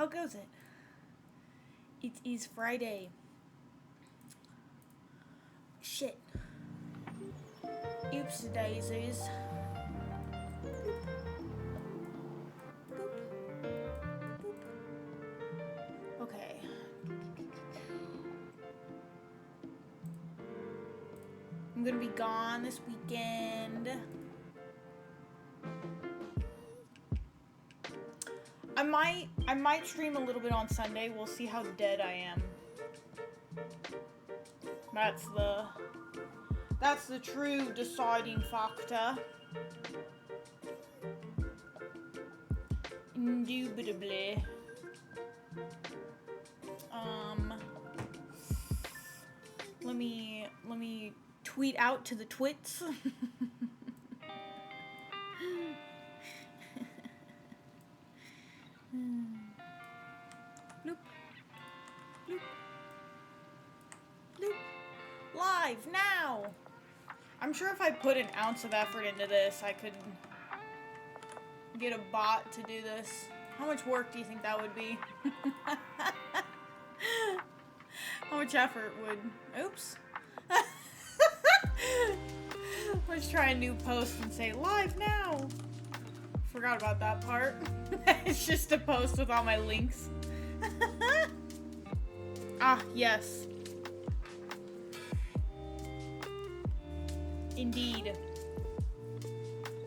How goes it? It is Friday. Shit. Oops daisies. Okay. I'm gonna be gone this weekend. I might stream a little bit on Sunday. We'll see how dead I am. That's the true deciding factor. Indubitably. Let me tweet out to the twits. Bloop. Bloop. Bloop. Live now! I'm sure if I put an ounce of effort into this, I could get a bot to do this. How much work do you think that would be? How much effort would... Oops. Let's try a new post and say, live now! Forgot about that part. It's just a post with all my links. Ah, yes. Indeed.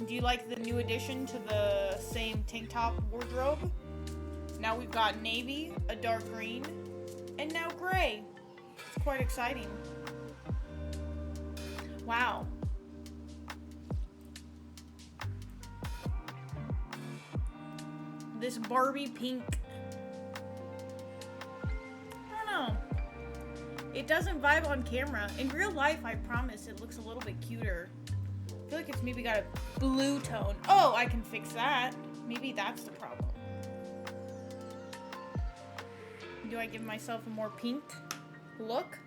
Do you like the new addition to the same tank top wardrobe? Now we've got navy, a dark green, and now gray. It's quite exciting. Wow. This Barbie pink. I don't know. It doesn't vibe on camera. In real life, I promise, it looks a little bit cuter. I feel like it's maybe got a blue tone. Oh, I can fix that. Maybe that's the problem. Do I give myself a more pink look?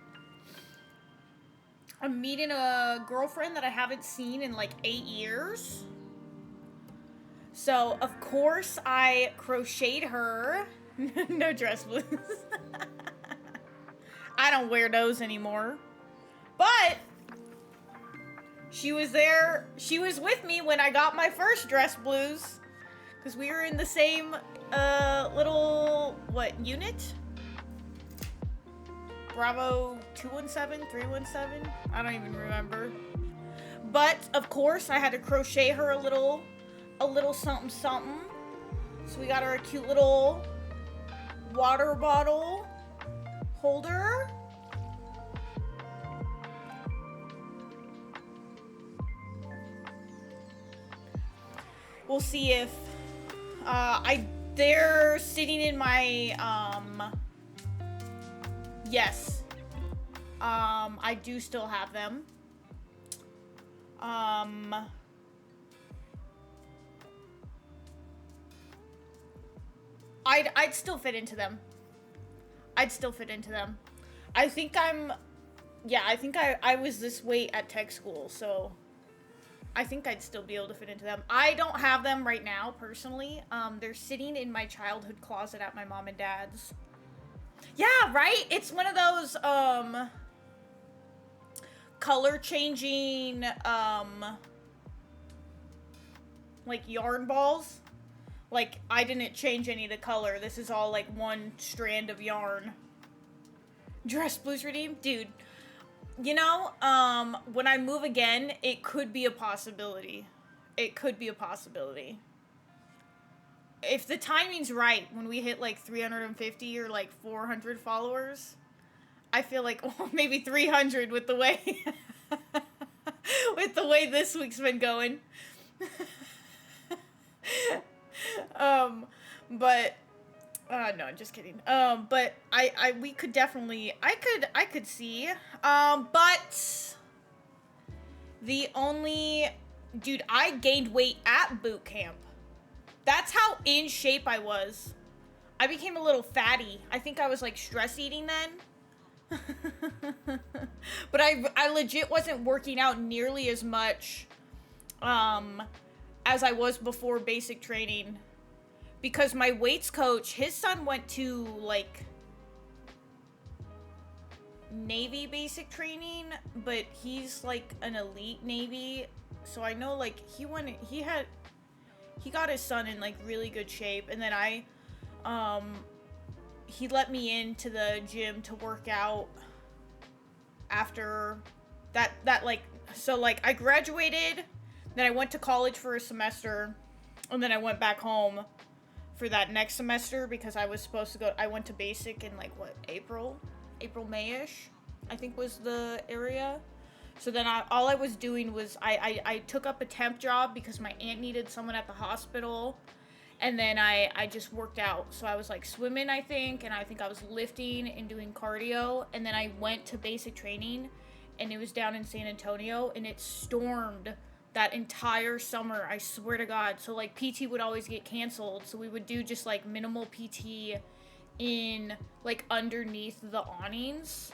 I'm meeting a girlfriend that I haven't seen in like 8 years. So, of course, I crocheted her. No dress blues. I don't wear those anymore. But she was there. She was with me when I got my first dress blues. Because we were in the same little, unit? Bravo 217, 317? I don't even remember. But, of course, I had to crochet her a little something something. So we got her a cute little water bottle holder. We'll see if they're sitting in my yes. I do still have them. I'd still fit into them. I think I was this weight at tech school, so I think I'd still be able to fit into them. I don't have them right now, personally. They're sitting in my childhood closet at my mom and dad's. Yeah, right? It's one of those, color changing, like yarn balls. Like, I didn't change any of the color. This is all, like, one strand of yarn. Dress blues redeemed? Dude, you know, when I move again, it could be a possibility. It could be a possibility. If the timing's right, when we hit, like, 350 or, like, 400 followers, I feel like, well, maybe 300 with the way... with the way this week's been going. No, just kidding. But we could definitely, I could see, but the only, dude, I gained weight at boot camp. That's how in shape I was. I became a little fatty. I think I was like stress eating then. But I legit wasn't working out nearly as much, as I was before basic training. because my weights coach, his son went to, like, Navy basic training, but he's, like, an elite Navy, so I know, like, he got his son in, like, really good shape, and then he let me into the gym to work out after that, like, so, like, I graduated, then I went to college for a semester, and then I went back home for that next semester because I was supposed to go, I went to basic in, like, what, April, May-ish, I think was the area. So then all I was doing was, I took up a temp job because my aunt needed someone at the hospital, and then I just worked out. So I was, like, swimming, I think, and I think I was lifting and doing cardio, and then I went to basic training, and it was down in San Antonio, and it stormed that entire summer, I swear to God. So, like, PT would always get canceled, so we would do just, like, minimal PT in, like, underneath the awnings,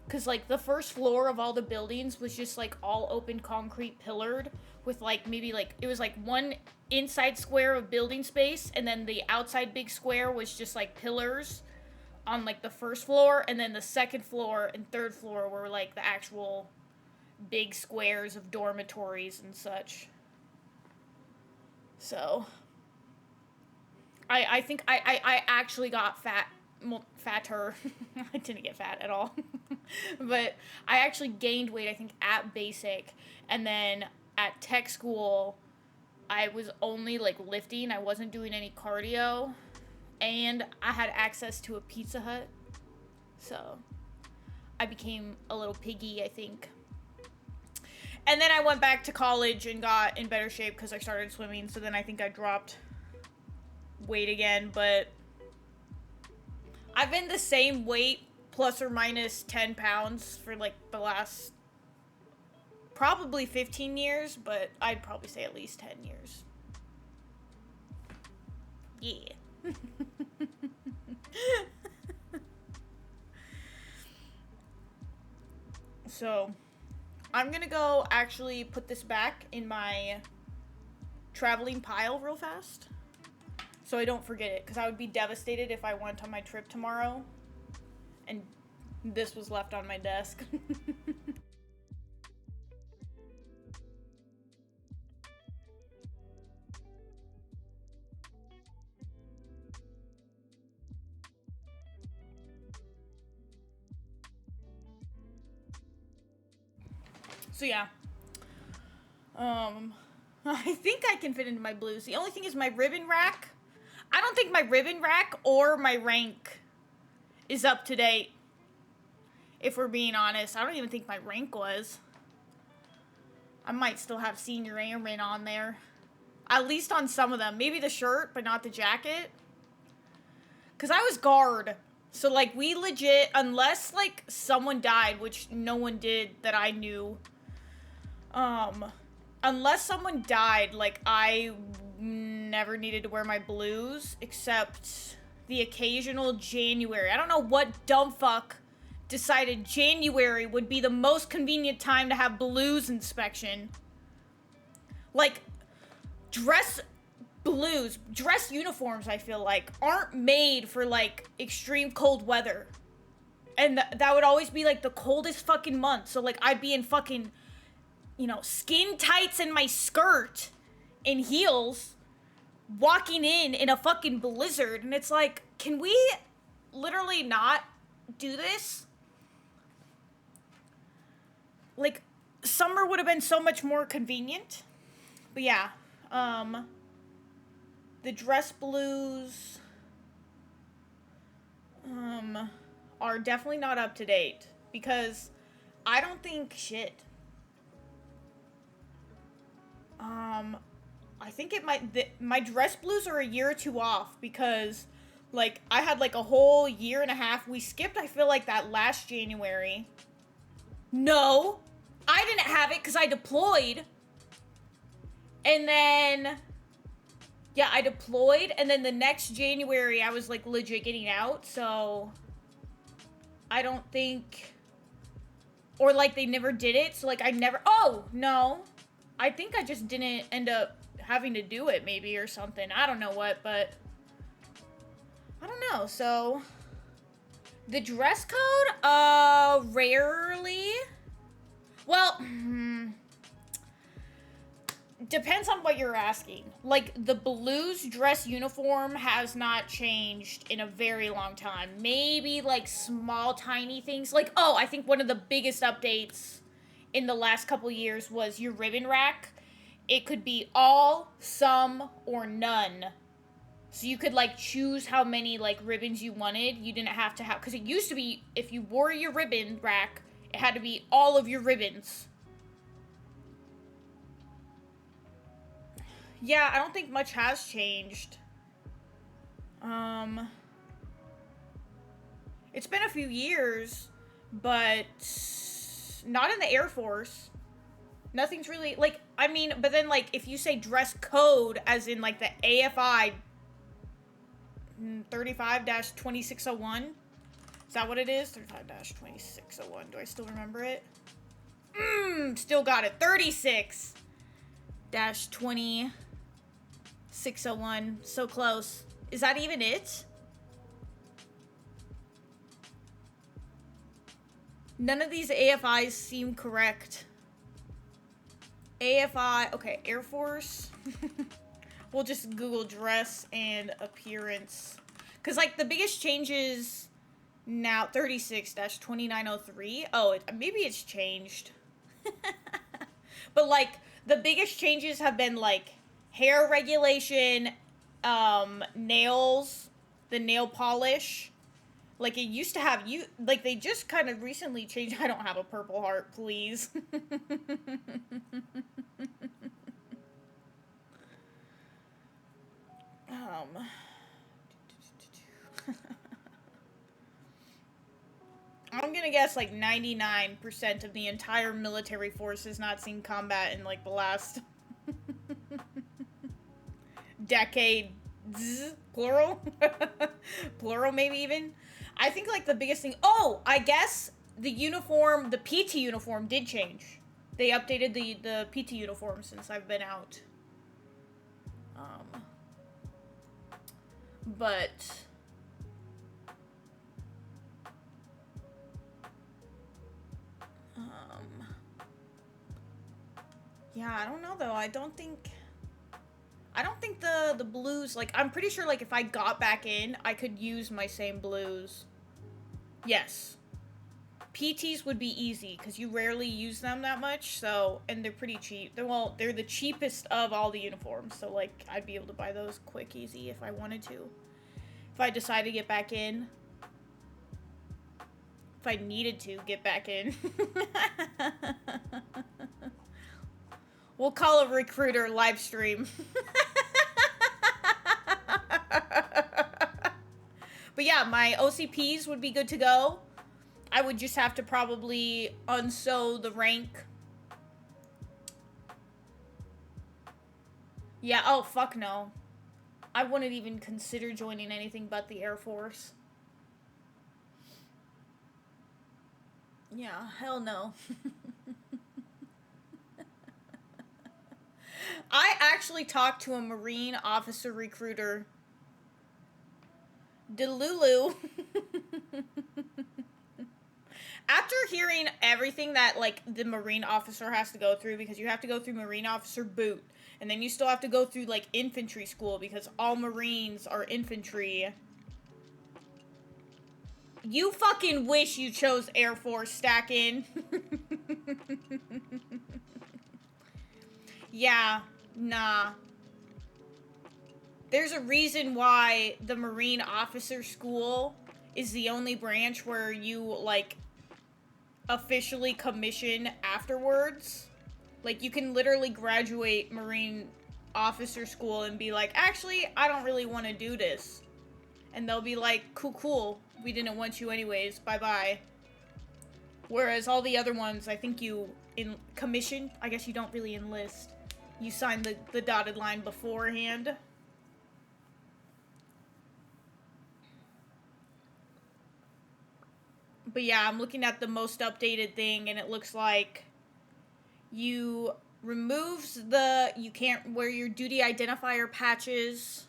because, like, the first floor of all the buildings was just, like, all open concrete pillared with, like, maybe, like, it was, like, one inside square of building space, and then the outside big square was just, like, pillars on, like, the first floor, and then the second floor and third floor were, like, the actual big squares of dormitories and such. So I think I actually got fatter. I didn't get fat at all. But I actually gained weight, I think, at basic, and then at tech school I was only, like, lifting. I wasn't doing any cardio, and I had access to a Pizza Hut, so I became a little piggy, I think. And then I went back to college and got in better shape because I started swimming, so then I think I dropped weight again, but I've been the same weight, plus or minus 10 pounds, for, like, the last probably 15 years, but I'd probably say at least 10 years. Yeah. So I'm gonna go actually put this back in my traveling pile real fast so I don't forget it, because I would be devastated if I went on my trip tomorrow and this was left on my desk. So yeah, I think I can fit into my blues. The only thing is my ribbon rack. I don't think my ribbon rack or my rank is up to date, if we're being honest. I don't even think my rank was. I might still have senior airman on there. At least on some of them. Maybe the shirt, but not the jacket. Because I was guard. So, like, we legit, unless, like, someone died, which no one did that I knew. Unless someone died, like, I never needed to wear my blues, except the occasional January. I don't know what dumb fuck decided January would be the most convenient time to have blues inspection. Like, dress uniforms, I feel like, aren't made for, like, extreme cold weather. And that would always be, like, the coldest fucking month. So, like, I'd be in fucking, you know, skin tights and my skirt and heels walking in a fucking blizzard. And it's like, can we literally not do this? Like, summer would have been so much more convenient. But yeah, the dress blues are definitely not up to date, because I don't think shit. I think it my dress blues are a year or two off, because, like, I had, like, a whole year and a half. We skipped, I feel like, that last January. No, I didn't have it because I deployed. And then, yeah, I deployed, and then the next January I was, like, legit getting out, so I don't think, or, like, they never did it, so, like, oh, no. I think I just didn't end up having to do it, maybe, or something. I don't know what, but I don't know. So the dress code, rarely. Well, depends on what you're asking. Like, the Blues dress uniform has not changed in a very long time. Maybe, like, small, tiny things. Like, oh, I think one of the biggest updates in the last couple years was your ribbon rack. It could be all, some, or none. So you could, like, choose how many, like, ribbons you wanted. You didn't have to have... Because it used to be, if you wore your ribbon rack, it had to be all of your ribbons. Yeah, I don't think much has changed. It's been a few years, but not in the Air Force. Nothing's really, like, I mean, but then, like, if you say dress code, as in, like, the AFI 35-2601, is that what it is? 35-2601, do I still remember it? Still got it. 36-20... 601, so close. Is that even it? None of these AFIs seem correct. AFI, okay, Air Force. We'll just Google dress and appearance. Because, like, the biggest changes now, 36-2903. Oh, maybe it's changed. But, like, the biggest changes have been, like, hair regulation, nails, the nail polish. Like, it used to have like, they just kind of recently changed. I don't have a purple heart, please. I'm gonna guess, like, 99% of the entire military force has not seen combat in, like, the last... decade, plural. Plural, maybe even. I think, like, the biggest thing, oh, I guess the uniform, the PT uniform did change. They updated the PT uniform since I've been out. But yeah, I don't know, though. I don't think the blues, like, I'm pretty sure, like, if I got back in, I could use my same blues. Yes. PTs would be easy, because you rarely use them that much, so, and they're pretty cheap. They're the cheapest of all the uniforms, so, like, I'd be able to buy those quick, easy, if I wanted to. If I decided to get back in. If I needed to get back in. We'll call a recruiter LiveStream. But yeah, my OCPs would be good to go. I would just have to probably unsew the rank. Yeah, oh, fuck no. I wouldn't even consider joining anything but the Air Force. Yeah, hell no. I actually talked to a Marine officer recruiter. Delulu. After hearing everything that, like, the Marine officer has to go through, because you have to go through Marine officer boot, and then you still have to go through, like, infantry school, because all Marines are infantry. You fucking wish you chose Air Force, Stackin'. Yeah, nah. There's a reason why the Marine officer school is the only branch where you, like, officially commission afterwards. Like, you can literally graduate Marine officer school and be like, actually, I don't really want to do this. And they'll be like, cool, we didn't want you anyways, bye-bye. Whereas all the other ones, I think you commission, I guess you don't really enlist. You sign the dotted line beforehand. But yeah, I'm looking at the most updated thing, and it looks like you can't wear your duty identifier patches.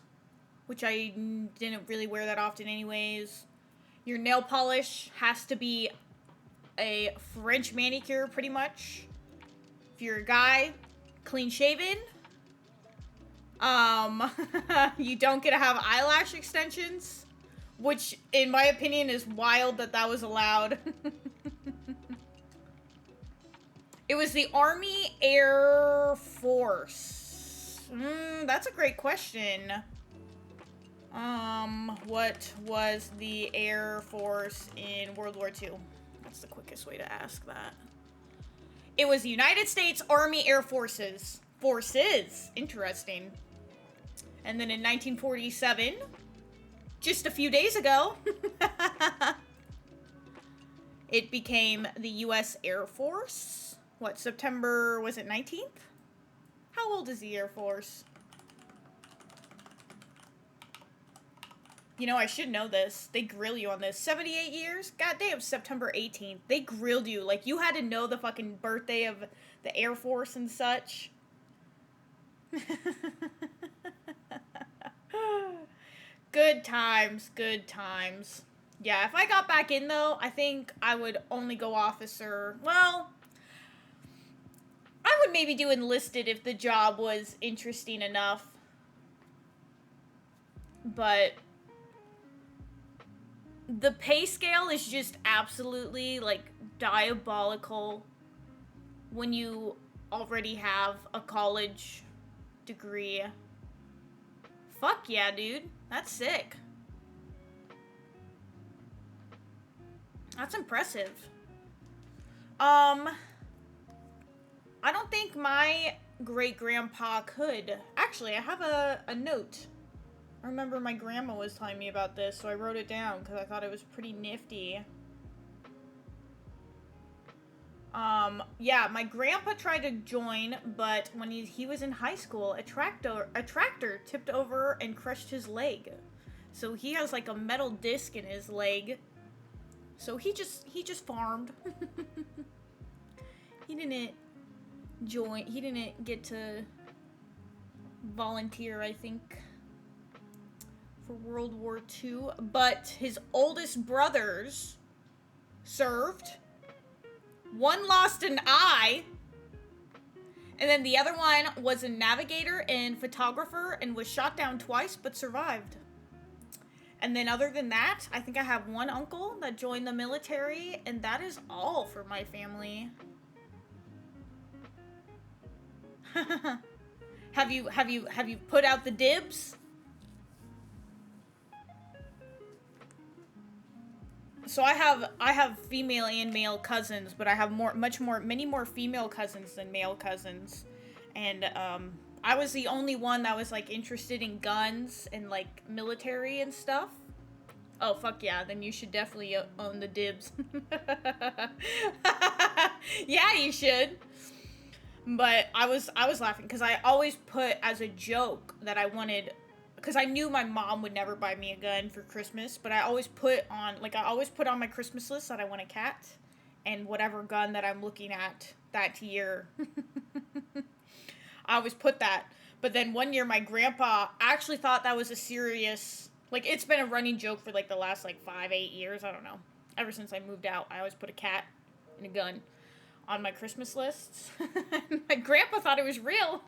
which I didn't really wear that often anyways. Your nail polish has to be a French manicure, pretty much. If you're a guy, clean shaven. You don't get to have eyelash extensions, which, in my opinion, is wild that that was allowed. It was the Army Air Force. That's a great question. What was the Air Force in World War II? That's the quickest way to ask that. It was the United States Army Air Forces. Forces. Interesting. And then in 1947, just a few days ago, it became the U.S. Air Force. What, September, was it 19th? How old is the Air Force? You know, I should know this. They grill you on this. 78 years? God damn, September 18th. They grilled you. Like, you had to know the fucking birthday of the Air Force and such. Good times, good times. Yeah, if I got back in, though, I think I would only go officer. Well, I would maybe do enlisted if the job was interesting enough. But the pay scale is just absolutely, like, diabolical when you already have a college degree. Fuck yeah, dude. That's sick. That's impressive. I don't think my great-grandpa could. Actually, I have a note. I remember my grandma was telling me about this, so I wrote it down because I thought it was pretty nifty. Yeah, my grandpa tried to join, but when he was in high school, a tractor tipped over and crushed his leg. So he has like a metal disc in his leg. So he just farmed. He didn't get to volunteer, I think, for World War II, but his oldest brothers served. One lost an eye, and then the other one was a navigator and photographer and was shot down twice but survived. And then other than that, I think I have one uncle that joined the military, and that is all for my family. Have you put out the dibs? So I have female and male cousins, but I have many more female cousins than male cousins. And I was the only one that was like interested in guns and like military and stuff. Oh fuck yeah, then you should definitely own the dibs. Yeah, you should. But I was laughing because I always put as a joke that I wanted, because I knew my mom would never buy me a gun for Christmas, but I always put on my Christmas list that I want a cat and whatever gun that I'm looking at that year. I always put that. But then one year my grandpa actually thought that was a serious, like, it's been a running joke for like the last like 5-8 years, I don't know. Ever since I moved out, I always put a cat and a gun on my Christmas lists. My grandpa thought it was real.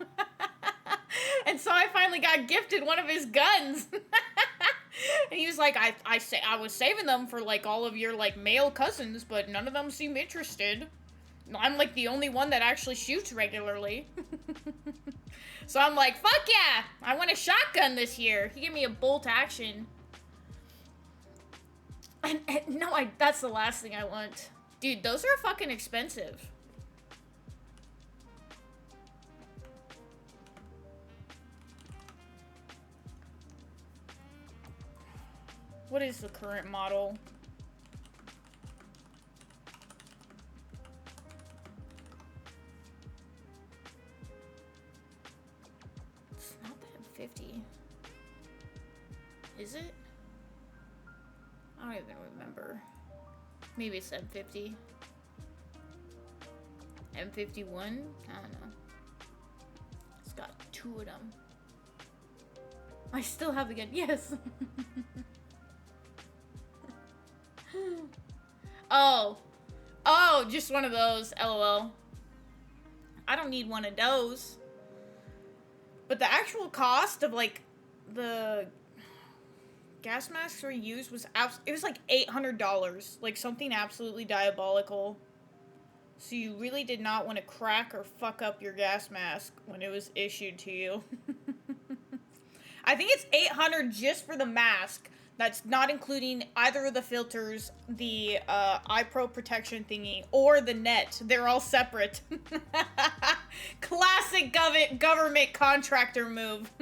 And so I finally got gifted one of his guns. And he was like, I was saving them for like all of your like male cousins, but none of them seem interested. I'm like the only one that actually shoots regularly. So I'm like, fuck yeah, I want a shotgun this year. He gave me a bolt action. And no, that's the last thing I want. Dude, those are fucking expensive. What is the current model? It's not that 50. Is it? I don't even remember. Maybe it's M50. M51? I don't know. It's got two of them. I still have the gun. Yes. Oh. Oh, just one of those. LOL. I don't need one of those. But the actual cost of, like, the gas masks we used was it was like $800. Like, something absolutely diabolical. So you really did not want to crack or fuck up your gas mask when it was issued to you. I think it's $800 just for the mask. That's not including either of the filters, the eye pro protection thingy, or the net. They're all separate. Classic government contractor move.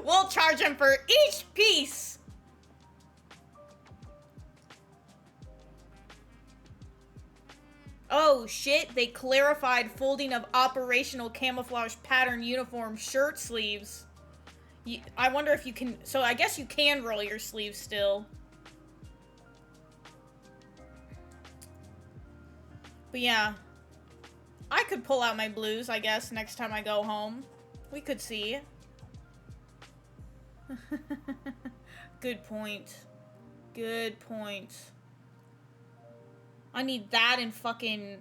We'll charge them for each piece. Oh shit, they clarified folding of operational camouflage pattern uniform shirt sleeves. I wonder if you can, so I guess you can roll your sleeves still. But yeah, I could pull out my blues, I guess, next time I go home. We could see. Good point. Good point. I need that and fucking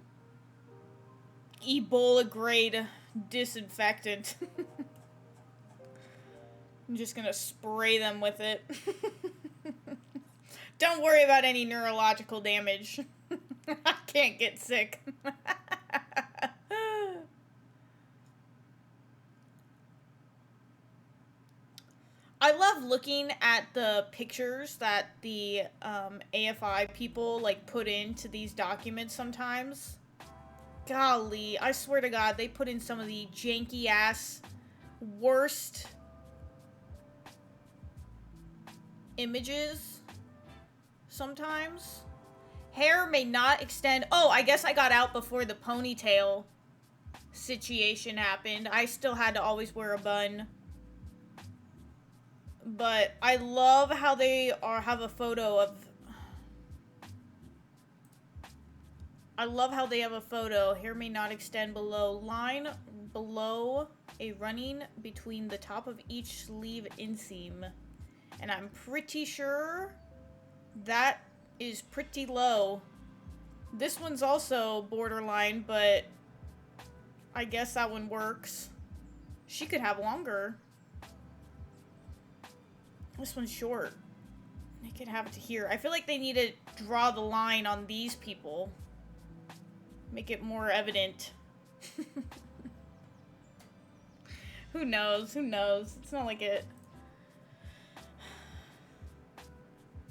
Ebola grade disinfectant. I'm just gonna spray them with it. Don't worry about any neurological damage. I can't get sick. I love looking at the pictures that the AFI people like put into these documents sometimes. Golly, I swear to God, they put in some of the janky ass worst images sometimes. Hair may not extend. Oh, I guess I got out before the ponytail situation happened. I still had to always wear a bun. But I love how they have a photo of... I love how they have a photo. Hair may not extend below. Line below a running between the top of each sleeve inseam. And I'm pretty sure that is pretty low. This one's also borderline, but I guess that one works. She could have longer. This one's short. They could have it to here. I feel like they need to draw the line on these people. Make it more evident. Who knows? Who knows? It's not like it...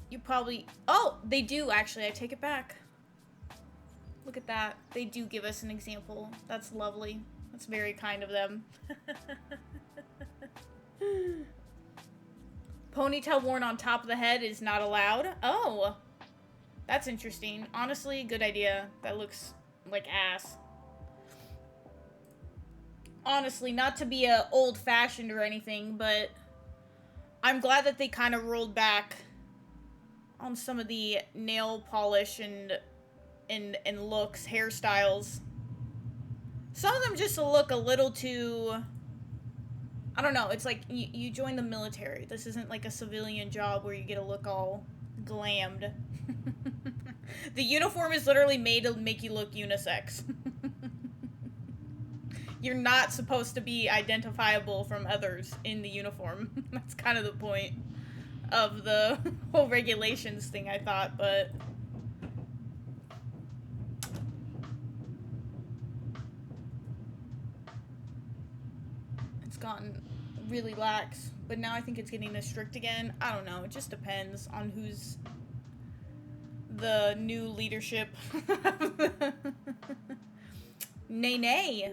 You probably... Oh! They do, actually. I take it back. Look at that. They do give us an example. That's lovely. That's very kind of them. Ponytail worn on top of the head is not allowed. Oh! That's interesting. Honestly, good idea. That looks like ass. Honestly, not to be old-fashioned or anything, but I'm glad that they kind of rolled back on some of the nail polish and looks, hairstyles. Some of them just look a little too... I don't know, it's like you join the military. This isn't like a civilian job where you get to look all glammed. The uniform is literally made to make you look unisex. You're not supposed to be identifiable from others in the uniform. That's kind of the point of the whole regulations thing, I thought, but... It's gotten really lax, but now I think it's getting as strict again. I don't know, it just depends on who's the new leadership. Nay, nay.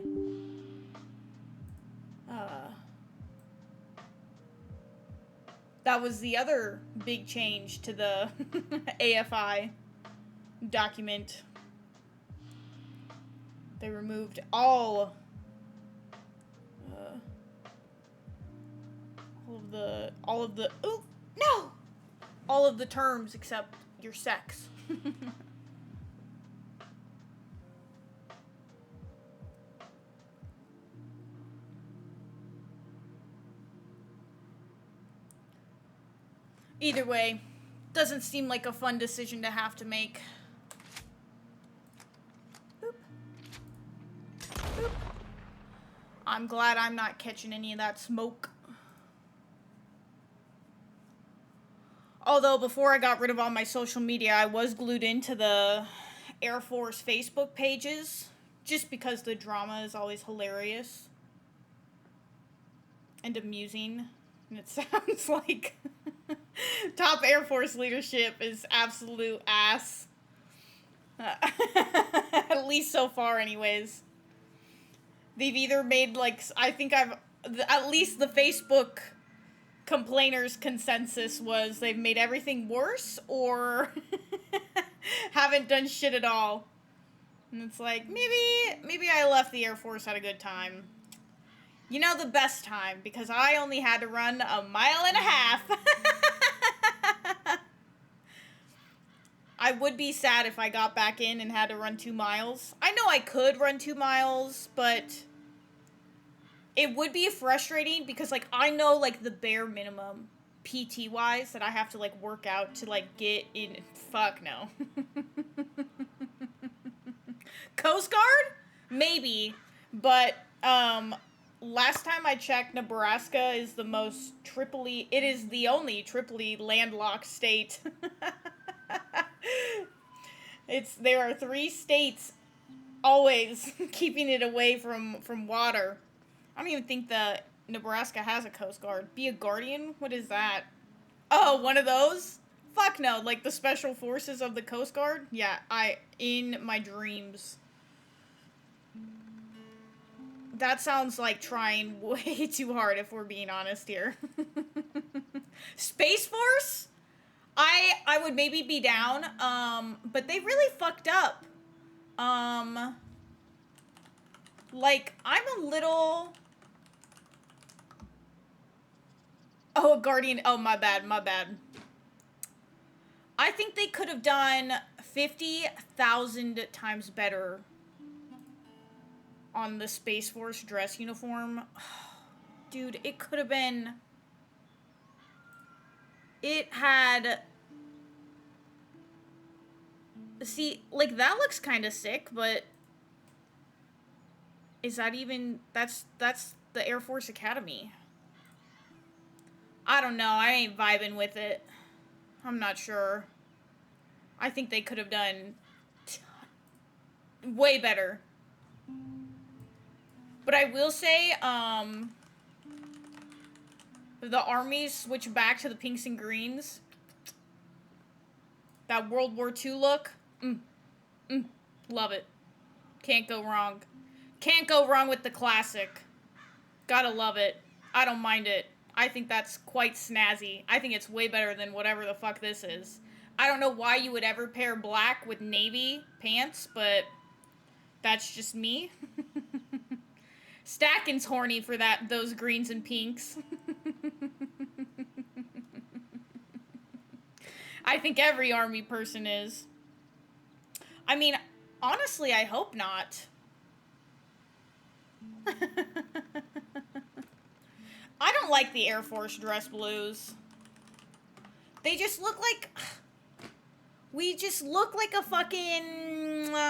That was the other big change to the AFI document. They removed all of the ooh, no! All of the terms except your sex. Either way, doesn't seem like a fun decision to have to make. Boop. Boop. I'm glad I'm not catching any of that smoke. Although, before I got rid of all my social media, I was glued into the Air Force Facebook pages, just because the drama is always hilarious and amusing. And it sounds like top Air Force leadership is absolute ass. At least so far, anyways. They've either made, like, I think at least the Facebook complainers' consensus was they've made everything worse or haven't done shit at all. And it's like, maybe I left the Air Force at a good time. You know, the best time, because I only had to run 1.5 miles. I would be sad if I got back in and had to run 2 miles. I know I could run 2 miles, but it would be frustrating because, like, I know, like, the bare minimum PT-wise that I have to, like, work out to, like, get in. Fuck no. Coast Guard? Maybe. But, last time I checked, Nebraska is the most it is the only triply landlocked state. There are 3 states always keeping it away from water. I don't even think that Nebraska has a Coast Guard. Be a Guardian? What is that? Oh, one of those? Fuck no. Like the Special Forces of the Coast Guard? Yeah, in my dreams. That sounds like trying way too hard if we're being honest here. Space Force? I would maybe be down, but they really fucked up. Like, I'm a little... Oh, a Guardian. Oh, my bad. I think they could have done 50,000 times better on the Space Force dress uniform. Dude, it could have been... It had... See, like, that looks kind of sick, but... Is that even... That's the Air Force Academy. I don't know. I ain't vibing with it. I'm not sure. I think they could have done way better. But I will say, the armies switch back to the pinks and greens. That World War II look. Love it. Can't go wrong. Can't go wrong with the classic. Gotta love it. I don't mind it. I think that's quite snazzy. I think it's way better than whatever the fuck this is. I don't know why you would ever pair black with navy pants, but that's just me. Stackin's horny for those greens and pinks. I think every army person is. I mean, honestly, I hope not. I don't like the Air Force dress blues. They just look like... We just look like a fucking...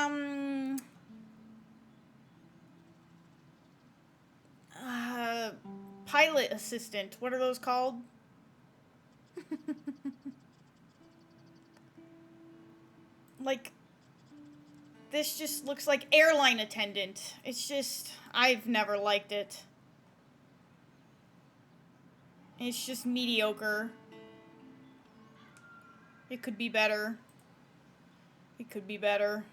pilot assistant. What are those called? Like... This just looks like airline attendant. It's just... I've never liked it. It's just mediocre. It could be better. It could be better.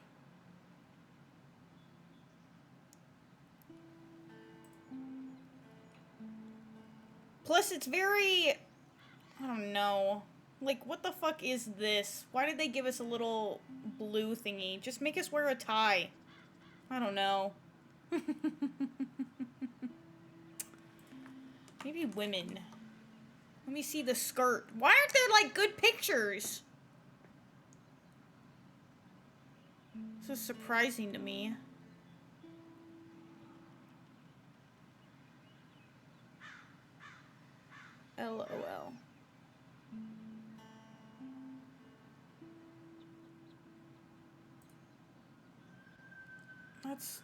Plus, it's very... I don't know. Like, what the fuck is this? Why did they give us a little blue thingy? Just make us wear a tie. I don't know. Maybe women. Let me see the skirt. Why aren't there, like, good pictures? This is surprising to me. LOL. That's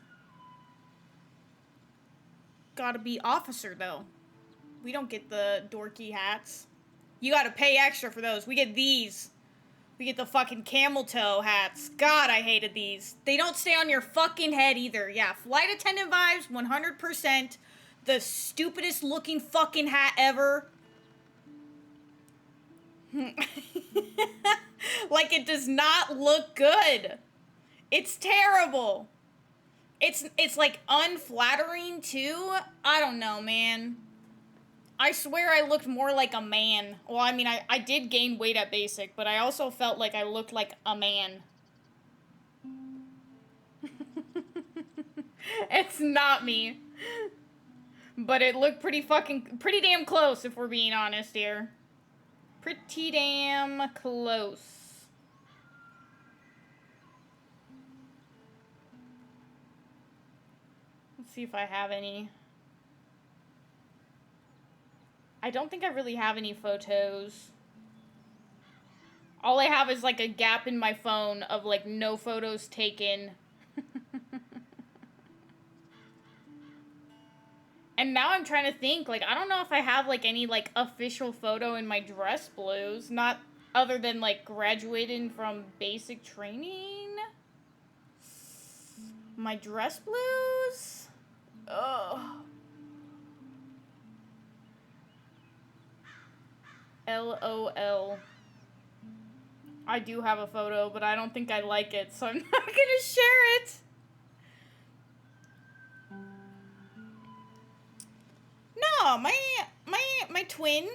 gotta be officer, though. We don't get the dorky hats. You gotta pay extra for those. We get these. We get the fucking camel toe hats. God, I hated these. They don't stay on your fucking head either. Yeah, flight attendant vibes, 100%. The stupidest looking fucking hat ever. Like, it does not look good. It's terrible. It's like unflattering too. I don't know, man. I swear I looked more like a man. Well, I mean, I did gain weight at basic, but I also felt like I looked like a man. It's not me. But it looked pretty damn close, if we're being honest here. Pretty damn close. Let's see if I have any. I don't think I really have any photos. All I have is like a gap in my phone of like no photos taken. And now I'm trying to think, like, I don't know if I have like any like official photo in my dress blues, not other than like graduating from basic training. My dress blues? Ugh. LOL. I do have a photo, but I don't think I like it, so I'm not gonna share it. No, my twin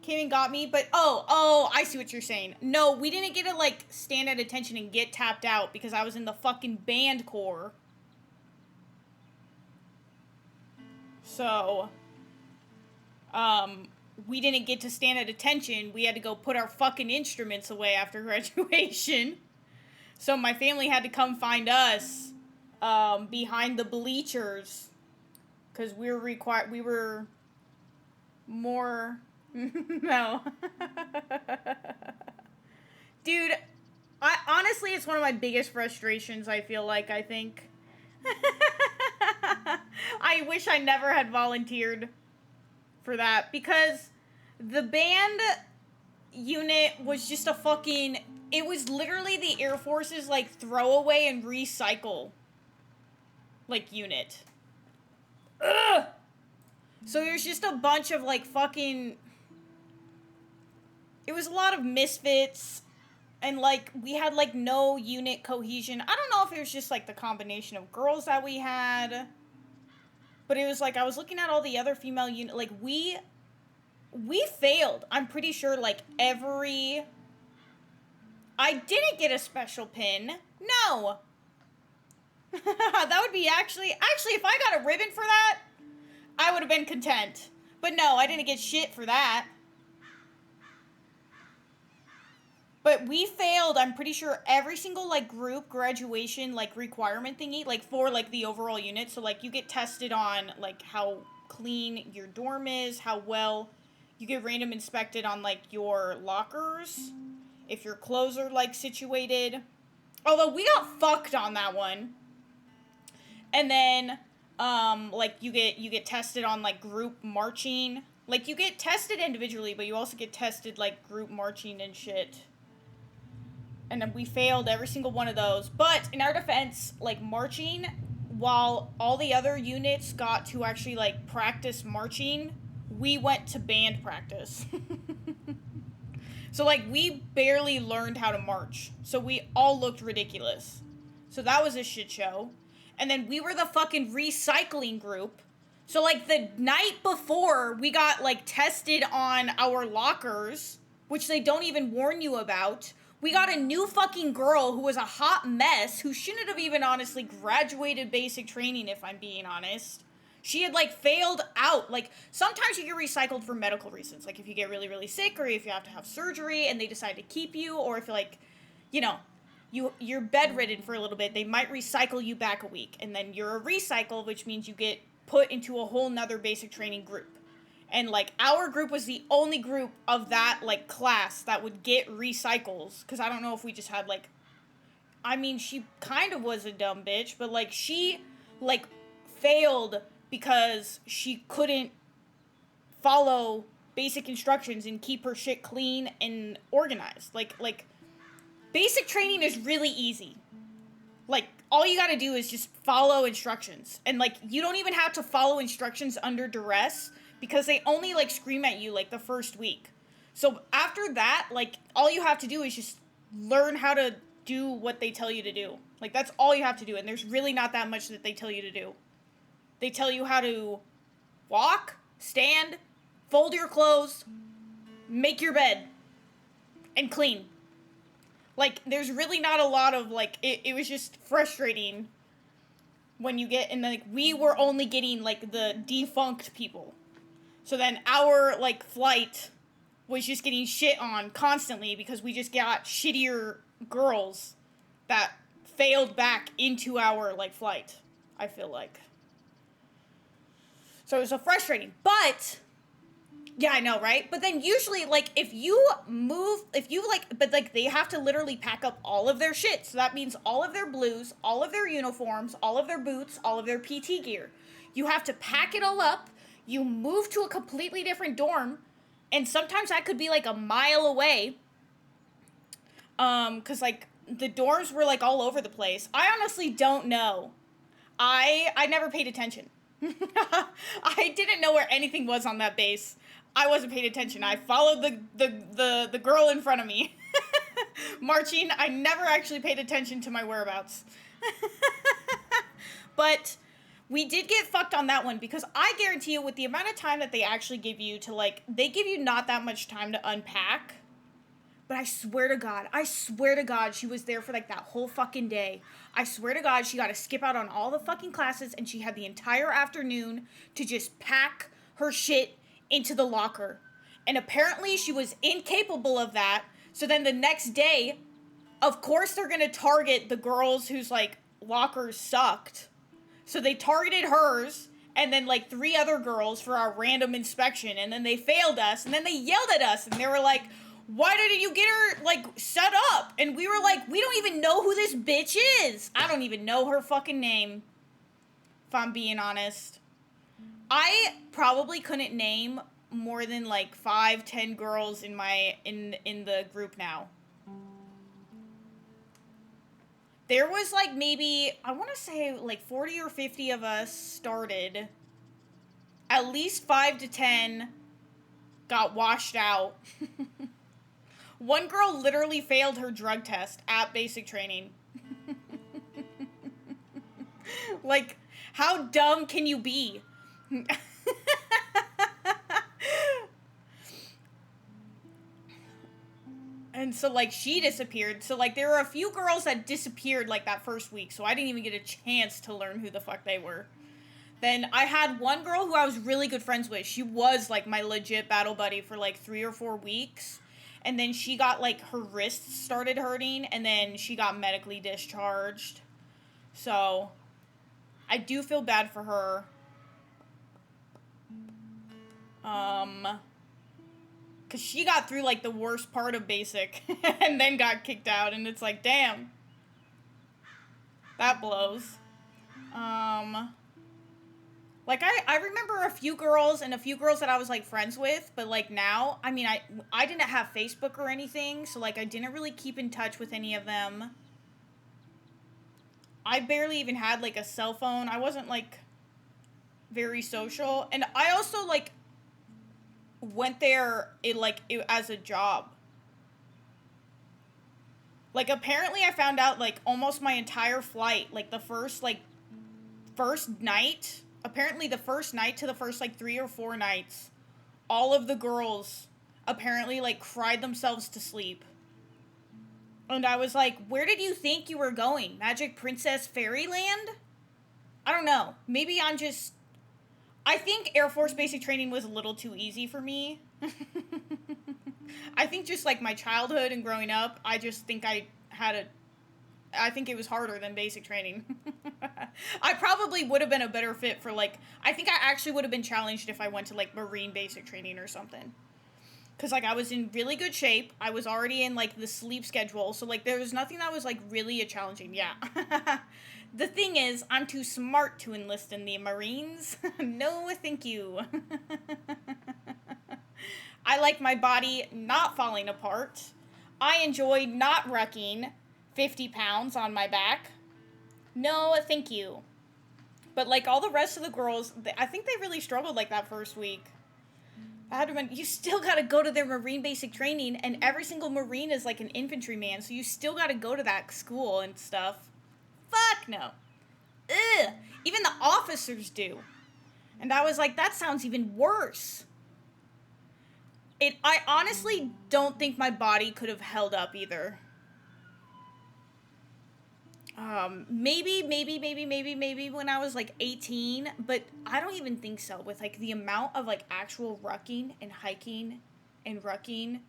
came and got me, but oh, I see what you're saying. No, we didn't get to like stand at attention and get tapped out because I was in the fucking band corps. So, we didn't get to stand at attention. We had to go put our fucking instruments away after graduation. So my family had to come find us, behind the bleachers. Because we were more, no. Dude, honestly, it's one of my biggest frustrations, I feel like, I think. I wish I never had volunteered for that, because the band unit was just a fucking, it was literally the Air Force's, like, throwaway and recycle, like, unit. Ugh! So there's just a bunch of, like, fucking, it was a lot of misfits, and, like, we had, like, no unit cohesion. I don't know if it was just, like, the combination of girls that we had, but it was, like, I was looking at all the other female unit, like, we failed. I'm pretty sure, like, I didn't get a special pin. No. That would be actually, if I got a ribbon for that, I would have been content. But no, I didn't get shit for that. But we failed, I'm pretty sure, every single, like, group graduation, like, requirement thingy, like, for, like, the overall unit. So, like, you get tested on, like, how clean your dorm is, how well you get random inspected on, like, your lockers, if your clothes are, like, situated. Although, we got fucked on that one. And then, like, you get tested on, like, group marching. Like, you get tested individually, but you also get tested, like, group marching and shit. And then we failed every single one of those. But, in our defense, like, marching, while all the other units got to actually, like, practice marching, we went to band practice. So, like, we barely learned how to march. So we all looked ridiculous. So that was a shit show. And then we were the fucking recycling group. So, like, the night before, we got, like, tested on our lockers, which they don't even warn you about. We got a new fucking girl who was a hot mess, who shouldn't have even honestly graduated basic training, if I'm being honest. She had, like, failed out. Like, sometimes you get recycled for medical reasons. Like, if you get really, really sick, or if you have to have surgery and they decide to keep you, or if, like, you know, you're bedridden for a little bit, they might recycle you back a week. And then you're a recycle, which means you get put into a whole nother basic training group. And, like, our group was the only group of that, like, class that would get recycles. Because I don't know if we just had, like, I mean, she kind of was a dumb bitch, but, like, she, like, failed because she couldn't follow basic instructions and keep her shit clean and organized. Like, basic training is really easy. Like, all you gotta do is just follow instructions. And, like, you don't even have to follow instructions under duress because they only, like, scream at you, like, the first week. So after that, like, all you have to do is just learn how to do what they tell you to do. Like, that's all you have to do. And there's really not that much that they tell you to do. They tell you how to walk, stand, fold your clothes, make your bed, and clean. Like, there's really not a lot of, like, it was just frustrating when you get, and, like, we were only getting, like, the defunct people. So then our, like, flight was just getting shit on constantly because we just got shittier girls that failed back into our, like, flight, I feel like. So it was so frustrating. But, yeah, I know, right? But then usually, like, if you, but, like, they have to literally pack up all of their shit. So that means all of their blues, all of their uniforms, all of their boots, all of their PT gear. You have to pack it all up. You move to a completely different dorm. And sometimes that could be, like, a mile away. Because, like, the dorms were, like, all over the place. I honestly don't know. I never paid attention. I didn't know where anything was on that base. I wasn't paying attention. I followed the girl in front of me. Marching, I never actually paid attention to my whereabouts. But we did get fucked on that one because I guarantee you with the amount of time that they actually give you to, like, they give you not that much time to unpack. But I swear to God, she was there for, like, that whole fucking day. I swear to God, she got to skip out on all the fucking classes, and she had the entire afternoon to just pack her shit into the locker. And apparently she was incapable of that. So then the next day, of course they're going to target the girls whose, like, lockers sucked. So they targeted hers, and then, like, 3 other girls for our random inspection, and then they failed us, and then they yelled at us, and they were like, why didn't you get her, like, set up? And we were like, we don't even know who this bitch is. I don't even know her fucking name, if I'm being honest. I probably couldn't name more than, like, 5-10 girls in the group now. There was, like, maybe, I want to say, like, 40 or 50 of us started. At least 5 to 10 got washed out. One girl literally failed her drug test at basic training. Like, how dumb can you be? And so, like, she disappeared. So, like, there were a few girls that disappeared, like, that first week. So I didn't even get a chance to learn who the fuck they were. Then I had one girl who I was really good friends with. She was, like, my legit battle buddy for, like, 3 or 4 weeks. And then she got, like, her wrists started hurting, and then she got medically discharged. So, I do feel bad for her. Because she got through, like, the worst part of basic, and then got kicked out, and it's like, damn. That blows. Like, I remember a few girls that I was, like, friends with, but, like, now, I mean, I didn't have Facebook or anything, so, like, I didn't really keep in touch with any of them. I barely even had, like, a cell phone. I wasn't, like, very social, and I also, like, went there, as a job. Like, apparently I found out, like, almost my entire flight, like, the first night... Apparently, the first night to the first, like, 3 or 4 nights, all of the girls apparently, like, cried themselves to sleep. And I was like, where did you think you were going? Magic Princess Fairyland? I don't know. Maybe I'm just... I think Air Force basic training was a little too easy for me. I think just, like, my childhood and growing up, I just think I think it was harder than basic training. I probably would have been a better fit for, like, I think I actually would have been challenged if I went to, like, Marine basic training or something. Because, like, I was in really good shape. I was already in, like, the sleep schedule. So, like, there was nothing that was, like, really a challenging. Yeah. The thing is, I'm too smart to enlist in the Marines. No, thank you. I like my body not falling apart. I enjoy not wrecking 50 pounds on my back. No, thank you. But, like, all the rest of the girls, I think they really struggled, like, that first week. You still gotta go to their Marine basic training, and every single Marine is, like, an infantryman, so you still gotta go to that school and stuff. Fuck no. Ugh. Even the officers do. And I was like, that sounds even worse. I honestly don't think my body could have held up either. Maybe when I was, like, 18, but I don't even think so, with, like, the amount of, like, actual rucking and hiking and rucking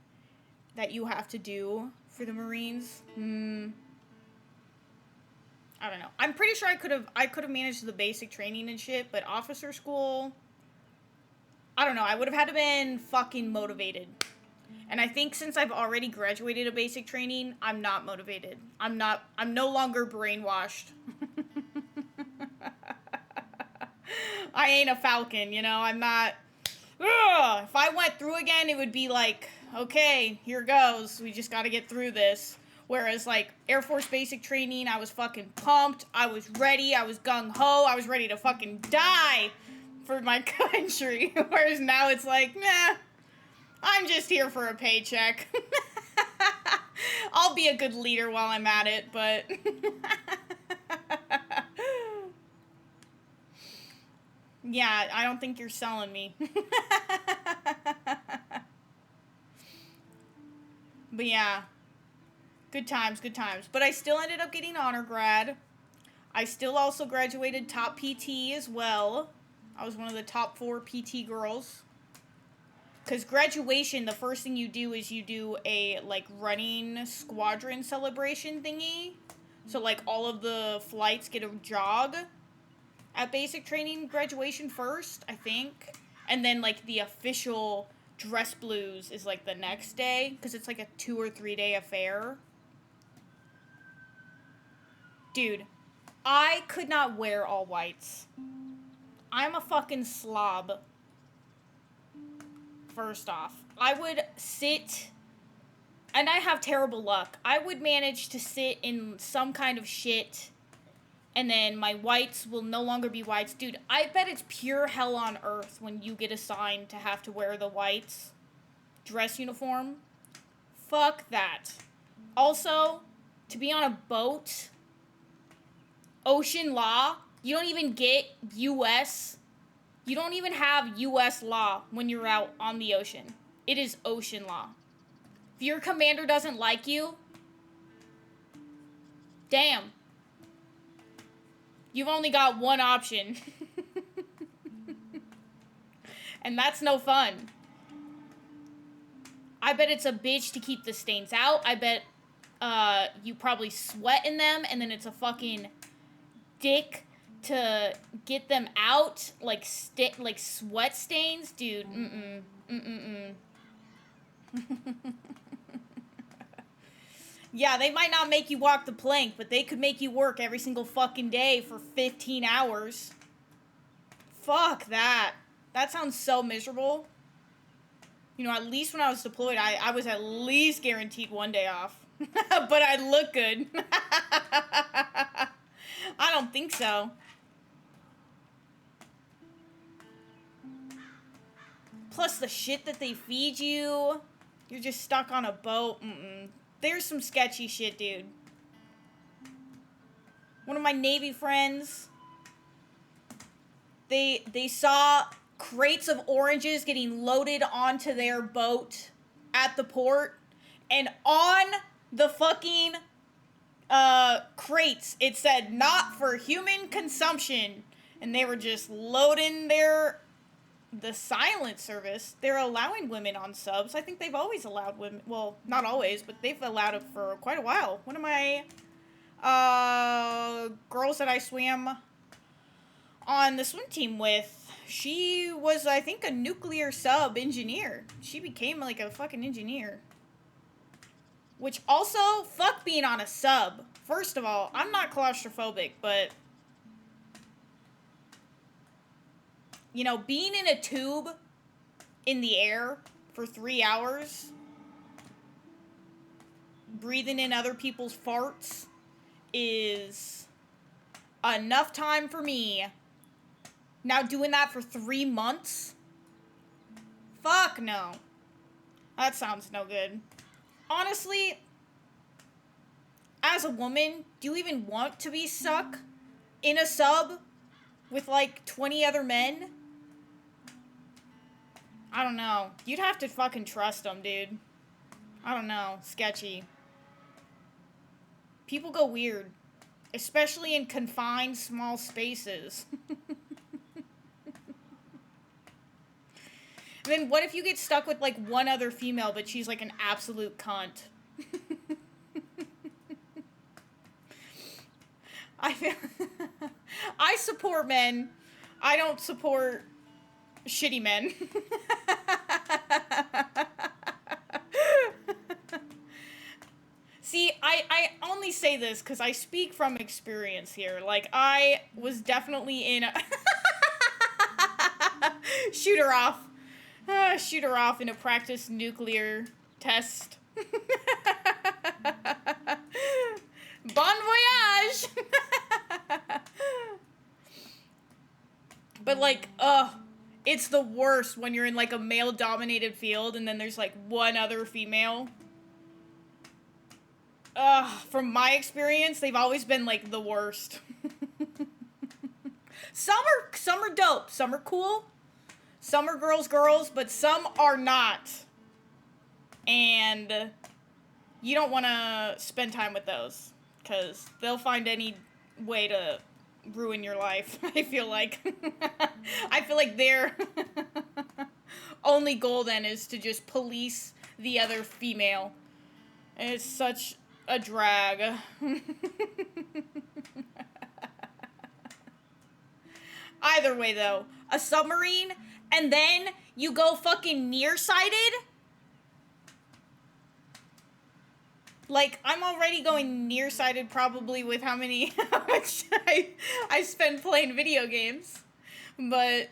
that you have to do for the Marines. I don't know. I'm pretty sure I could have managed the basic training and shit, but officer school, I don't know. I would have had to been fucking motivated. And I think since I've already graduated a basic training, I'm not motivated. I'm no longer brainwashed. I ain't a falcon, you know? I'm not. Ugh, if I went through again, it would be like, okay, here goes. We just gotta get through this. Whereas, like, Air Force basic training, I was fucking pumped. I was ready. I was gung-ho. I was ready to fucking die for my country. Whereas now it's like, nah, I'm just here for a paycheck. I'll be a good leader while I'm at it, but... Yeah, I don't think you're selling me. But yeah. Good times, good times. But I still ended up getting honor grad. I still also graduated top PT as well. I was one of the top 4 PT girls. Because graduation, the first thing you do is you do a, like, running squadron celebration thingy. So, like, all of the flights get a jog at basic training graduation first, I think. And then, like, the official dress blues is, like, the next day. Because it's, like, a 2 or 3 day affair. Dude, I could not wear all whites. I'm a fucking slob. First off, I would sit, and I have terrible luck. I would manage to sit in some kind of shit, and then my whites will no longer be whites. Dude, I bet it's pure hell on earth when you get assigned to have to wear the whites dress uniform. Fuck that. Also, to be on a boat, ocean law, you don't even get U.S. You don't even have U.S. law when you're out on the ocean. It is ocean law. If your commander doesn't like you, damn. You've only got one option. And that's no fun. I bet it's a bitch to keep the stains out. I bet you probably sweat in them, and then it's a fucking dick to get them out, like sweat stains, dude. Yeah, they might not make you walk the plank, but they could make you work every single fucking day for 15 hours. Fuck that. That sounds so miserable. You know, at least when I was deployed, I was at least guaranteed 1 day off. But I look good. I don't think so. Plus the shit that they feed you. You're just stuck on a boat. There's some sketchy shit, dude. One of my Navy friends, they saw crates of oranges getting loaded onto their boat at the port, and on the fucking crates it said not for human consumption, and they were just loading the silent service. They're allowing women on subs. I think they've always allowed women. Well, not always, but they've allowed it for quite a while. One of my girls that I swam on the swim team with, She was, I think, a nuclear sub engineer. She became like a fucking engineer. Which also, fuck being on a sub. First of all, I'm not claustrophobic, but you know, being in a tube in the air for 3 hours, breathing in other people's farts, is enough time for me. Now doing that for 3 months? Fuck no. That sounds no good. Honestly, as a woman, do you even want to be stuck in a sub with like 20 other men? I don't know. You'd have to fucking trust them, dude. I don't know. Sketchy. People go weird. Especially in confined small spaces. And then what if you get stuck with like one other female, but she's like an absolute cunt? I support men. I don't support shitty men. See, I only say this because I speak from experience here. Like, I was definitely in a... Shoot her off. Shoot her off in a practice nuclear test. Bon voyage! But, like, it's the worst when you're in, like, a male-dominated field and then there's, like, one other female. From my experience, they've always been, like, the worst. Some are dope. Some are cool. Some are girls, but some are not. And you don't want to spend time with those, because they'll find any way to ruin your life, I feel like. I feel like their only goal then is to just police the other female. And it's such a drag. Either way, though, a submarine, and then you go fucking nearsighted? Like, I'm already going nearsighted probably with how much I spend playing video games. But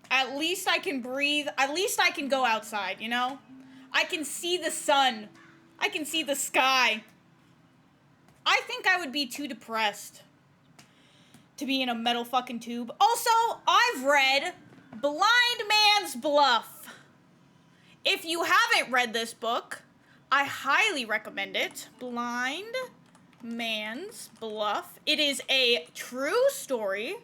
at least I can breathe. At least I can go outside, you know? I can see the sun. I can see the sky. I think I would be too depressed to be in a metal fucking tube. Also, I've read Blind Man's Bluff. If you haven't read this book, I highly recommend it. Blind Man's Bluff. It is a true story.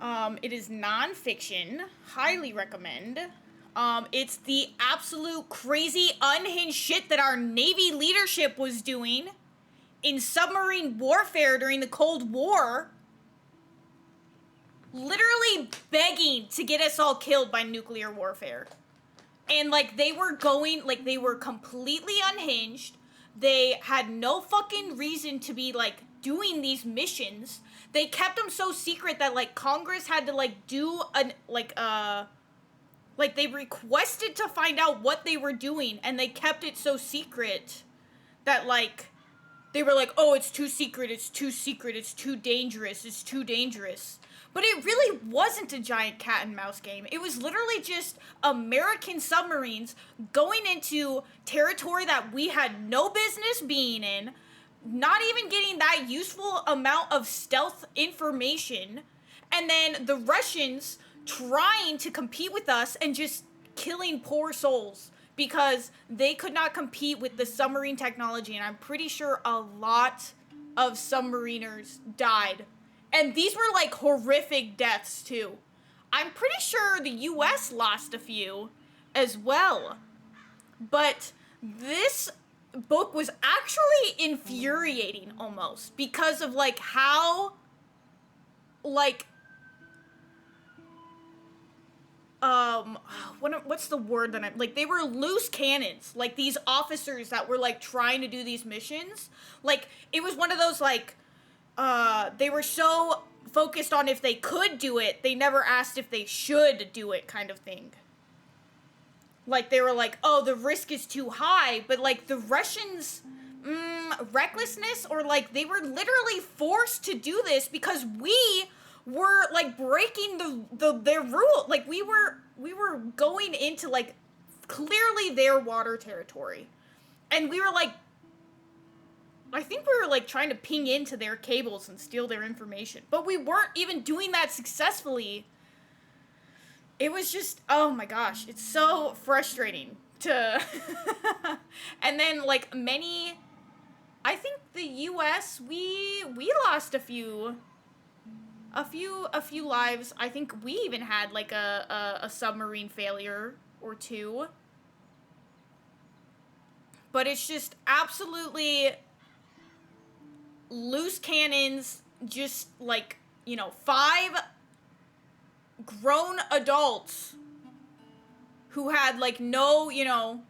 It is nonfiction. Highly recommend. It's the absolute crazy, unhinged shit that our Navy leadership was doing in submarine warfare during the Cold War. Literally begging to get us all killed by nuclear warfare. And, like, they were completely unhinged. They had no fucking reason to be, like, doing these missions. They kept them so secret that, like, Congress had to, like, do they requested to find out what they were doing, and they kept it so secret that, like, they were like, oh, it's too secret, it's too secret, it's too dangerous, it's too dangerous. But it really wasn't a giant cat and mouse game. It was literally just American submarines going into territory that we had no business being in, not even getting that useful amount of stealth information, and then the Russians trying to compete with us and just killing poor souls because they could not compete with the submarine technology, and I'm pretty sure a lot of submariners died. And these were, like, horrific deaths, too. I'm pretty sure the U.S. lost a few as well. But this book was actually infuriating, almost, because of, like, how, like, what's the word that like, they were loose cannons. Like, these officers that were, like, trying to do these missions. Like, it was one of those, like, they were so focused on if they could do it, they never asked if they should do it, kind of thing. Like, they were like, oh, the risk is too high, but, like, the Russians, recklessness, or, like, they were literally forced to do this because we were, like, breaking their rule. Like, we were going into, like, clearly their water territory. And we were, like, I think we were, like, trying to ping into their cables and steal their information. But we weren't even doing that successfully. It was just, oh my gosh, it's so frustrating to... And then, like, I think the US, we lost a few lives. I think we even had, like, a submarine failure or two. But it's just absolutely loose cannons, just, like, you know, 5 grown adults who had, like, no, you know,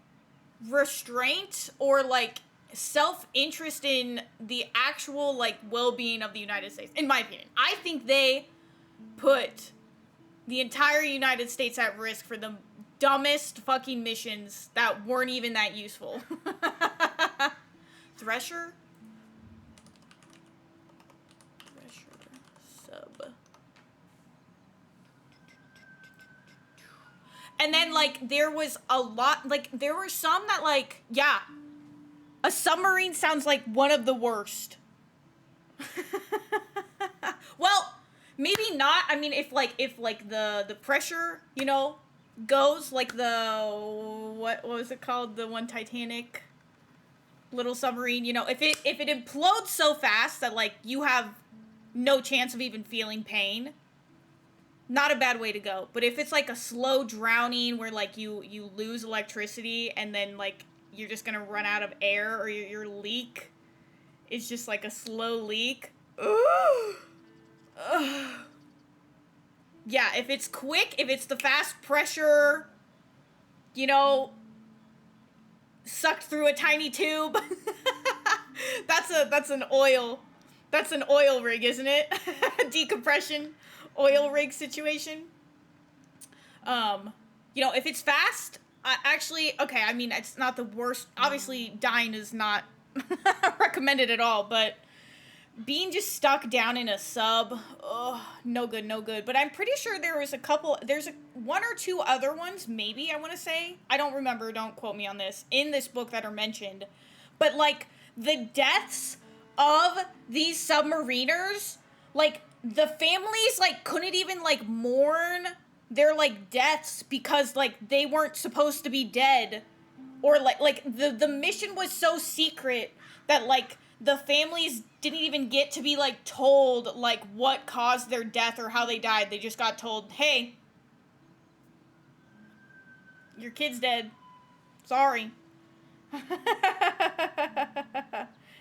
restraint or, like, self-interest in the actual, like, well-being of the United States, in my opinion. I think they put the entire United States at risk for the dumbest fucking missions that weren't even that useful. Thresher? Sub. And then, like, there was a lot, like, there were some that, like, yeah, a submarine sounds like one of the worst. Well, maybe not. I mean, if the pressure, you know, goes, like what was it called? The one Titanic little submarine, you know, if it implodes so fast that, like, you have no chance of even feeling pain, not a bad way to go. But if it's, like, a slow drowning where, like, you lose electricity and then, like, you're just gonna run out of air, or your leak is just, like, a slow leak. Yeah, if it's quick, if it's the fast pressure, you know, sucked through a tiny tube. That's an oil rig, isn't it? Decompression oil rig situation. You know, if it's fast, actually, okay, I mean, it's not the worst. Obviously, dying is not recommended at all, but being just stuck down in a sub, no good, no good. But I'm pretty sure there was there's one or two other ones, maybe, I want to say. I don't remember, don't quote me on this, in this book that are mentioned. But, like, the deaths of these submariners, like, the families, like, couldn't even, like, mourn their, like, deaths because, like, they weren't supposed to be dead. Or, like the mission was so secret that, like, the families didn't even get to be, like, told, like, what caused their death or how they died. They just got told, hey, your kid's dead. Sorry.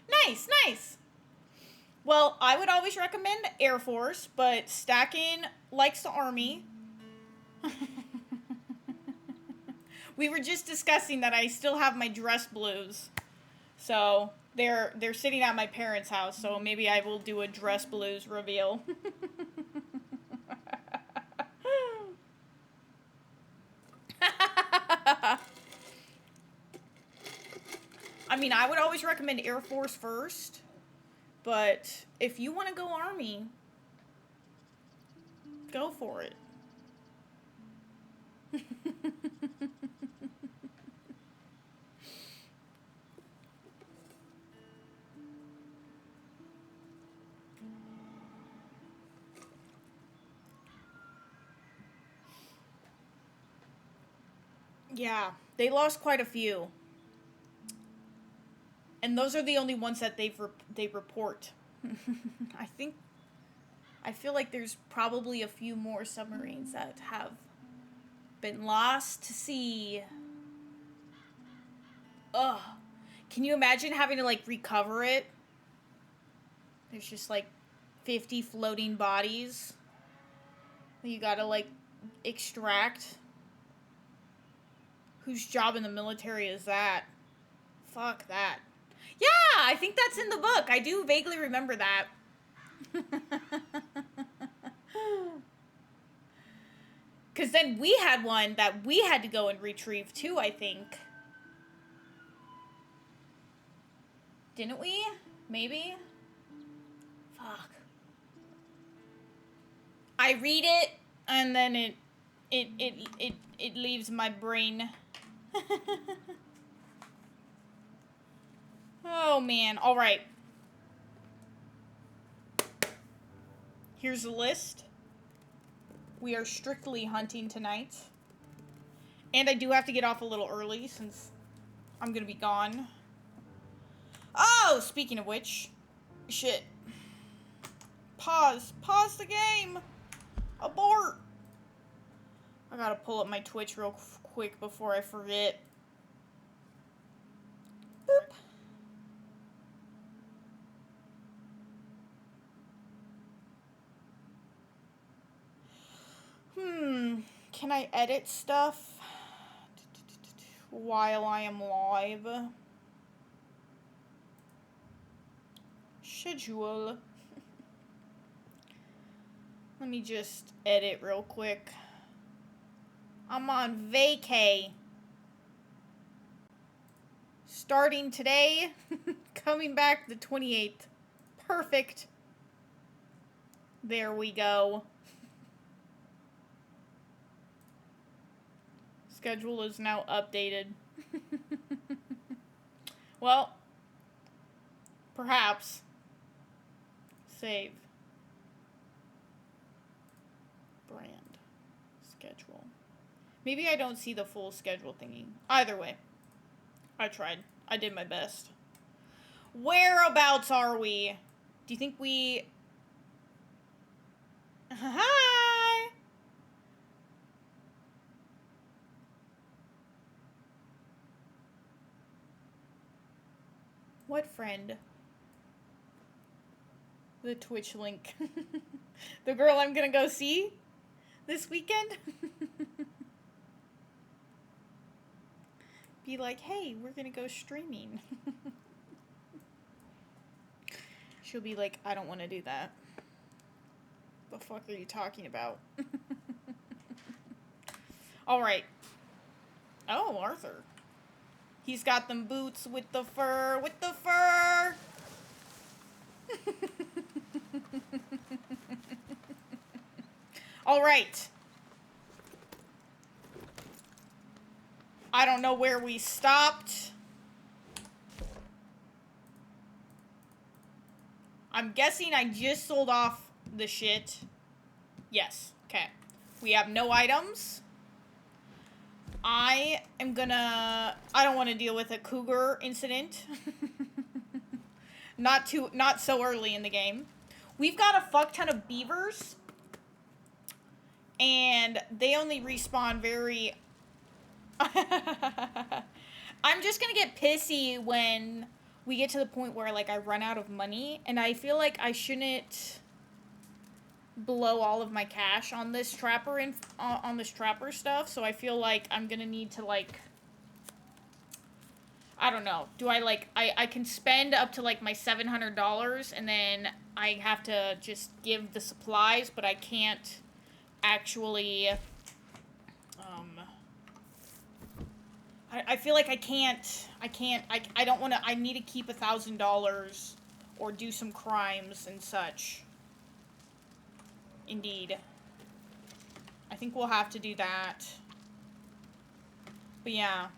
Nice. Well, I would always recommend Air Force, but Stackin likes the Army. We were just discussing that I still have my dress blues. So, they're sitting at my parents' house, so maybe I will do a dress blues reveal. I mean, I would always recommend Air Force first, but if you want to go Army, go for it. Yeah, they lost quite a few. And those are the only ones that they report. I feel like there's probably a few more submarines that have been lost to sea. Ugh. Can you imagine having to, like, recover it? There's just, like, 50 floating bodies that you gotta, like, extract. Whose job in the military is that? Fuck that. Yeah, I think that's in the book. I do vaguely remember that. Because then we had one that we had to go and retrieve too, I think. Didn't we? Maybe? Fuck. I read it, and then it leaves my brain. Oh, man. All right. Here's the list. We are strictly hunting tonight. And I do have to get off a little early since I'm going to be gone. Oh, speaking of which. Shit. Pause. Pause the game. Abort. I gotta pull up my Twitch real quick before I forget. Boop. Can I edit stuff while I am live? Schedule. Let me just edit real quick. I'm on vacay. Starting today, coming back the 28th. Perfect. There we go. Schedule is now updated. Well, perhaps. Save. Brand. Schedule. Maybe I don't see the full schedule thingy. Either way. I tried. I did my best. Whereabouts are we? Do you think we... Hi! What friend? The Twitch link. The girl I'm gonna go see this weekend? Be like, hey, we're gonna go streaming. She'll be like, I don't want to do that. The fuck are you talking about? Alright. Oh, Arthur. He's got them boots with the fur, with the fur! Alright. I don't know where we stopped. I'm guessing I just sold off the shit. Yes. Okay. We have no items. I am gonna... I don't want to deal with a cougar incident. Not so early in the game. We've got a fuck ton of beavers. And they only respawn very... I'm just gonna get pissy when we get to the point where, like, I run out of money. And I feel like I shouldn't blow all of my cash on this trapper on this trapper stuff. So I feel like I'm gonna need to, like... I don't know. Do I, like... I can spend up to, like, my $700. And then I have to just give the supplies. But I can't actually... I feel like I don't want to, I need to keep $1,000 or do some crimes and such. Indeed. I think we'll have to do that. But yeah.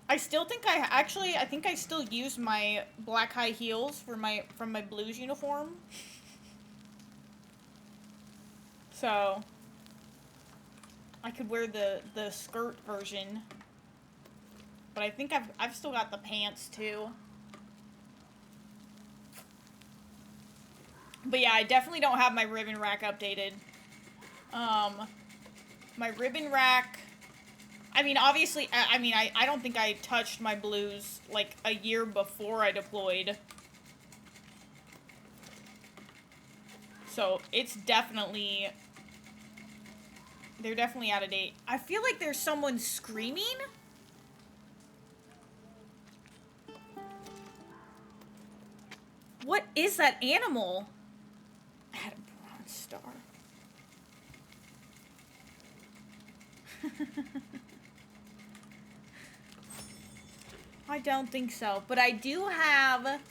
I still think I think I still use my black high heels from my blues uniform. So... I could wear the skirt version. But I think I've still got the pants too. But yeah, I definitely don't have my ribbon rack updated. My ribbon rack... I mean, obviously, I don't think I touched my blues, like, a year before I deployed. So, it's definitely... They're definitely out of date. I feel like there's someone screaming. What is that animal? Add a bronze star. I don't think so, but I do have,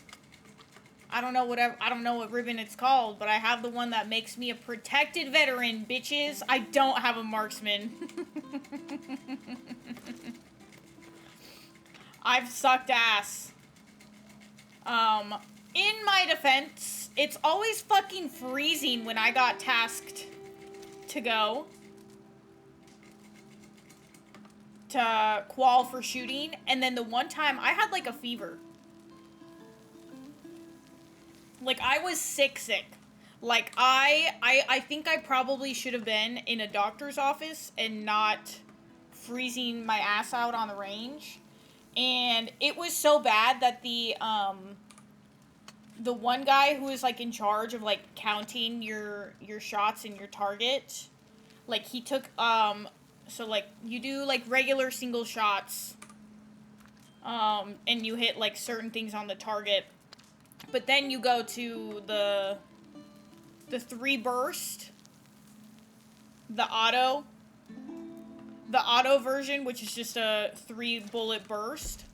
I don't know what ribbon it's called, but I have the one that makes me a protected veteran, bitches. I don't have a marksman. I've sucked ass. In my defense, it's always fucking freezing when I got tasked to go to qual for shooting, and then the one time I had like a fever. Like I was sick. Like I think I probably should have been in a doctor's office and not freezing my ass out on the range. And it was so bad that the one guy who is like in charge of like counting your shots and your target, like he took so like you do like regular single shots, and you hit like certain things on the target, but then you go to the 3 burst, the auto version, which is just a 3 bullet burst.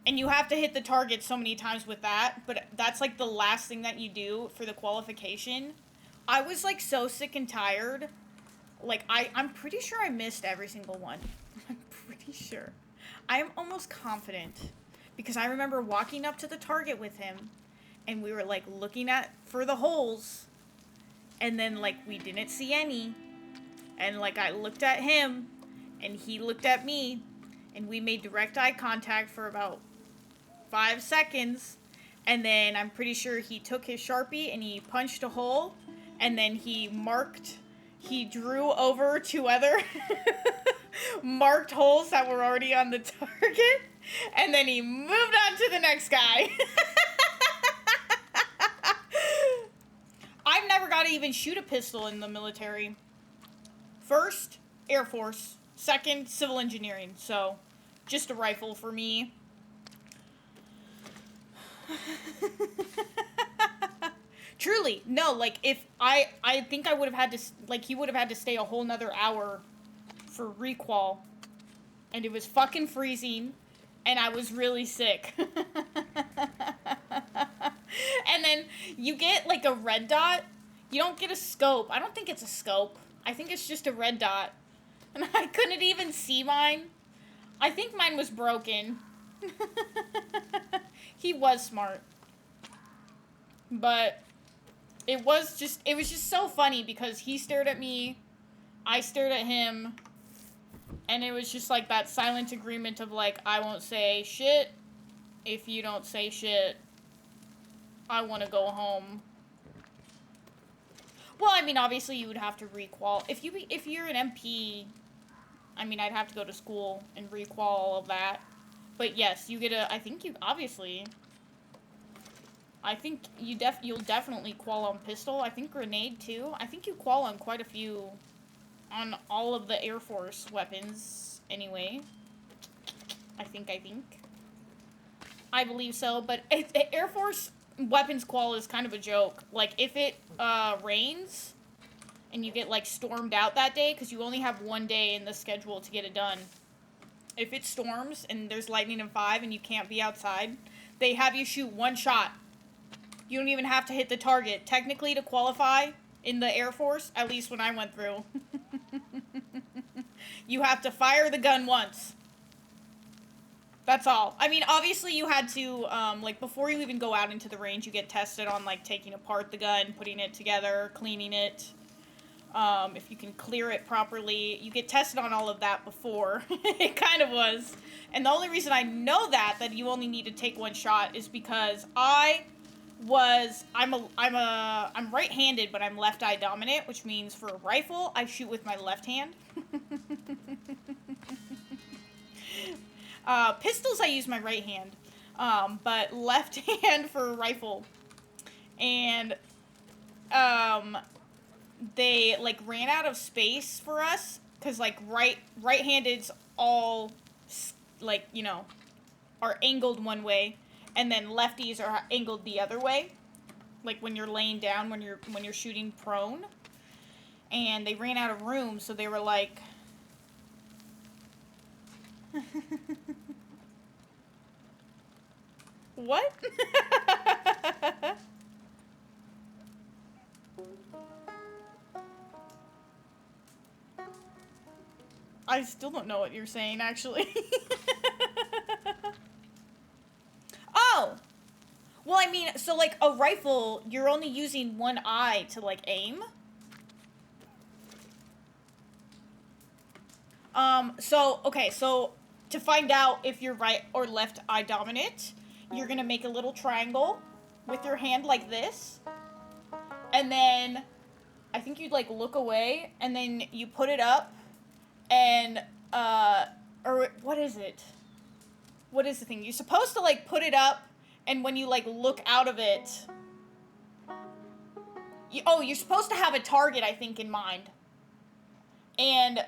And you have to hit the target so many times with that, but that's like the last thing that you do for the qualification. I was like so sick and tired. Like I'm pretty sure I missed every single one. I'm pretty sure. I'm almost confident because I remember walking up to the target with him and we were like looking for the holes, and then like we didn't see any. And like I looked at him and he looked at me and we made direct eye contact for about 5 seconds, and then I'm pretty sure he took his Sharpie and he punched a hole, and then he drew over 2 other marked holes that were already on the target, and then he moved on to the next guy. I've never got to even shoot a pistol in the military. First, Air Force. Second, civil engineering. So, just a rifle for me. Truly, no, like, if I think I would have had to, like, he would have had to stay a whole nother hour for requal, and it was fucking freezing, and I was really sick. And then you get, like, a red dot. You don't get a scope. I don't think it's a scope. I think it's just a red dot. And I couldn't even see mine. I think mine was broken. He was smart. But it was just so funny because he stared at me, I stared at him, and it was just like that silent agreement of like, I won't say shit if you don't say shit. I want to go home. Well, I mean, obviously you would have to requal. If you're an MP, I mean, I'd have to go to school and requal all of that. But yes, you get I think you'll definitely qual on pistol. I think grenade too. I think you qual on quite a few, on all of the Air Force weapons anyway. I think. I believe so, but Air Force weapons qual is kind of a joke. Like, if it rains and you get, like, stormed out that day, because you only have 1 day in the schedule to get it done. If it storms and there's lightning in 5 and you can't be outside, they have you shoot 1 shot. You don't even have to hit the target. Technically, to qualify in the Air Force, at least when I went through, you have to fire the gun once. That's all. I mean, obviously you had to, like, before you even go out into the range, you get tested on, like, taking apart the gun, putting it together, cleaning it. If you can clear it properly. You get tested on all of that before. It kind of was. And the only reason I know that you only need to take 1 shot is because I'm right-handed, but I'm left eye dominant, which means for a rifle, I shoot with my left hand. Pistols, I use my right hand, but left hand for a rifle. And, they, like, ran out of space for us, because, like, right-handeds all, like, you know, are angled one way, and then lefties are angled the other way, like when you're laying down, when you're shooting prone. And they ran out of room, so they were like, what? I still don't know what you're saying, actually. Oh! Well, I mean, so, like, a rifle, you're only using one eye to, like, aim. Okay, so to find out if you're right or left eye dominant, you're gonna make a little triangle with your hand like this. And then, I think you'd, like, look away, and then you put it up, and, or, what is it? What is the thing? You're supposed to, like, put it up, and when you, like, look out of it, you're supposed to have a target, I think, in mind. And,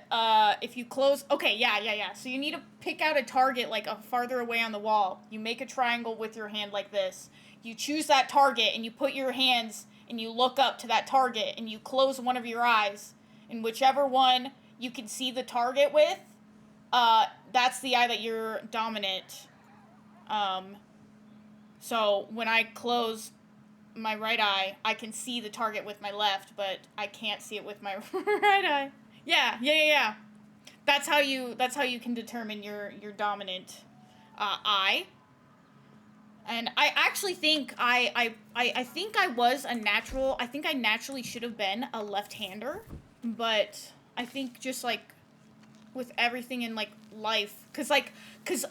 if you close... Okay, yeah. So you need to pick out a target, like, farther away on the wall. You make a triangle with your hand like this. You choose that target, and you put your hands, and you look up to that target, and you close one of your eyes. And whichever one you can see the target with, that's the eye that you're dominant. So when I close my right eye, I can see the target with my left, but I can't see it with my right eye. Yeah. That's how you can determine your dominant eye. And I actually think I think I was a natural. I think I naturally should have been a left-hander, but I think just like with everything in like life, cause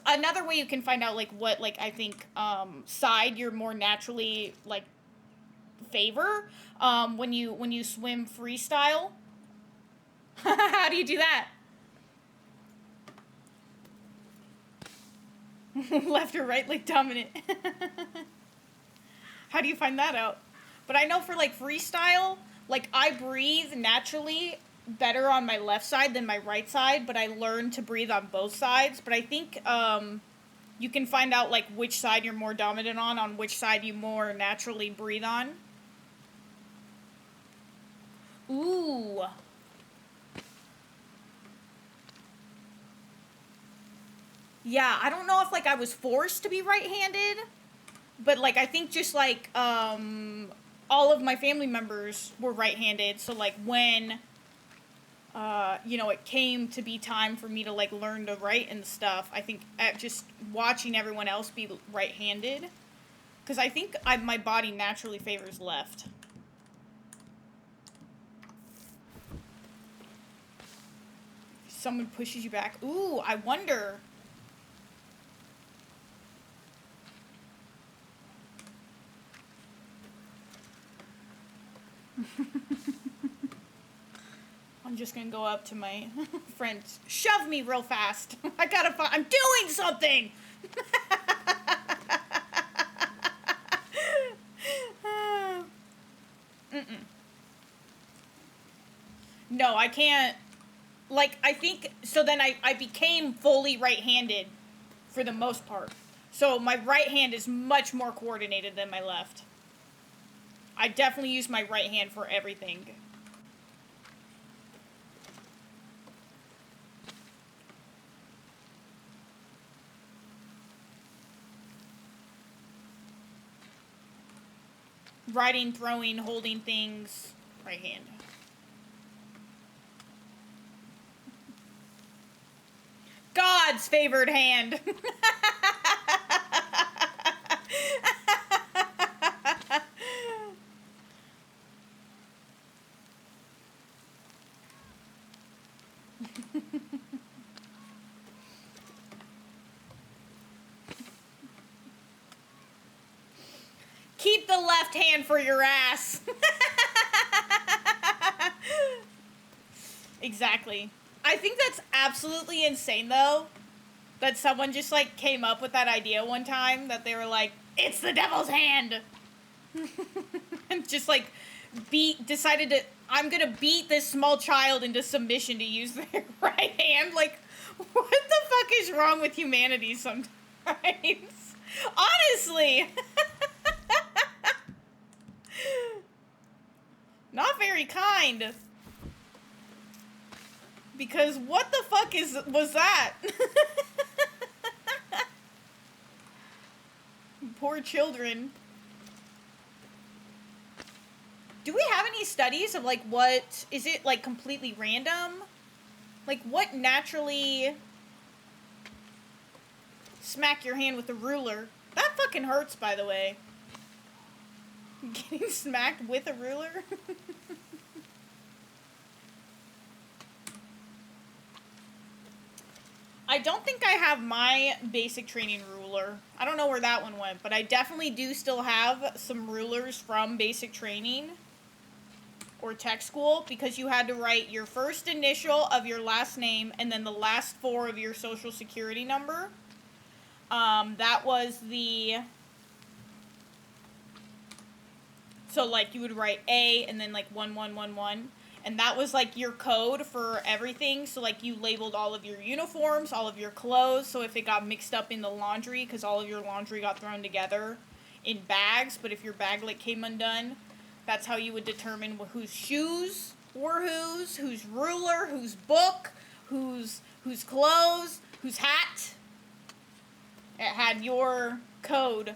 another way you can find out like what like I think side you're more naturally like favor when you swim freestyle. How do you do that? Left or right, like dominant. How do you find that out? But I know for like freestyle, like I breathe naturally better on my left side than my right side, but I learned to breathe on both sides. But I think you can find out like which side you're more dominant on which side you more naturally breathe on. Ooh. Yeah, I don't know if, like, I was forced to be right-handed, but, like, I think just, like, all of my family members were right-handed, so, like, when, it came to be time for me to, like, learn to write and stuff, I think just watching everyone else be right-handed, because I think my body naturally favors left. Someone pushes you back. Ooh, I wonder... I'm just gonna go up to my friends. Shove me real fast. I'm doing something! No, I can't. Like, I think... So then I became fully right-handed for the most part. So my right hand is much more coordinated than my left. I definitely use my right hand for everything. Riding, throwing, holding things, right hand. God's favored hand. Keep the left hand for your ass. Exactly. I think that's absolutely insane, though, that someone just, like, came up with that idea one time, that they were like, it's the devil's hand! And just, like, decided to, I'm gonna beat this small child into submission to use their right hand. Like, what the fuck is wrong with humanity sometimes? Honestly. Not very kind. Because what the fuck was that? Poor children. Do we have any studies of, like, what... Is it, like, completely random? Like, what naturally... Smack your hand with a ruler. That fucking hurts, by the way. Getting smacked with a ruler? I don't think I have my basic training ruler. I don't know where that one went, but I definitely do still have some rulers from basic training or tech school, because you had to write your first initial of your last name and then the last 4 of your social security number. That was the... So, like, you would write A and then, like, 1111. And that was, like, your code for everything. So, like, you labeled all of your uniforms, all of your clothes. So, if it got mixed up in the laundry, because all of your laundry got thrown together in bags. But if your bag, like, came undone, that's how you would determine whose shoes were whose ruler, whose book, whose clothes, whose hat. It had your code.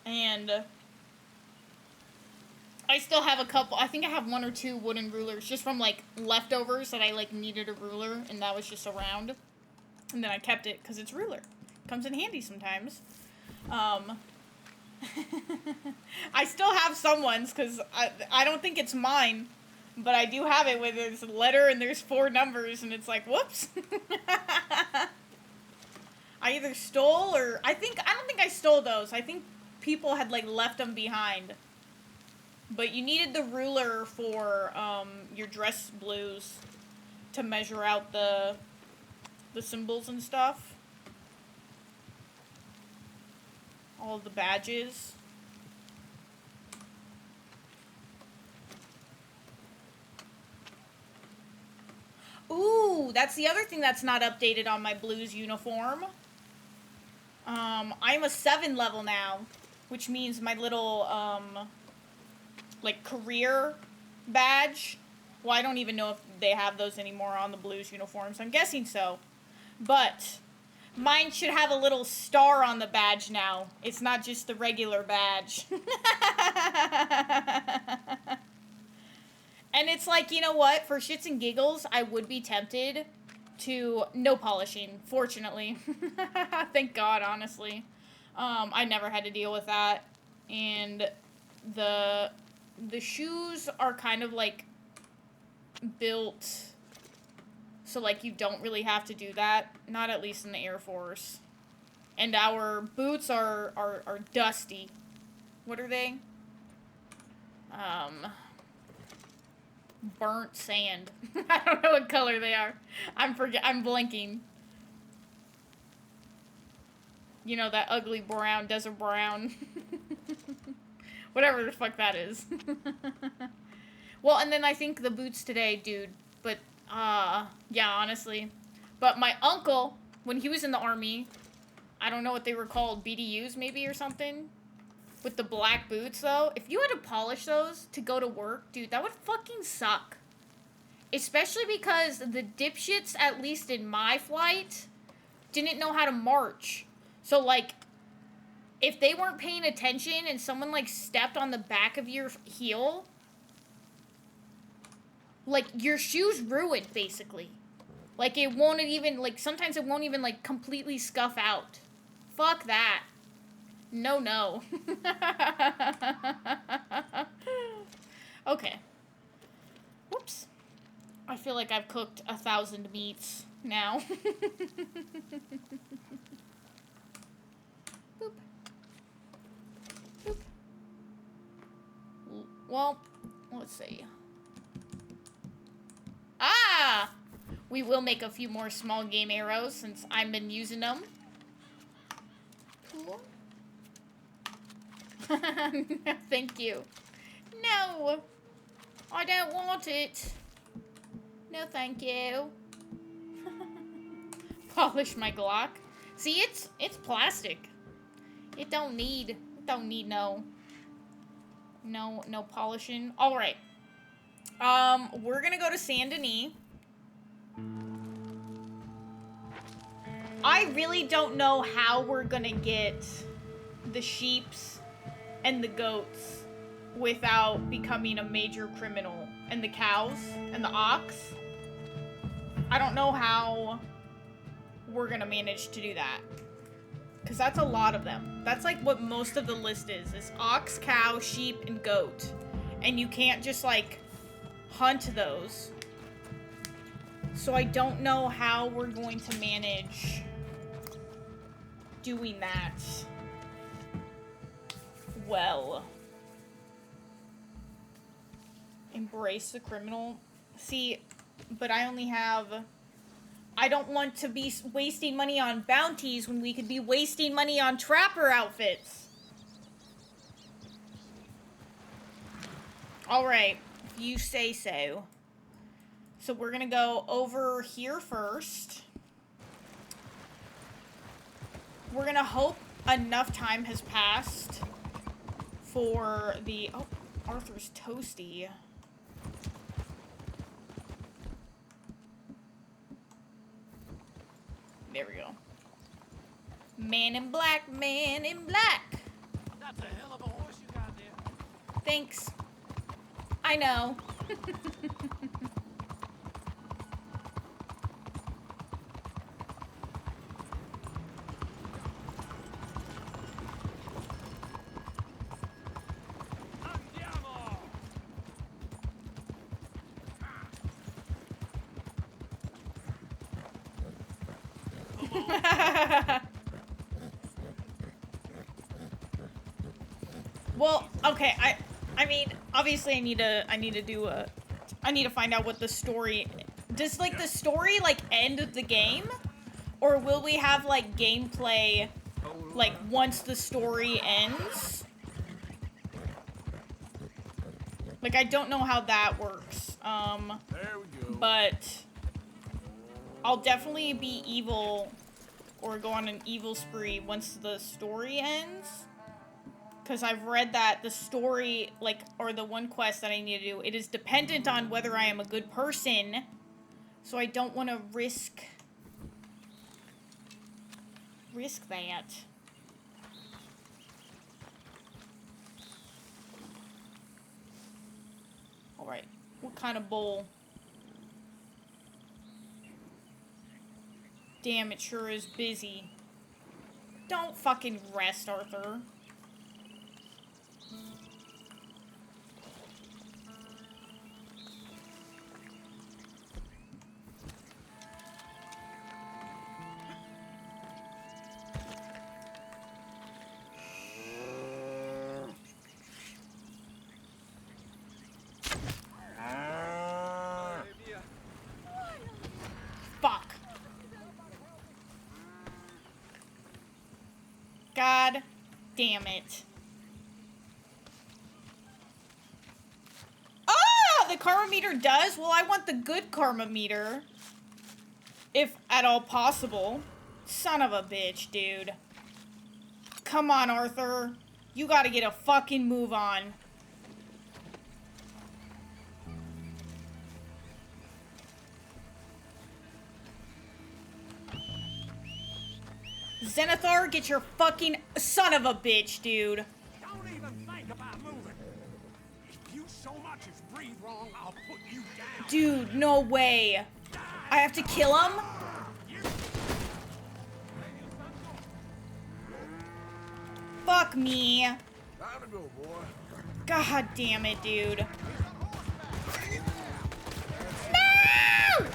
And... I still have a couple, I think I have 1 or 2 wooden rulers, just from, like, leftovers that I, like, needed a ruler, and that was just around. And then I kept it, because it's ruler. Comes in handy sometimes. I still have some ones, because I don't think it's mine, but I do have it where there's a letter and there's 4 numbers, and it's like, whoops. I either stole, or, I don't think I stole those. I think people had, like, left them behind. But you needed the ruler for your dress blues to measure out the symbols and stuff. All of the badges. Ooh, that's the other thing that's not updated on my blues uniform. I'm a 7 level now, which means my little, like, career badge. Well, I don't even know if they have those anymore on the blues uniforms. I'm guessing so. But mine should have a little star on the badge now. It's not just the regular badge. And it's like, you know what? For shits and giggles, I would be tempted to... No polishing, fortunately. Thank God, honestly. I never had to deal with that. And the shoes are kind of, like, built so, like, you don't really have to do that. Not at least in the Air Force. And our boots are dusty. What are they? Burnt sand. I don't know what color they are. I'm blanking. You know, that ugly brown, desert brown. Whatever the fuck that is. Well, and then I think the boots today, dude. But, yeah, honestly. But my uncle, when he was in the Army, I don't know what they were called, BDUs maybe or something? With the black boots, though. If you had to polish those to go to work, dude, that would fucking suck. Especially because the dipshits, at least in my flight, didn't know how to march. So, like, if they weren't paying attention and someone, like, stepped on the back of your heel, like, your shoe's ruined, basically. Like, it won't even, like, sometimes it won't even, like, completely scuff out. Fuck that. No, no. Okay. Whoops. I feel like I've cooked 1,000 meats now. Boop. Boop. Well, let's see. Ah! We will make a few more small game arrows since I've been using them. Cool. Thank you. No! I don't want it. No, thank you. Polish my Glock. See, it's plastic. It don't need no polishing. All right. We're gonna go to Saint Denis. I really don't know how we're gonna get the sheeps and the goats without becoming a major criminal, and the cows and the ox. I don't know how we're gonna manage to do that, because that's a lot of them. That's like what most of the list is ox, cow, sheep, and goat, and you can't just like hunt those. So I don't know how we're going to manage doing that well. Embrace the criminal. See, but I only have... I don't want to be wasting money on bounties when we could be wasting money on trapper outfits. Alright, if you say so. So we're gonna go over here first. We're gonna hope enough time has passed for the... Oh, Arthur's toasty. There we go. Man in black, man in black. That's a hell of a horse you got there. Thanks. I know. Well, okay, I mean, obviously I need to find out what the story, does like the story like end the game? Or will we have like gameplay like once the story ends? Like I don't know how that works. There we go. But I'll definitely be evil or go on an evil spree once the story ends. Because I've read that the story, like, or the one quest that I need to do, it is dependent on whether I am a good person. So I don't want to risk that. Alright, what kind of bowl? Damn, it sure is busy. Don't fucking rest, Arthur. Fuck. God damn it. Ah! The karma meter does? Well, I want the good karma meter. If at all possible. Son of a bitch, dude. Come on, Arthur. You gotta get a fucking move on. Zenithar, get your fucking son of a bitch, dude. Don't even think about moving. If you so much as breathe wrong, I'll put you down. Dude, no way. I have to kill him? Fuck me. Time to go, boy. God damn it, dude. No!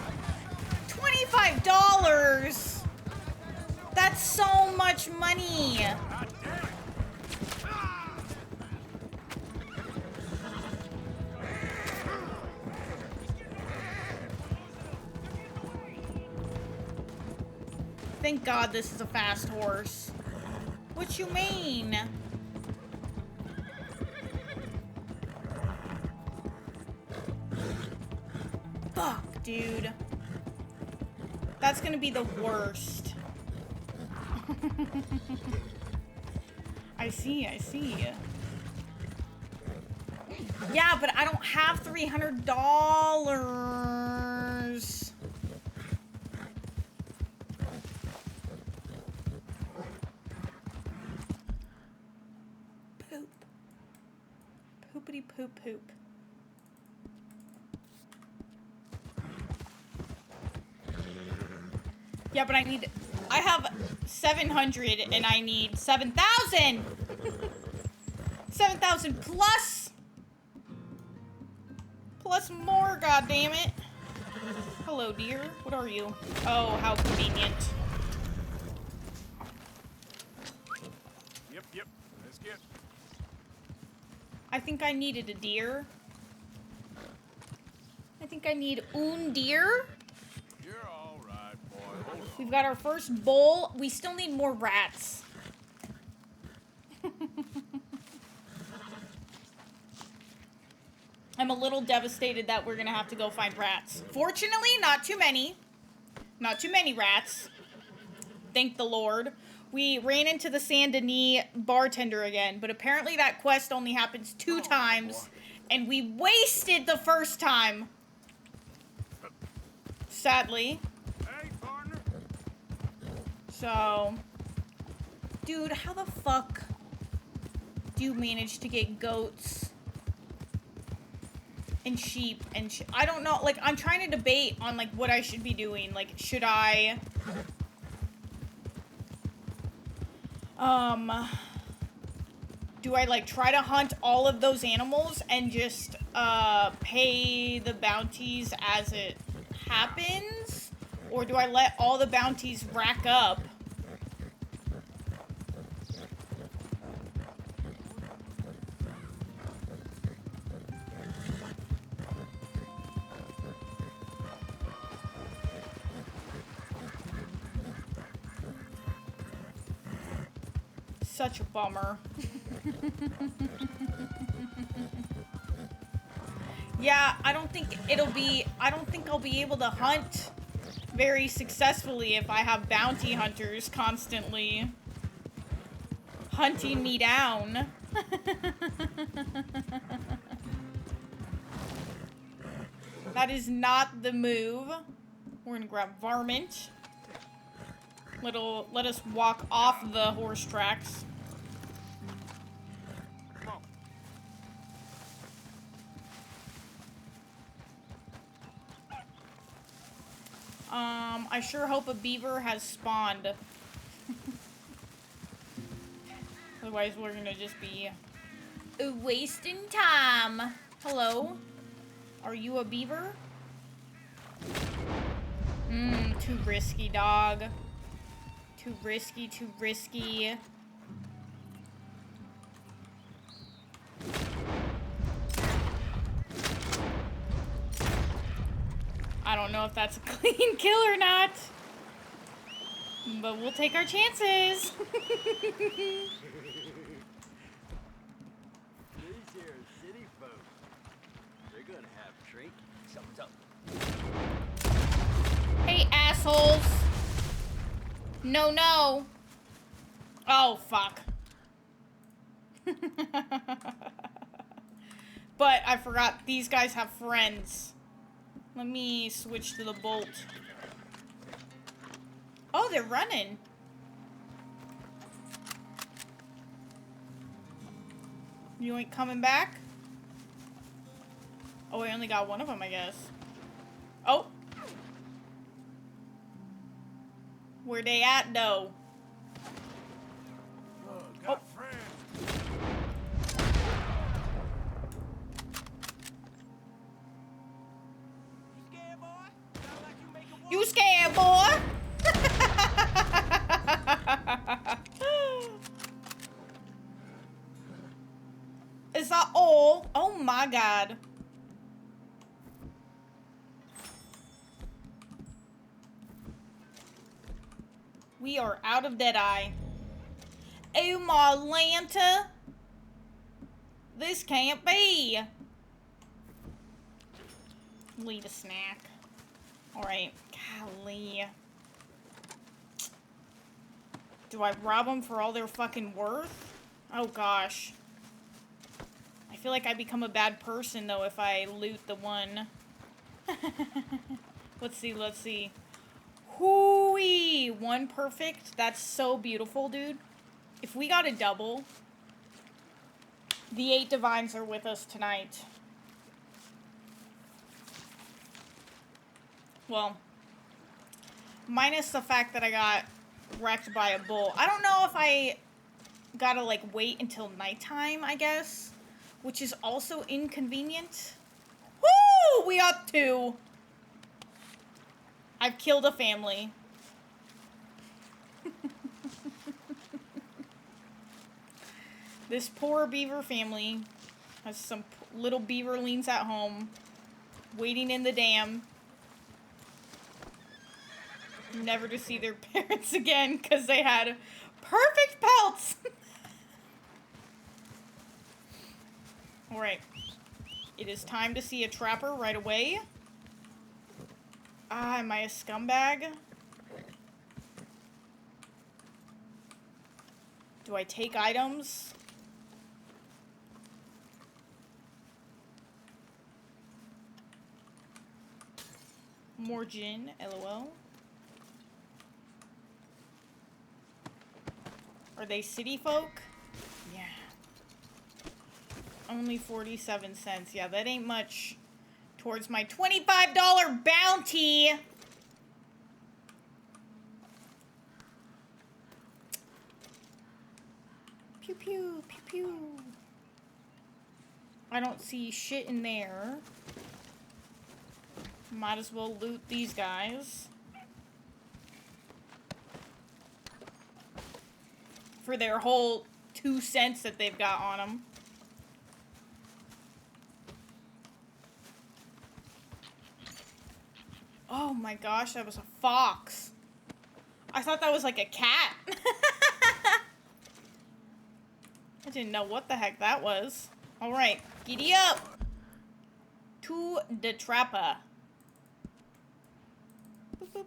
$25! That's so much money. Thank God this is a fast horse. What you mean? Fuck, dude. That's gonna be the worst. I see, I see. Yeah, but I don't have $300. Poop. Poopity poop poop. Yeah, but I have 700 and I need 7,000! 7,000 plus! Plus more, goddammit. Hello, dear. What are you? Oh, how convenient. Yep. Let's get. I think I needed a deer. I think I need un deer. You're all right, boy. Hold on. We've got our first bowl. We still need more rats. I'm a little devastated that we're gonna have to go find rats. Fortunately, not too many. Not too many rats. Thank the Lord. We ran into the Saint Denis bartender again, but apparently that quest only happens 2 times, and we wasted the first time. Sadly. Hey, partner. So, dude, how the fuck do you manage to get goats and sheep and I don't know, like, I'm trying to debate on, like, what I should be doing. Like, should I, do I, like, try to hunt all of those animals and just, pay the bounties as it happens? Or do I let all the bounties rack up? Such a bummer. Yeah, I don't think I'll be able to hunt very successfully if I have bounty hunters constantly hunting me down. That is not the move. We're gonna grab varmint. Let us walk off the horse tracks. Come on. I sure hope a beaver has spawned. Otherwise, we're gonna just be wasting time. Hello? Are you a beaver? Too risky, dog. Too risky, too risky. I don't know if that's a clean kill or not. But we'll take our chances. These here city folk, they're gonna have a drink. Something's up. Hey, assholes. No, no. Oh, fuck. But I forgot these guys have friends. Let me switch to the bolt. Oh, they're running. You ain't coming back? Oh, I only got one of them, I guess. Oh. Where they at, though? Got friends. You scared, boy? Is that all? Oh my god. We are out of Deadeye. Oh my Lanta. This can't be. Leave a snack. Alright. Golly. Do I rob them for all their fucking worth? Oh gosh. I feel like I become a bad person though if I loot the one. Let's see, let's see. Hooey! One perfect. That's so beautiful, dude. If we got a double, the 8 divines are with us tonight. Well, minus the fact that I got wrecked by a bull. I don't know if I gotta, like, wait until nighttime, I guess. Which is also inconvenient. Woo! We up 2. I've killed a family. This poor beaver family has some little beaverlings at home, waiting in the dam, never to see their parents again because they had perfect pelts. Alright. It is time to see a trapper right away. Ah, am I a scumbag? Do I take items? More gin, lol. Are they city folk? Yeah. Only 47 cents. Yeah, that ain't much towards my $25 bounty. Pew pew, pew pew. I don't see shit in there. Might as well loot these guys. For their whole 2 cents that they've got on them. Oh my gosh, that was a fox. I thought that was like a cat. I didn't know what the heck that was. Alright, giddy up. To the trapper. Boop, boop.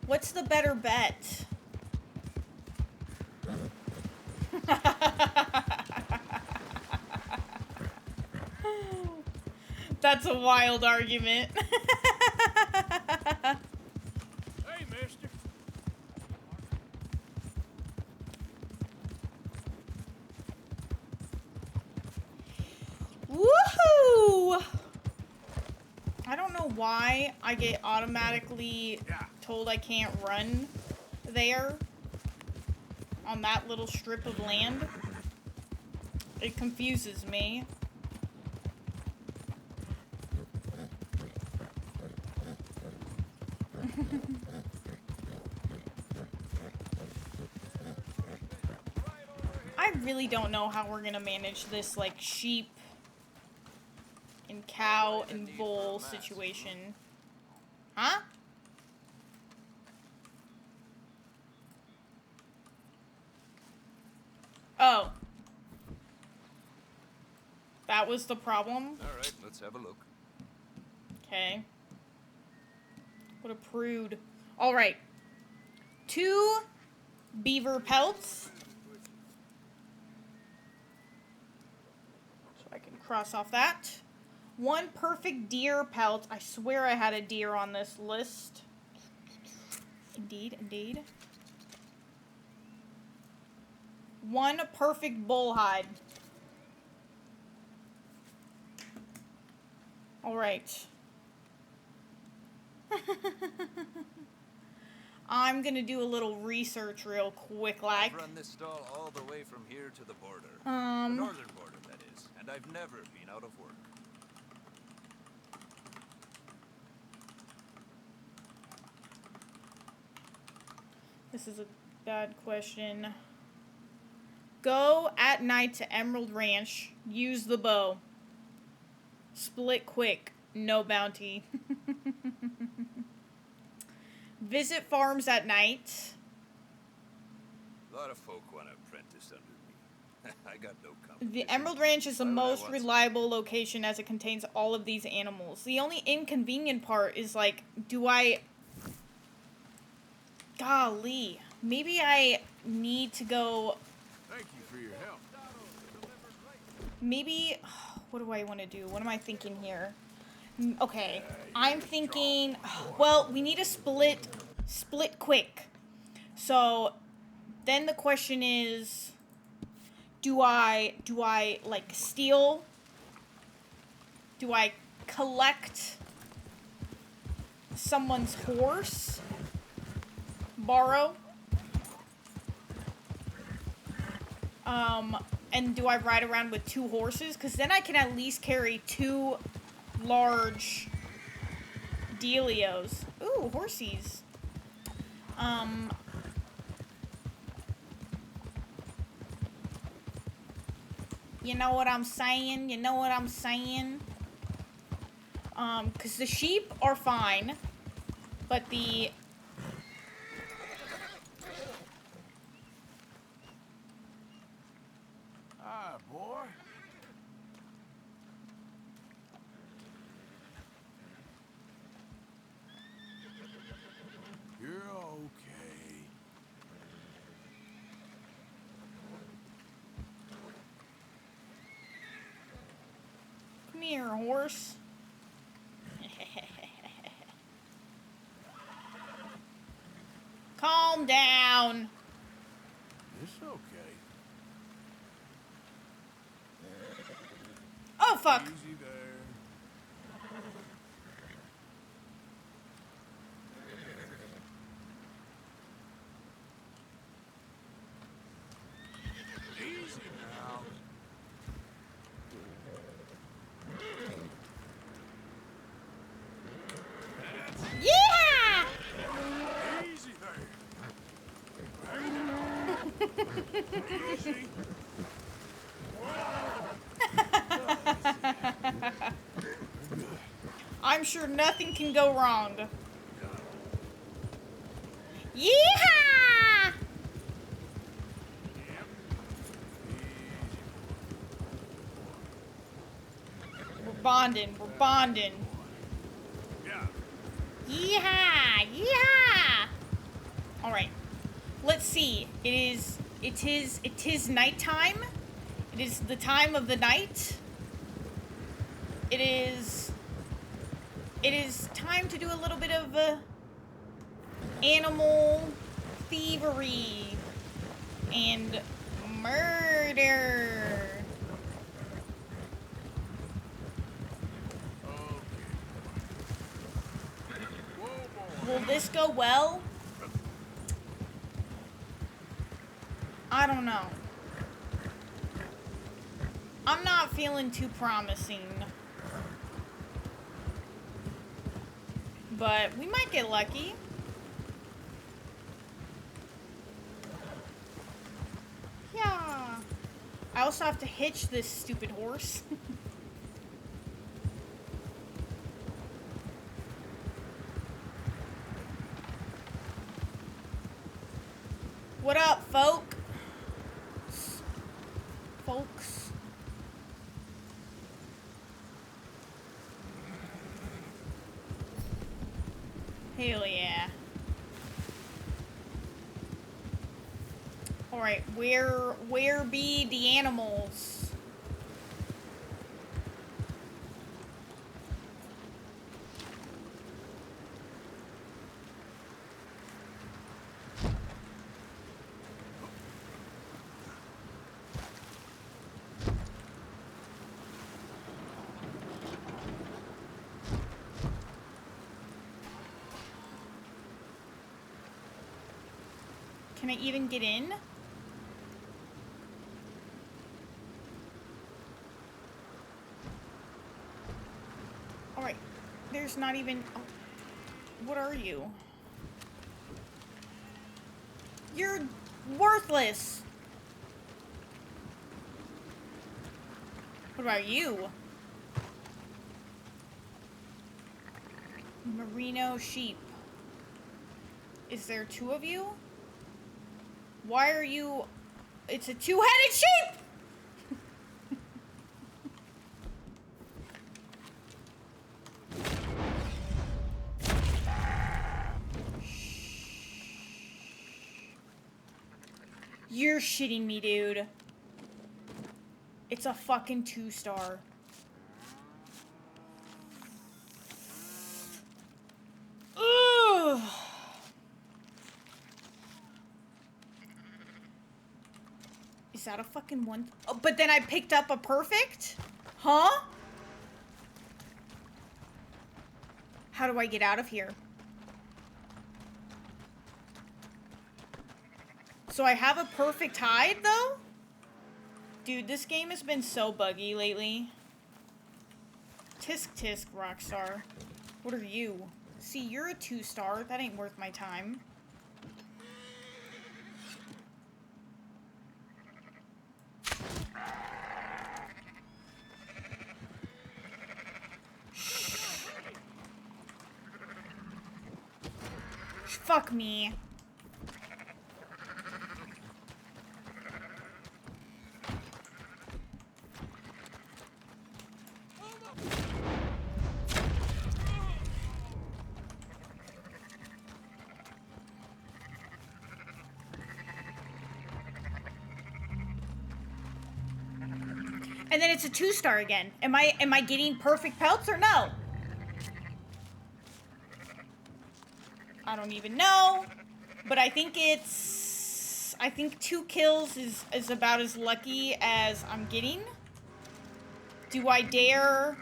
What's the better bet? That's a wild argument. Hey, mister. Woohoo! I don't know why I get automatically told I can't run there on that little strip of land. It confuses me. I really don't know how we're gonna manage this, like, sheep and cow and bull situation. Huh? Oh. That was the problem? Alright, let's have a look. Okay. What a prude. Alright. 2 beaver pelts. So I can cross off that. 1 perfect deer pelt. I swear I had a deer on this list. Indeed, indeed. 1 perfect bull hide. Alright. I'm gonna do a little research real quick, like. I've run this stall all the way from here to the border. The northern border, that is. And I've never been out of work. This is a bad question. Go at night to Emerald Ranch. Use the bow. Split quick. No bounty. Visit farms at night. A lot of folk want to apprentice under me. I got no confidence. The Emerald Ranch is the most reliable location as it contains all of these animals. The only inconvenient part is, like, golly. Maybe I need to go... Thank you for your help. Maybe... What do I want to do? What am I thinking here? Okay. I'm thinking... Well, we need to split quick. So, then the question is... Do I, like, steal? Do I collect someone's horse? Borrow? And do I ride around with 2 horses? Because then I can at least carry 2 large dealios. Ooh, horsies. You know what I'm saying? You know what I'm saying? Because the sheep are fine, but the... Hi, boy. You're okay. Come here, horse. Calm down. It's okay. Oh, fuck. Easy there. Easy now. Yeah! Easy there. Easy. I'm sure nothing can go wrong. Yeehaw! We're bonding. We're bonding. Yeah. Yeehaw! Yeehaw! All right. Let's see. It is nighttime. It is the time of the night. It is time to do a little bit of animal thievery and murder. Will this go well? I don't know. I'm not feeling too promising. But we might get lucky. Yeah. I also have to hitch this stupid horse. What up, folks? Hell yeah. Alright, where be the animals? Can I even get in? Alright, there's not even... Oh, what are you? You're worthless! What about you? Merino sheep. Is there 2 of you? Why are you... It's a 2-headed sheep! You're shitting me, dude. It's a fucking 2-star. Ugh. Is that a fucking 1? Oh, but then I picked up a perfect? Huh? How do I get out of here? So I have a perfect hide, though? Dude, this game has been so buggy lately. Tisk tisk, Rockstar. What are you? See, you're a 2-star. That ain't worth my time. Fuck me. And then it's a 2-star again. Am I getting perfect pelts or no? I don't even know. But I think it's... I think 2 kills is about as lucky as I'm getting. Do I dare...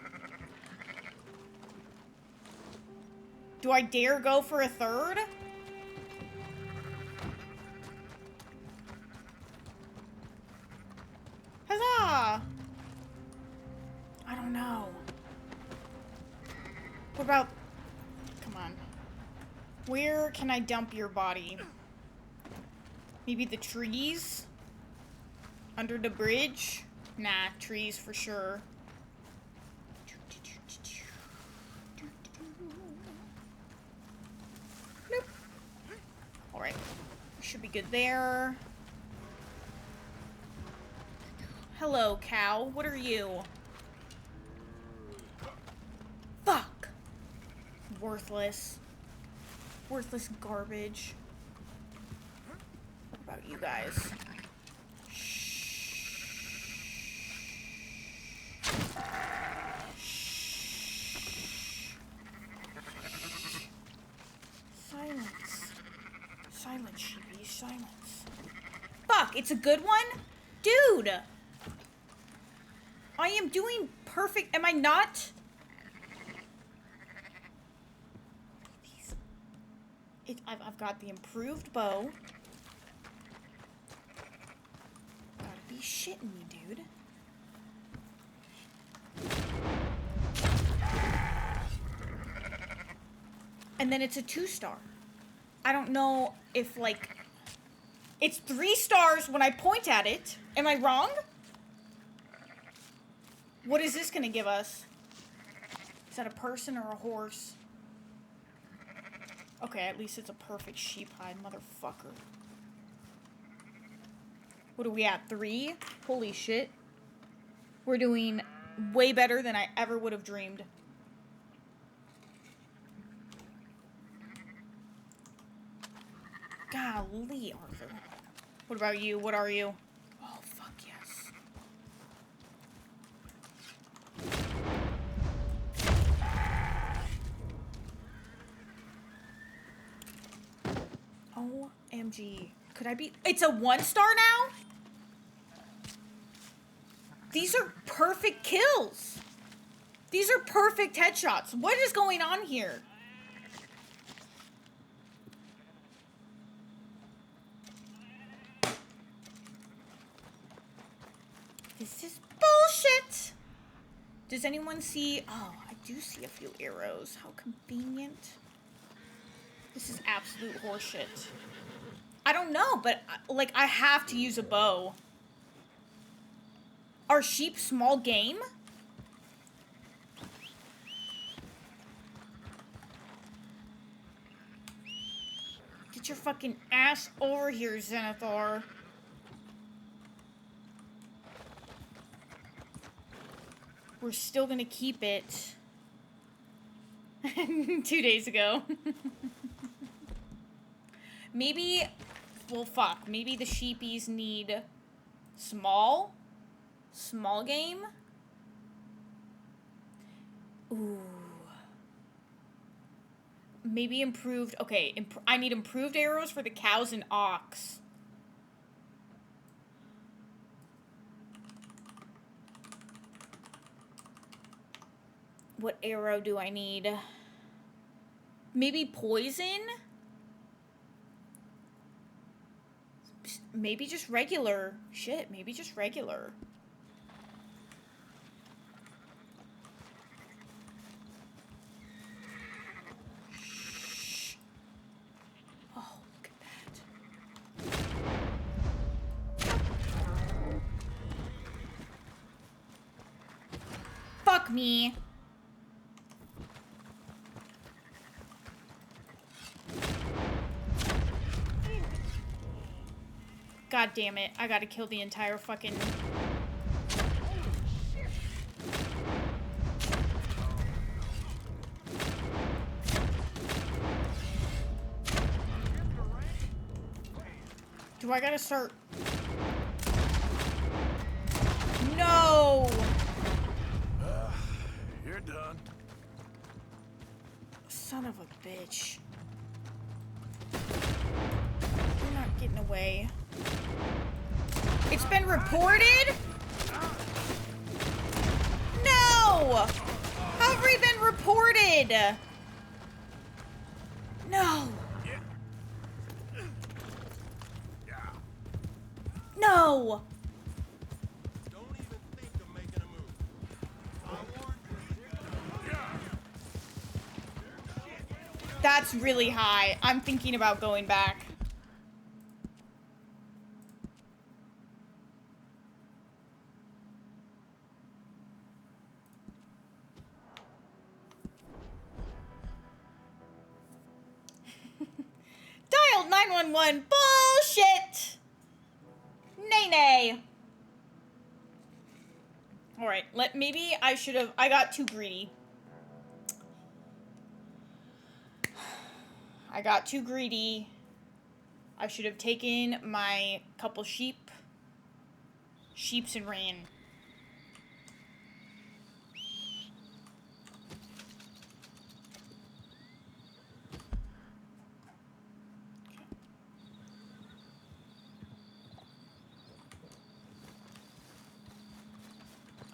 Do I dare go for a 3rd? Huzzah! I don't know. What about... Come on. Where can I dump your body? Maybe the trees? Under the bridge? Nah, trees for sure. Nope. Alright. Should be good there. Hello, cow. What are you? Fuck! Worthless. Worthless garbage. What about you guys? Silence. Silence, sheepy. Silence. Fuck, it's a good one? Dude! I am doing perfect. Am I not? I've got the improved bow. Gotta be shitting me, dude. And then it's a 2-star. I don't know if, like... It's 3 stars when I point at it. Am I wrong? What is this gonna give us? Is that a person or a horse? Okay, at least it's a perfect sheep hide, motherfucker. What are we at? 3? Holy shit. We're doing way better than I ever would have dreamed. Golly, Arthur. What about you? What are you? Oh, fuck yes. OMG. Could I be... It's a 1-star now? These are perfect kills. These are perfect headshots. What is going on here? This is bullshit. Does anyone see... Oh, I do see a few arrows. How convenient. This is absolute horseshit. I don't know, but, like, I have to use a bow. Are sheep small game? Get your fucking ass over here, Zenithar. We're still gonna keep it. 2 days ago. Maybe well, fuck. Maybe the sheepies need small? Small game? Ooh. Maybe improved... Okay, I need improved arrows for the cows and ox. What arrow do I need? Maybe poison? Maybe just regular. Shit, maybe just regular. Shh. Oh, look at that. Fuck me. God damn it. I gotta kill the entire fucking... Do I gotta start... No! You're done. Son of a bitch. You're not getting away. It's been reported? No! How have we been reported? No. No! Don't even think of making a move. I warned you. That's really high. I'm thinking about going back. Dialed 911. Bullshit! Nay nay. Alright, maybe I should have... I got too greedy. I got too greedy. I should have taken my couple sheeps and ran.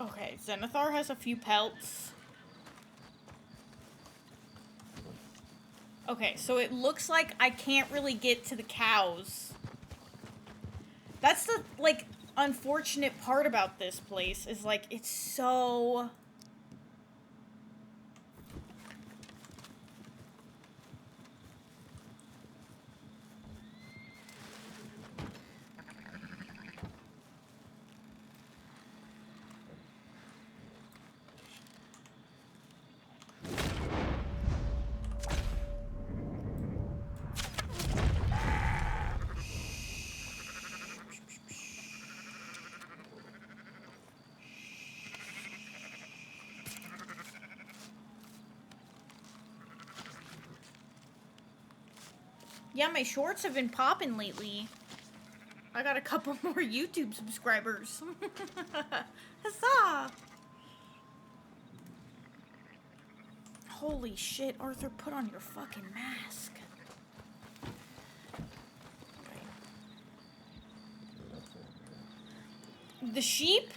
Okay, Zenithar has a few pelts. Okay, so it looks like I can't really get to the cows. That's the, like, unfortunate part about this place, is, like, it's so... Yeah, my shorts have been popping lately. I got a couple more YouTube subscribers. Huzzah! Holy shit, Arthur, put on your fucking mask. The sheep?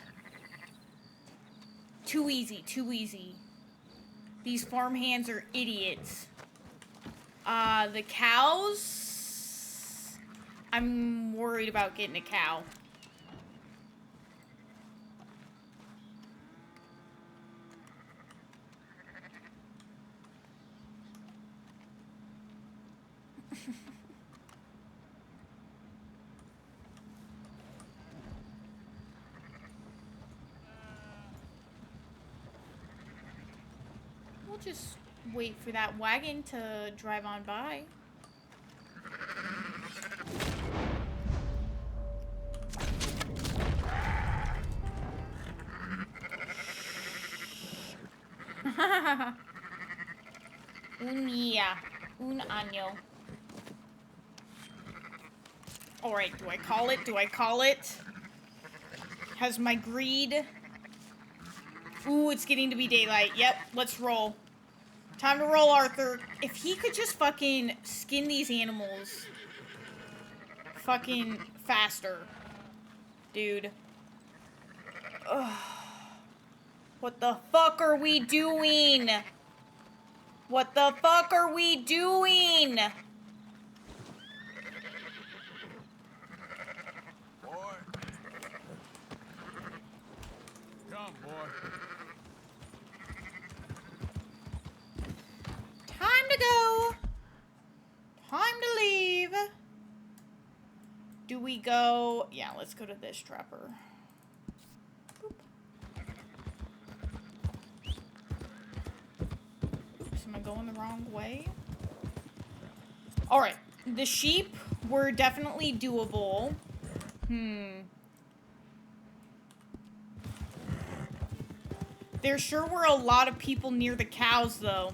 Too easy, too easy. These farmhands are idiots. The cows? I'm worried about getting a cow. We'll just wait for that wagon to drive on by. Un año. Alright, do I call it? Do I call it? Has my greed... Ooh, it's getting to be daylight. Yep, let's roll. Time to roll, Arthur. If he could just fucking skin these animals fucking faster. Dude. Ugh. What the fuck are we doing? What the fuck are we doing? Boy. Come, boy. Time to go. Time to leave. Do we go? Yeah, let's go to this trapper. Boop. Oops, am I going the wrong way? Alright, the sheep were definitely doable. There sure were a lot of people near the cows, though.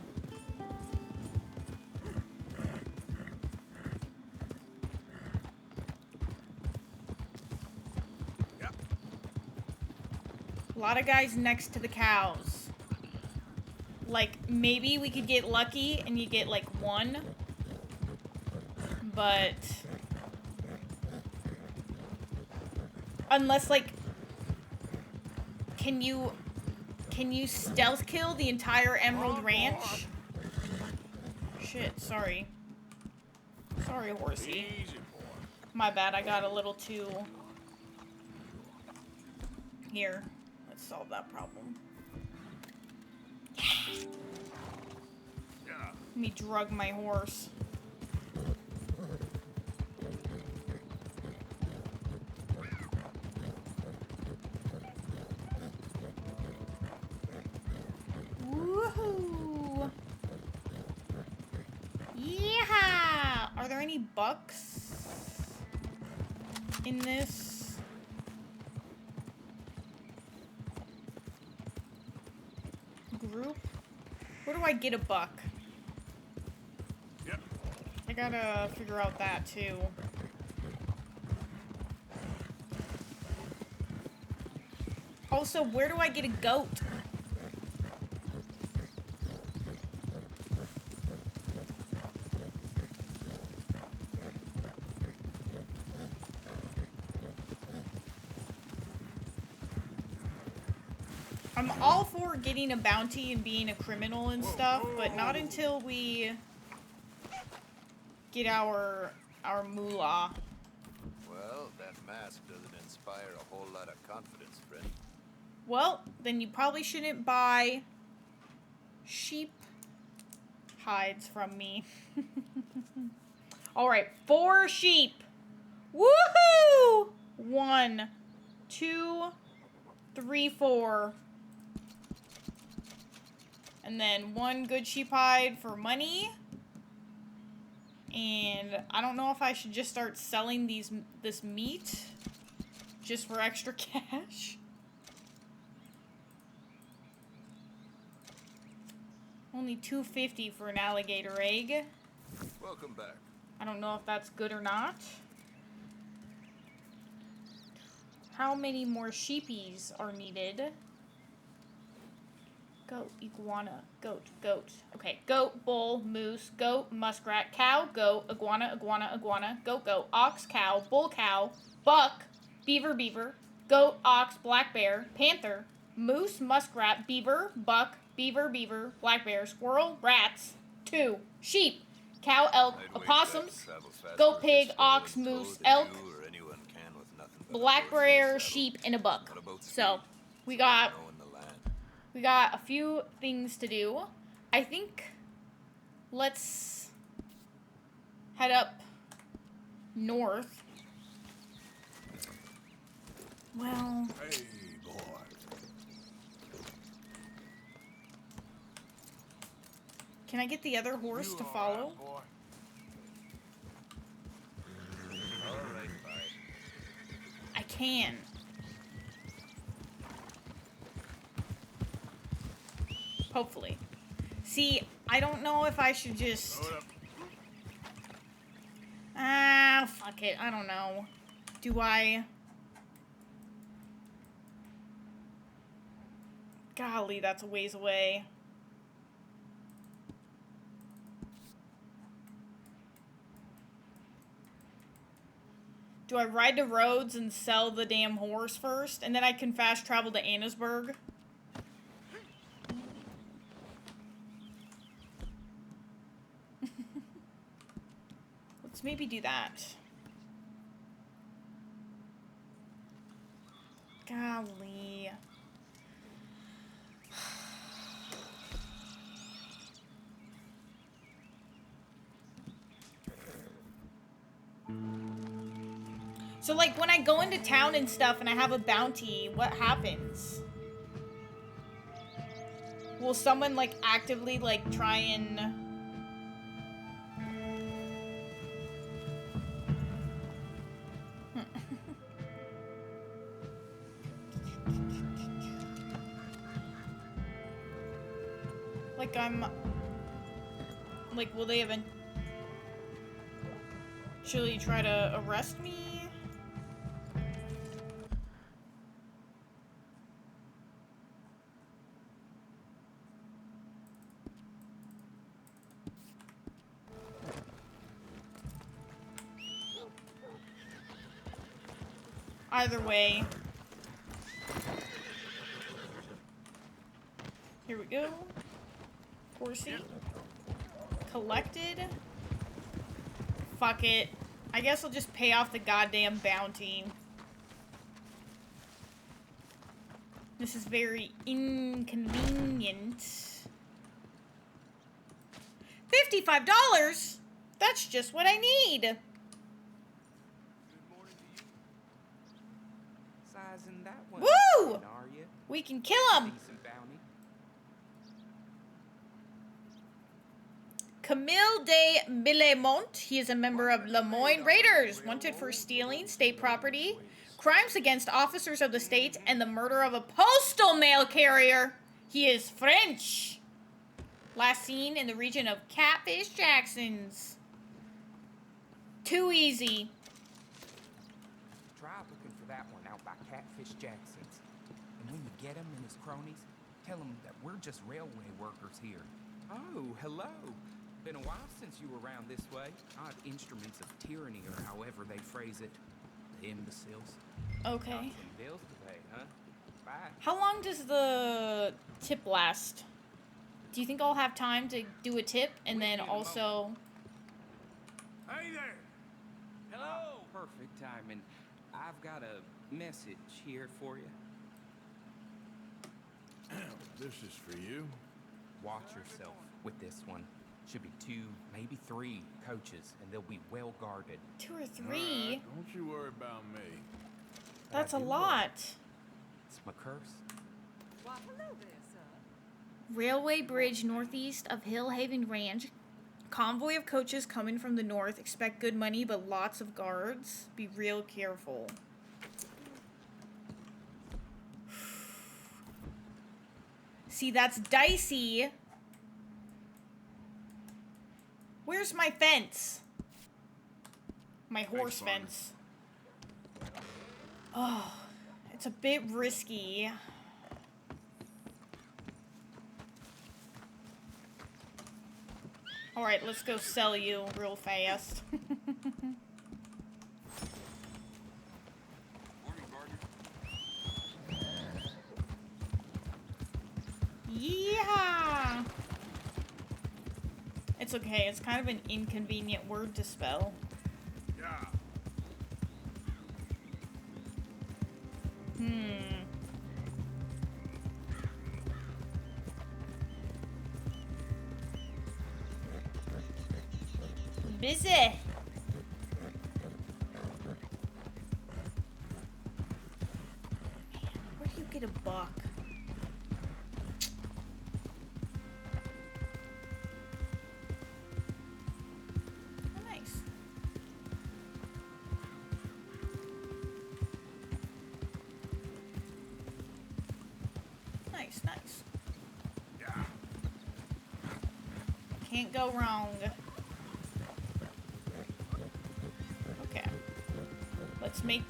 Yep. A lot of guys next to the cows. Like, maybe we could get lucky and you get, like, one. But... Unless, like... Can you stealth kill the entire Emerald Ranch? Shit, sorry. Sorry, horsey. Easy, boy. My bad, I got a little too... Here, let's solve that problem. Yeah. Let me drug my horse. Woohoo! Yeah! Are there any bucks in this? Group? Where do I get a buck? Yep. I gotta figure out that too. Also, where do I get a goat? I'm all for getting a bounty and being a criminal and stuff, but not until we get our moolah. Well, that mask doesn't inspire a whole lot of confidence, friend. Well, then you probably shouldn't buy sheep hides from me. Alright, 4 sheep. Woohoo! 1, 2, 3, 4. And then 1 good sheep hide for money. And I don't know if I should just start selling this meat just for extra cash. Only $2.50 for an alligator egg. Welcome back. I don't know if that's good or not. How many more sheepies are needed? Goat, iguana, goat, goat. Okay, goat, bull, moose, goat, muskrat, cow, goat, iguana, iguana, iguana, goat, goat, ox, cow, bull, cow, buck, beaver, beaver, goat, ox, black bear, panther, moose, muskrat, beaver, buck, beaver, beaver, black bear, squirrel, rats, 2, sheep, cow, elk, I'd wait opossums, that travels faster goat, with pig, this ox, fallen moose, foe than elk, you or anyone can with nothing but a black horse and a bear, saddle. sheep, and a buck. What about So, speed? we got Knowing the land. We got a few things to do. I think let's head up north. Well, Hey, boy. can I get the other horse to You all follow? right, boy? All right, bye. I can. Hopefully. See, I don't know if I should just... Load up. Ah, fuck it. I don't know. Do I... Golly, that's a ways away. Do I ride to Rhodes and sell the damn horse first? And then I can fast travel to Annesburg? Let's maybe do that. Golly. So, like, when I go into town and stuff and I have a bounty, what happens? Will someone, like, actively, like, try and... Like, I'm... Like, will they eventually try to arrest me? Either way. Here we go. Horsey. Collected. Fuck it. I guess I'll just pay off the goddamn bounty. This is very inconvenient. $55? That's just what I need. Woo! We can kill him. Camille de Millemont. He is a member of Lemoyne Raiders, wanted for stealing state property, crimes against officers of the state, and the murder of a postal mail carrier. He is French. Last seen in the region of Catfish Jackson's. Too easy. Try looking for that one out by Catfish Jackson's. And when you get him and his cronies, tell them that we're just railway workers here. Oh, hello. Been a while since you were around this way. Odd instruments of tyranny, or however they phrase it. The imbeciles. Okay. Got some bills to pay, huh? Bye. How long does the tip last? Do you think I'll have time to do a tip and then also... Hey there! Hello! Perfect timing. I've got a message here for you. This is for you. Watch yourself with this one. Should be 2, maybe 3 coaches, and they'll be well guarded. 2 or 3? Right, don't you worry about me. That's a lot. It's my curse. Why, hello there, sir. Railway bridge northeast of Hill Haven Ranch. Convoy of coaches coming from the north. Expect good money, but lots of guards. Be real careful. See, that's dicey. Where's my fence? My horse fence. Oh, it's a bit risky. Alright, let's go sell you real fast. Yeah! It's okay, it's kind of an inconvenient word to spell. Yeah. Busy! Man, where do you get a buck? Nice. Yeah. Can't go wrong. Let's make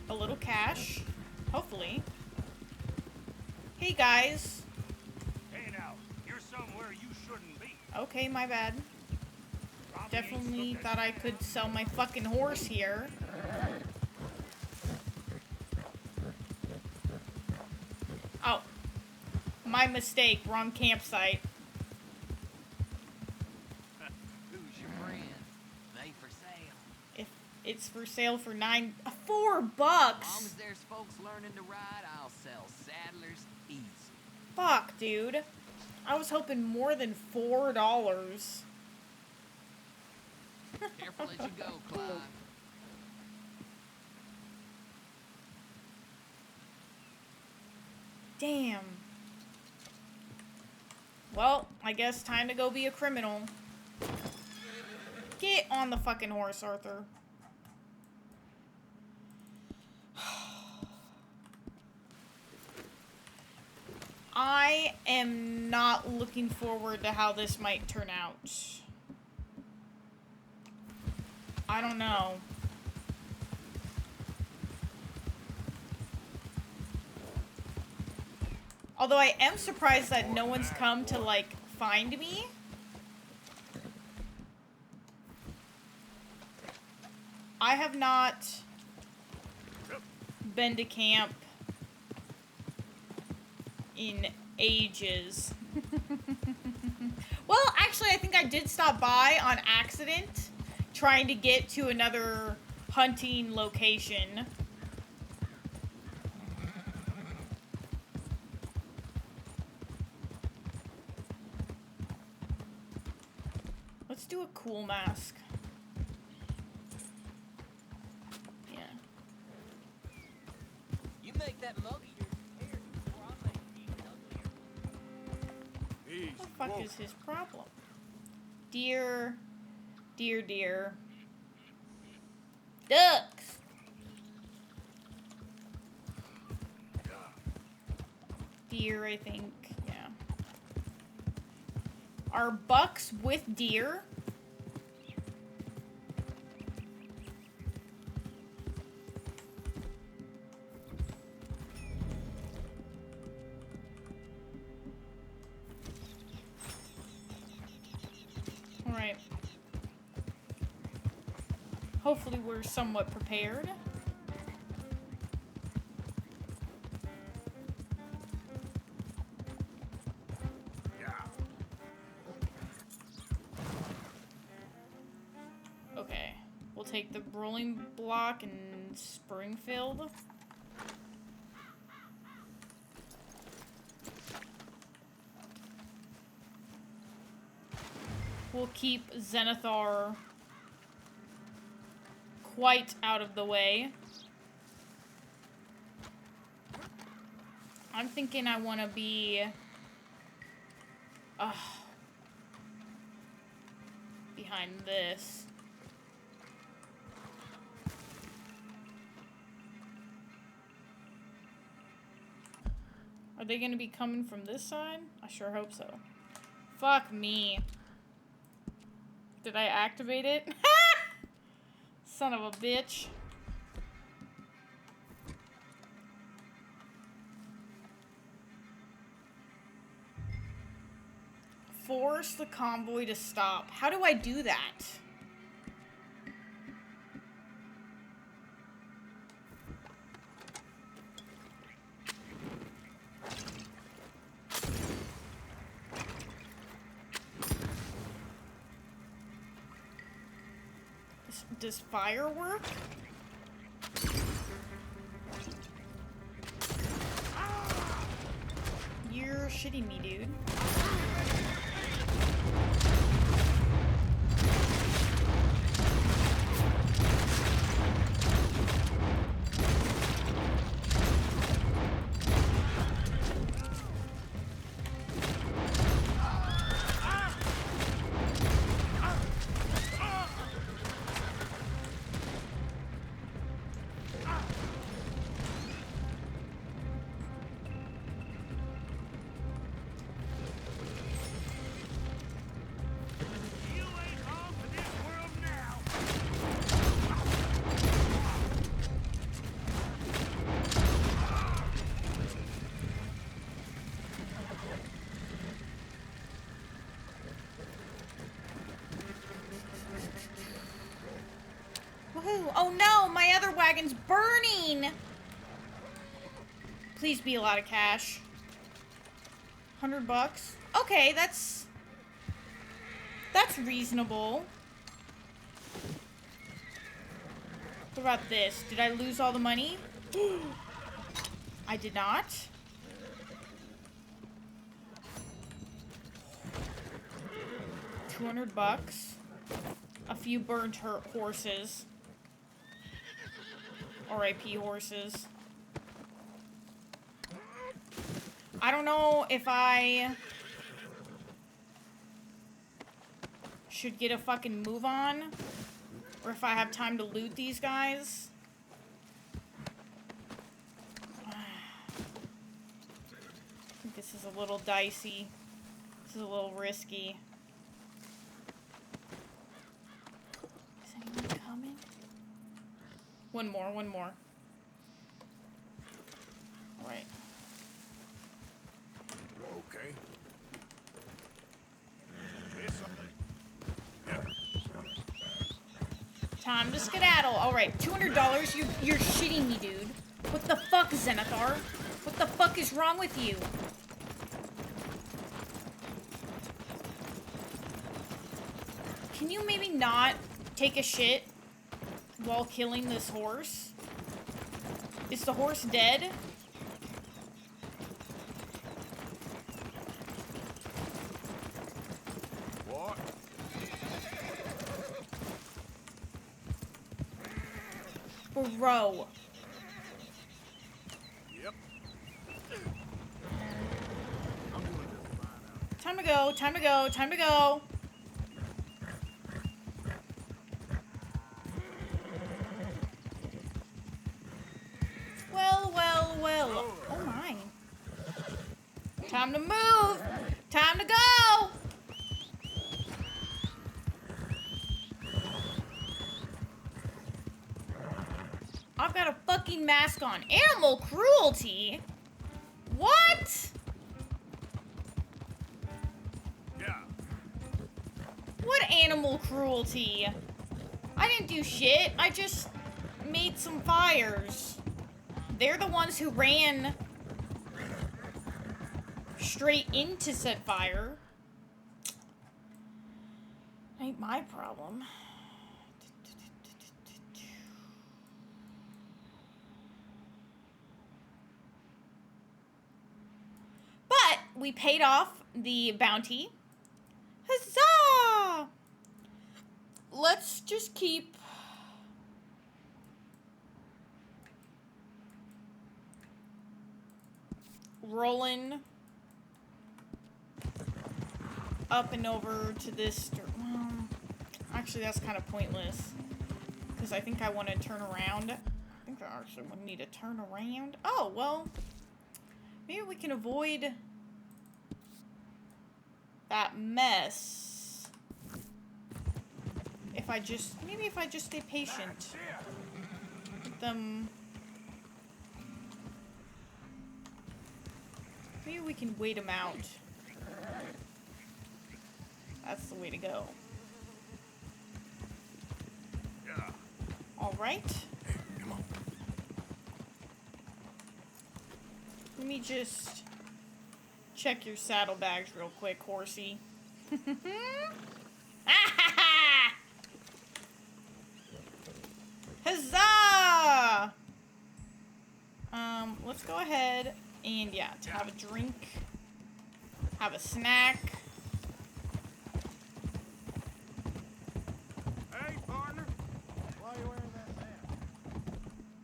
a little cash. Hopefully. Hey, guys. Hey now, you're somewhere you shouldn't be. Okay, my bad. Probably ain't Definitely supposed to thought I could sell my fucking horse here. Oh. My mistake. Wrong campsite. Who's your friend? They for sale. If it's for sale for $4. As long as there's folks learning to ride, I'll sell saddlers easy. Fuck, dude. I was hoping more than $4. Careful as you go, Clive. Damn. Well, I guess time to go be a criminal. Get on the fucking horse, Arthur. I am not looking forward to how this might turn out. I don't know. Although I am surprised that no one's come to, like, find me. I have not been to camp in ages. Well, actually, I think I did stop by on accident, trying to get to another hunting location. Let's do a cool mask. Yeah. You make that mug of yours hair before I make it even uglier. What the fuck is his problem? Deer. Deer, deer. Ducks! Deer, I think. Yeah. Are bucks with deer? Alright. Hopefully we're somewhat prepared. Okay. We'll take the rolling block in Springfield. We'll keep Zenithar quite out of the way. I'm thinking I want to be behind this. Are they going to be coming from this side? I sure hope so. Fuck me. Did I activate it? Son of a bitch. Force the convoy to stop. How do I do that? Does fire work? You're shitting me, dude. Woohoo! Oh no, my other wagon's burning! Please be a lot of cash. $100? Okay, that's reasonable. What about this? Did I lose all the money? I did not. $200. A few burnt horses. R.I.P. horses. I don't know if I should get a fucking move on, or if I have time to loot these guys. I think this is a little dicey. This is a little risky. Is anyone coming? One more. Alright. Okay. Time to skedaddle. Alright, $200. You're shitting me, dude. What the fuck, Zenithar? What the fuck is wrong with you? Can you maybe not take a shit while killing this horse? Is the horse dead? What? Bro. Yep. Time to go, time to go, time to go. Well. Oh my. Time to move. Time to go. I've got a fucking mask on. Animal cruelty? What? Yeah. What animal cruelty? I didn't do shit. I just made some fires. They're the ones who ran straight into said fire. Ain't my problem. But we paid off the bounty. Huzzah! Let's just keep rolling up and over to this. Well, actually, that's kind of pointless because I think I want to turn around. I think I actually would need to turn around. Oh, well, maybe we can avoid that mess if I just, maybe if I just stay patient with them. Maybe we can wait them out. That's the way to go. Yeah. All right. Hey, come on. Let me just check your saddlebags real quick, horsey. Huzzah! Let's go ahead and, yeah, to have a drink, have a snack. Hey, partner. Why are you wearing that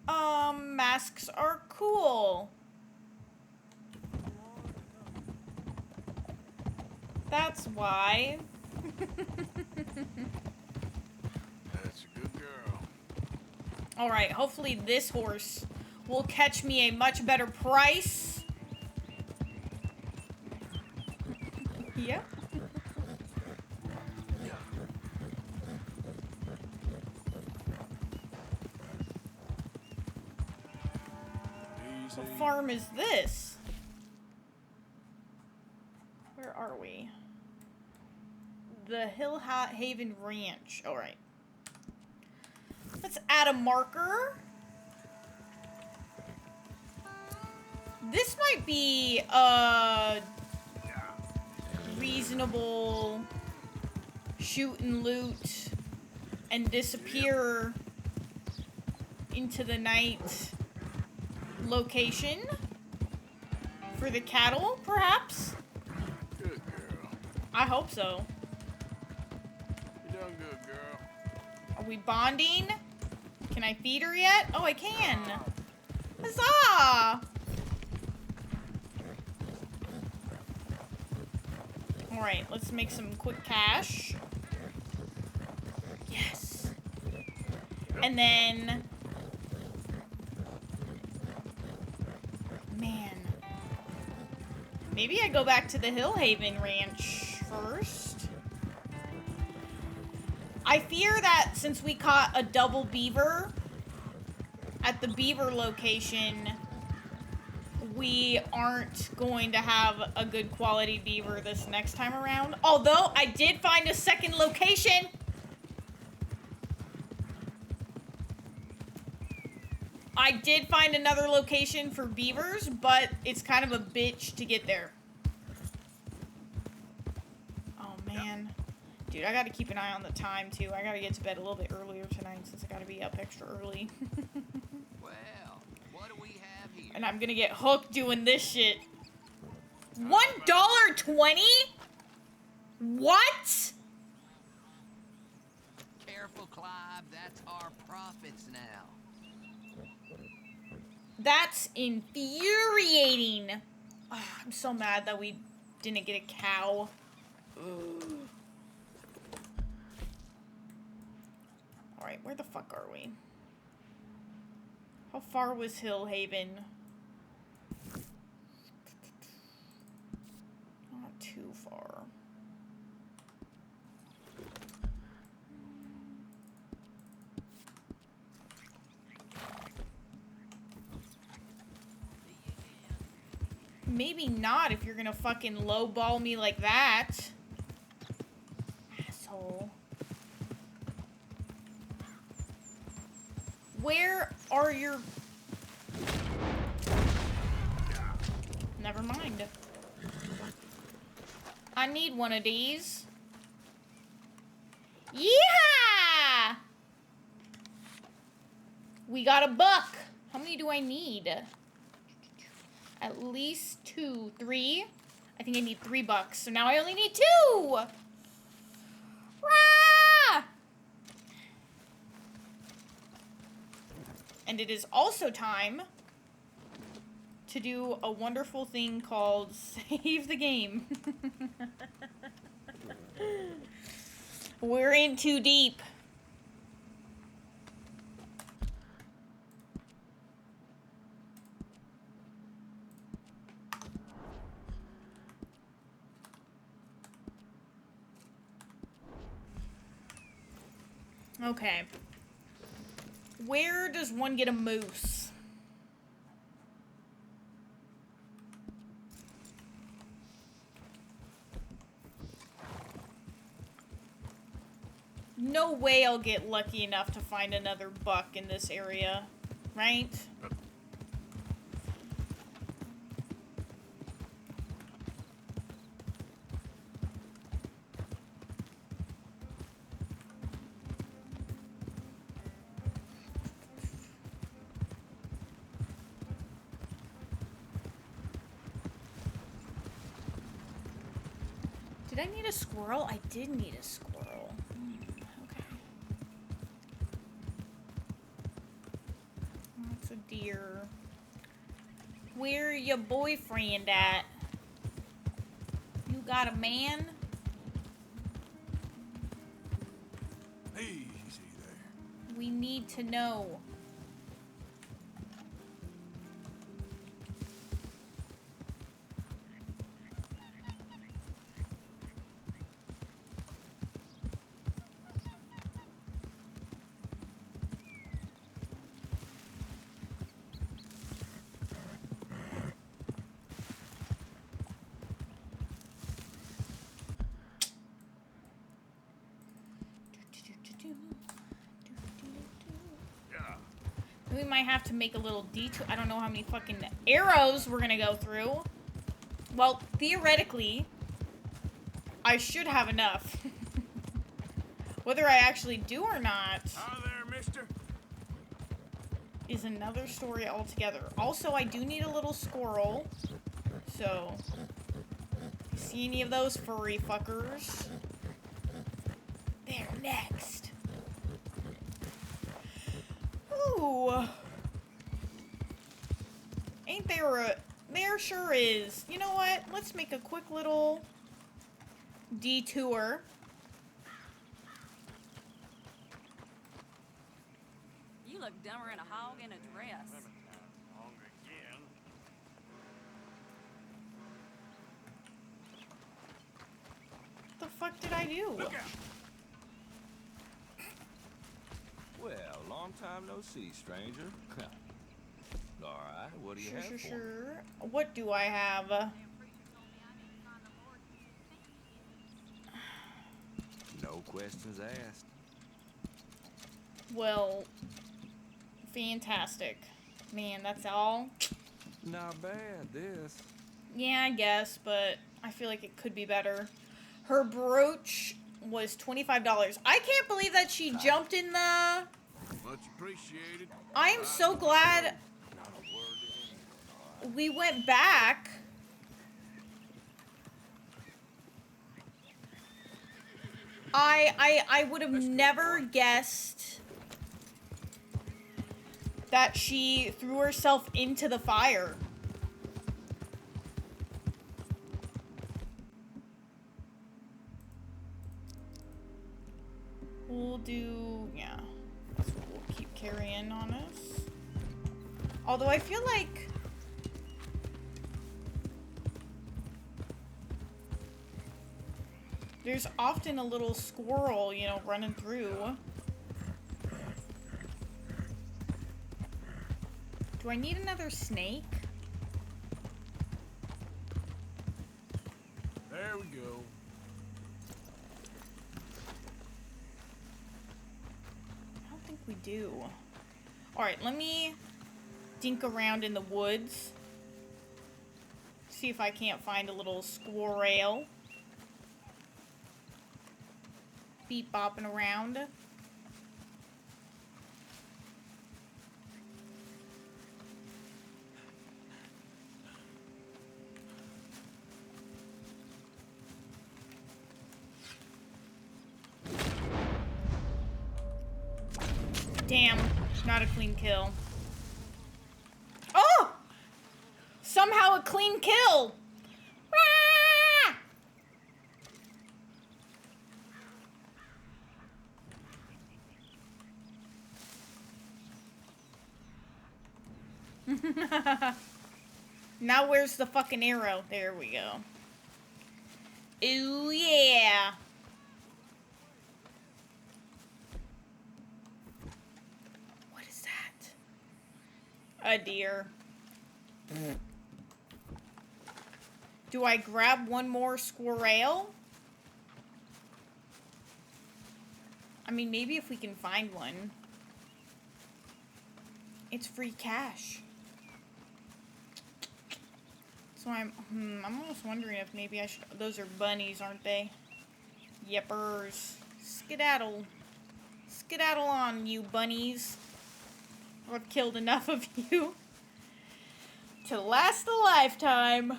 mask? Masks are cool. That's why. That's a good girl. Alright, hopefully this horse will catch me a much better price. Yep. Easy. What farm is this? Where are we? The Hill Haven Ranch. Alright. Let's add a marker. This might be a reasonable shoot and loot and disappear into the night location for the cattle, perhaps? Good girl. I hope so. You done good, girl. Are we bonding? Can I feed her yet? Oh, I can. Huzzah! Alright, let's make some quick cash. Yes. And then... Man. Maybe I go back to the Hillhaven Ranch first. I fear that since we caught a double beaver at the beaver location, we aren't going to have a good quality beaver this next time around. Although, I did find a second location. I did find another location for beavers, but it's kind of a bitch to get there. Oh, man. Dude, I gotta keep an eye on the time, too. I gotta get to bed a little bit earlier tonight since I gotta be up extra early. Well, what do we have here? And I'm gonna get hooked doing this shit. $1.20? What? Careful, Clive. That's our profits now. That's infuriating. Oh, I'm so mad that we didn't get a cow. Alright, where the fuck are we? How far was Hillhaven? Not too far. Maybe not if you're gonna fucking lowball me like that. Asshole. Where are your... Never mind. I need one of these. Yeah! We got a buck. How many do I need? At least 2, 3. I think I need $3, so now I only need 2! Rah! And it is also time to do a wonderful thing called save the game. We're in too deep. Okay. Where does one get a moose? No way I'll get lucky enough to find another buck in this area, right? Did I need a squirrel? I did need a squirrel. Okay. That's a deer. Where your boyfriend at? You got a man? Easy there. We need to know. We might have to make a little detour. I don't know how many fucking arrows we're gonna go through. Well, theoretically, I should have enough. Whether I actually do or not Hi there, mister. is another story altogether. Also, I do need a little squirrel. So, if you see any of those furry fuckers, they're next. Ooh. Ain't there a... There sure is. You know what? Let's make a quick little detour. You look dumber in a hog in a dress. Hungry again. What the fuck did I do? Look out! Well, long time no see, stranger. All right, what do you have for me? Sure. What do I have? No questions asked. Well, fantastic. Man, that's all? Not bad, this. Yeah, I guess, but I feel like it could be better. Her brooch was $25. I can't believe that she jumped in the... Much appreciated. I am so glad we went back. I would have never guessed that she threw herself into the fire. We'll do, yeah. That's what we'll keep carrying on us. Although I feel like there's often a little squirrel, you know, running through. Do I need another snake? There we go. I don't think we do. Alright, let me dink around in the woods. See if I can't find a little squirrel. Beep bopping around. Damn, not a clean kill. Oh! Somehow a clean kill! Ah! Now where's the fucking arrow? There we go. Ooh, yeah. What is that? A deer. Do I grab one more squirrel? I mean, maybe if we can find one. It's free cash. So I'm almost wondering if maybe I should... Those are bunnies, aren't they? Yeppers. Skedaddle. Skedaddle on, you bunnies. I've killed enough of you to last a lifetime.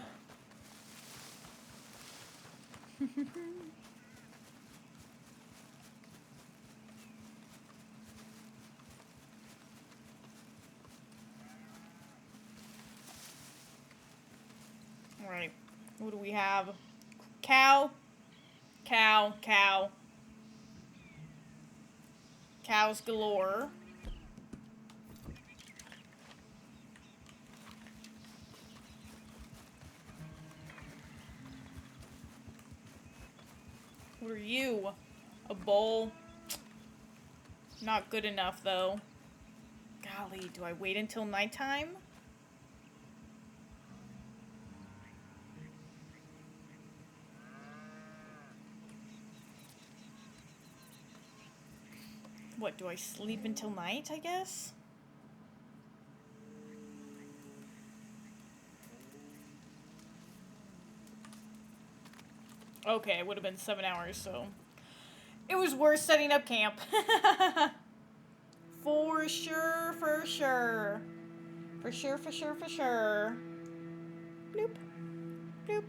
Alright, what do we have? Cow. Cow, cow. Cows galore. What are you? A bowl? Not good enough, though. Golly, do I wait until nighttime? What, do I sleep until night, I guess? Okay, it would have been 7 hours, so it was worth setting up camp. For sure, for sure. For sure, for sure, for sure. Bloop. Bloop.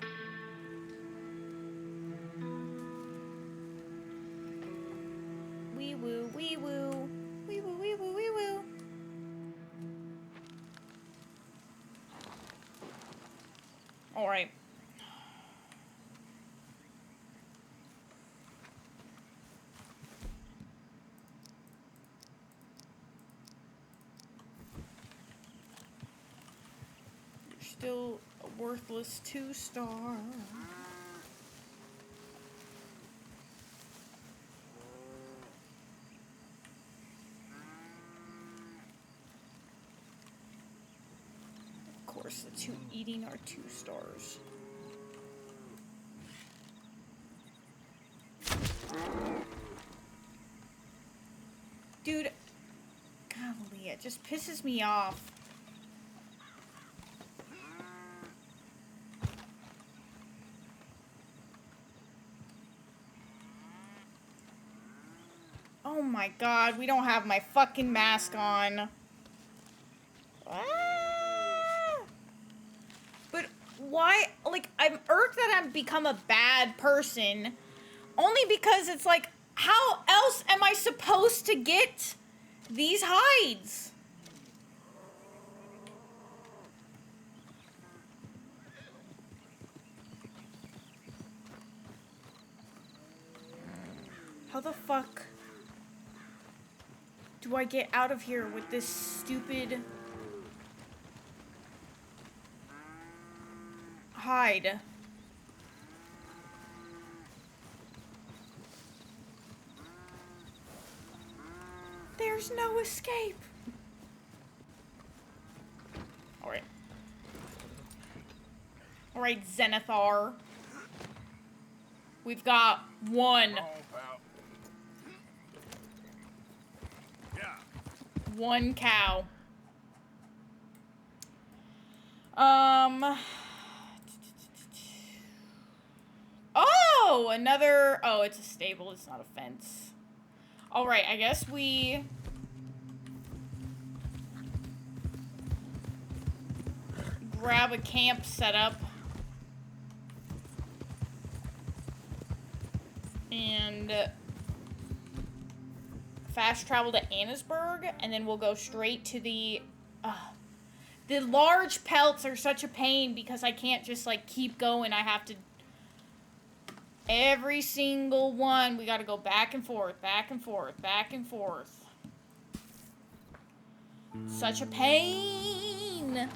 Wee woo, wee woo. Wee woo, wee woo, wee woo. Alright. You're still a worthless 2-star. Of course, the 2 eating are 2 stars. Dude, golly, it just pisses me off. Oh my god, we don't have my fucking mask on. Ah! But why, like, I'm irked that I've become a bad person. Only because it's like, how else am I supposed to get these hides? How the fuck do I get out of here with this stupid hide? There's no escape. Alright. Alright, Zenithar. We've got 1. Yeah. 1 cow. Oh, another. Oh, it's a stable. It's not a fence. All right, I guess we. Grab a camp setup. And fast travel to Annesburg, and then we'll go straight to the large pelts are such a pain because I can't just like keep going. I have to every single one. We got to go back and forth, back and forth, back and forth. Such a pain.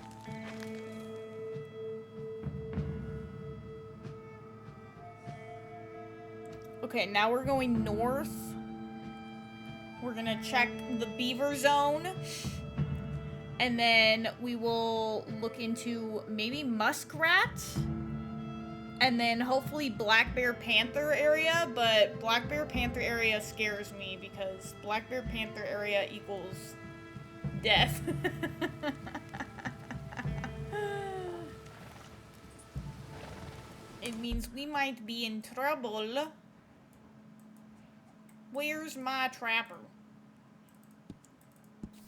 Okay, now we're going north. We're gonna check the beaver zone. And then we will look into maybe muskrat. And then hopefully black bear panther area. But black bear panther area scares me because black bear panther area equals death. It means we might be in trouble. Where's my trapper?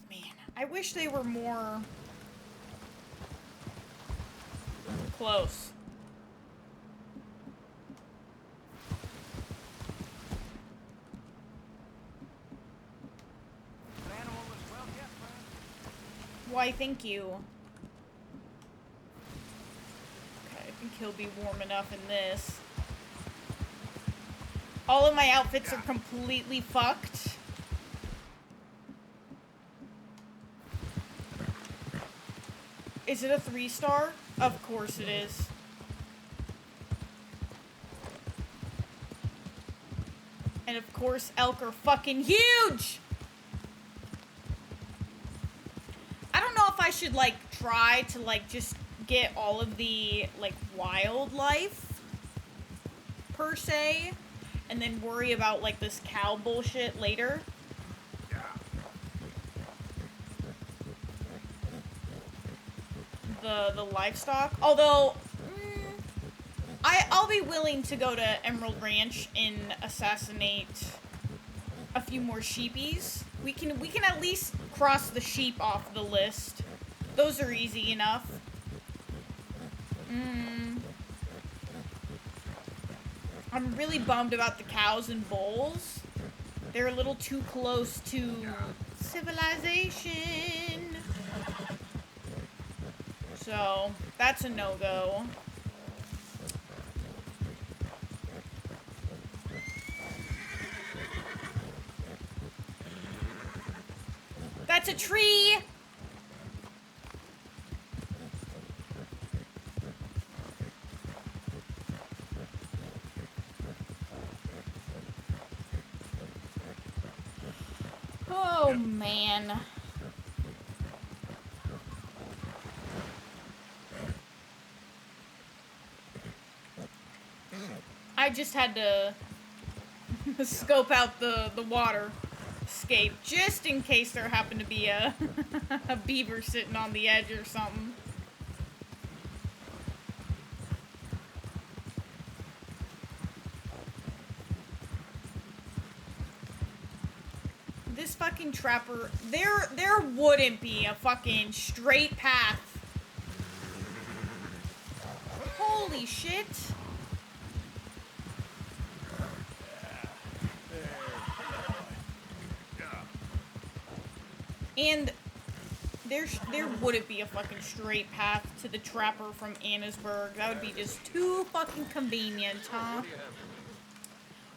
Man, I wish they were more close. Why, thank you. Okay, I think he'll be warm enough in this. All of my outfits are completely fucked. Is it a 3-star? Of course it is. And of course elk are fucking huge! I don't know if I should like try to like just get all of the like wildlife per se. And then worry about, like, this cow bullshit later. The livestock. Although, I'll be willing to go to Emerald Ranch and assassinate a few more sheepies. We can at least cross the sheep off the list. Those are easy enough. I'm really bummed about the cows and bulls. They're a little too close to civilization. So, that's a no-go. That's a tree! Oh, man. I just had to scope out the water scape just in case there happened to be a, a beaver sitting on the edge or something. This fucking trapper, there wouldn't be a fucking straight path. Holy shit. And there wouldn't be a fucking straight path to the trapper from Annesburg. That would be just too fucking convenient, huh?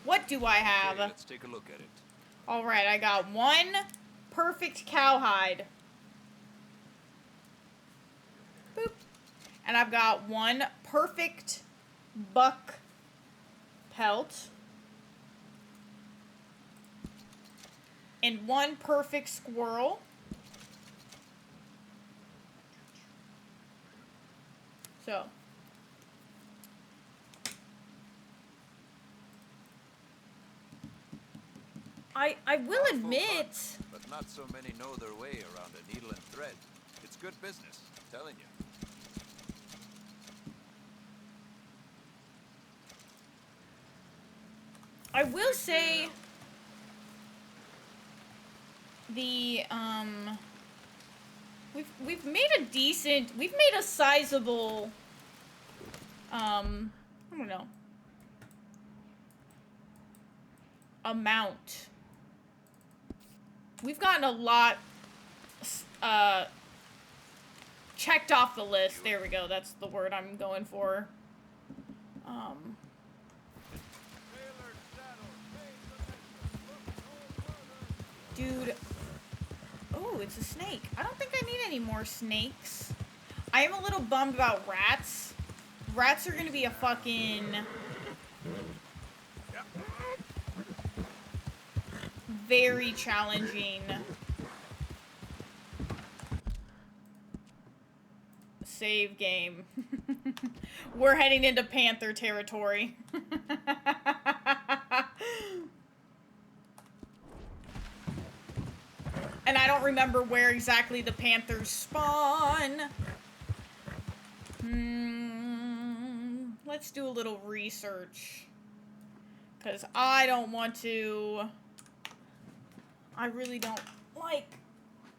What do I have? Okay, let's take a look at it. Alright, I got one perfect cowhide. Boop. And I've got one perfect buck pelt. And one perfect squirrel. So. I will admit. But not so many know their way around a needle and thread. It's good business, I'm telling you. I will say the we've made a sizable I don't know, amount. We've gotten a lot checked off the list. There we go. That's the word I'm going for. Dude. Oh, it's a snake. I don't think I need any more snakes. I am a little bummed about rats. Rats are gonna be a fucking very challenging save game. We're heading into panther territory. And I don't remember where exactly the panthers spawn. Let's do a little research. Because I don't want to... I really don't like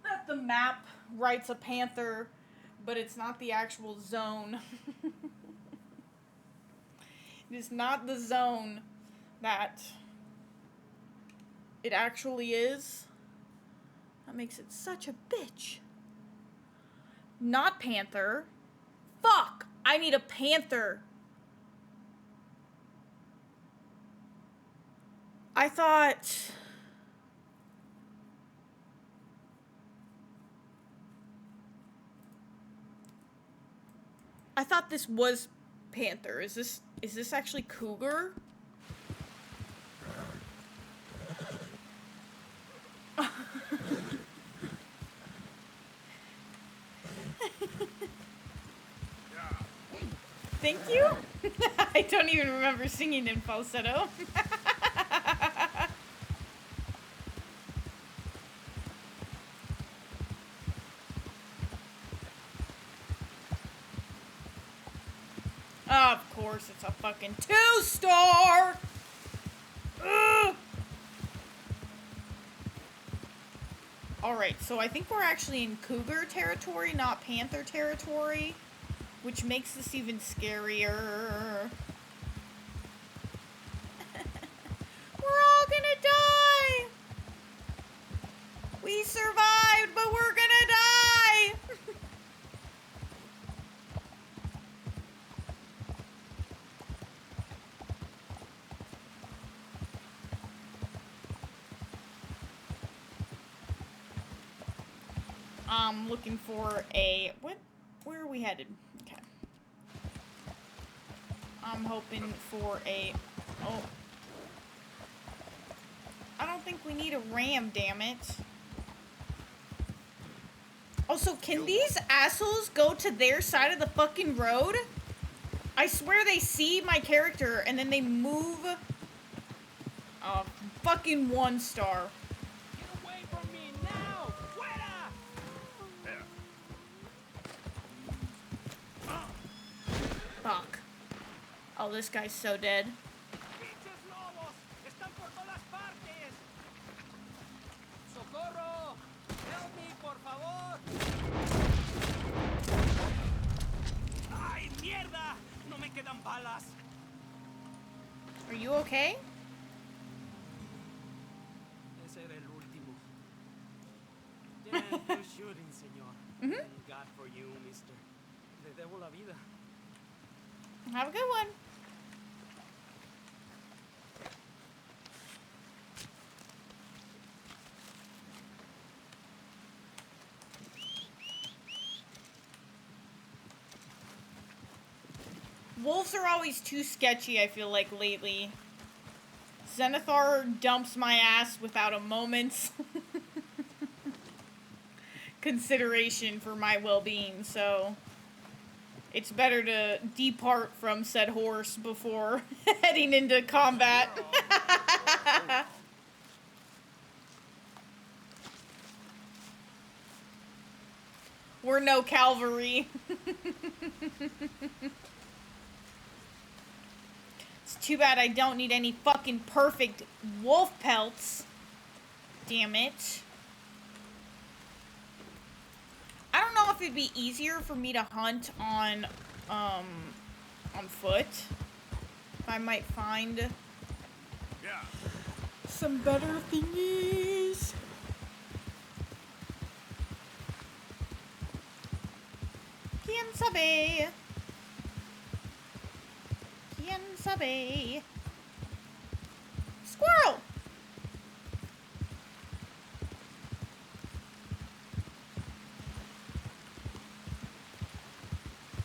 that the map writes a panther, but it's not the actual zone. It is not the zone that it actually is. That makes it such a bitch. Not panther. Fuck! I need a panther. I thought... this was panther. Is this actually cougar? Thank you? I don't even remember singing in falsetto. Oh, of course. course it's a fucking 2-star! Ugh! Alright, so I think we're actually in cougar territory, not panther territory, which makes this even scarier. We're all gonna die! We survived, but we're gonna die! I'm looking for a... What? Where are we headed? Okay. I'm hoping for a... Oh. I don't think we need a ram, damn it. Also, can these assholes go to their side of the fucking road? I swear they see my character and then they move... fucking 1-star. Get away from me now! Fuera! Fuck. Oh, this guy's so dead. ¡Pinches lobos! ¡Están por todas partes! ¡Socorro! ¡Help me, por favor! ¡Ay, mierda! ¡No me quedan balas! Are you okay? Ese era el último. Yeah, you're shooting, señor. Mm-hmm. God for you, mister. Le debo la vida. Have a good one. Wolves are always too sketchy, I feel like, lately. Zenithar dumps my ass without a moment's consideration for my well-being, so it's better to depart from said horse before heading into combat. We're no cavalry. It's too bad I don't need any fucking perfect wolf pelts. Damn it. I don't know if it'd be easier for me to hunt on foot. If I might find some better thingies. Quién sabe? Quién sabe? Squirrel!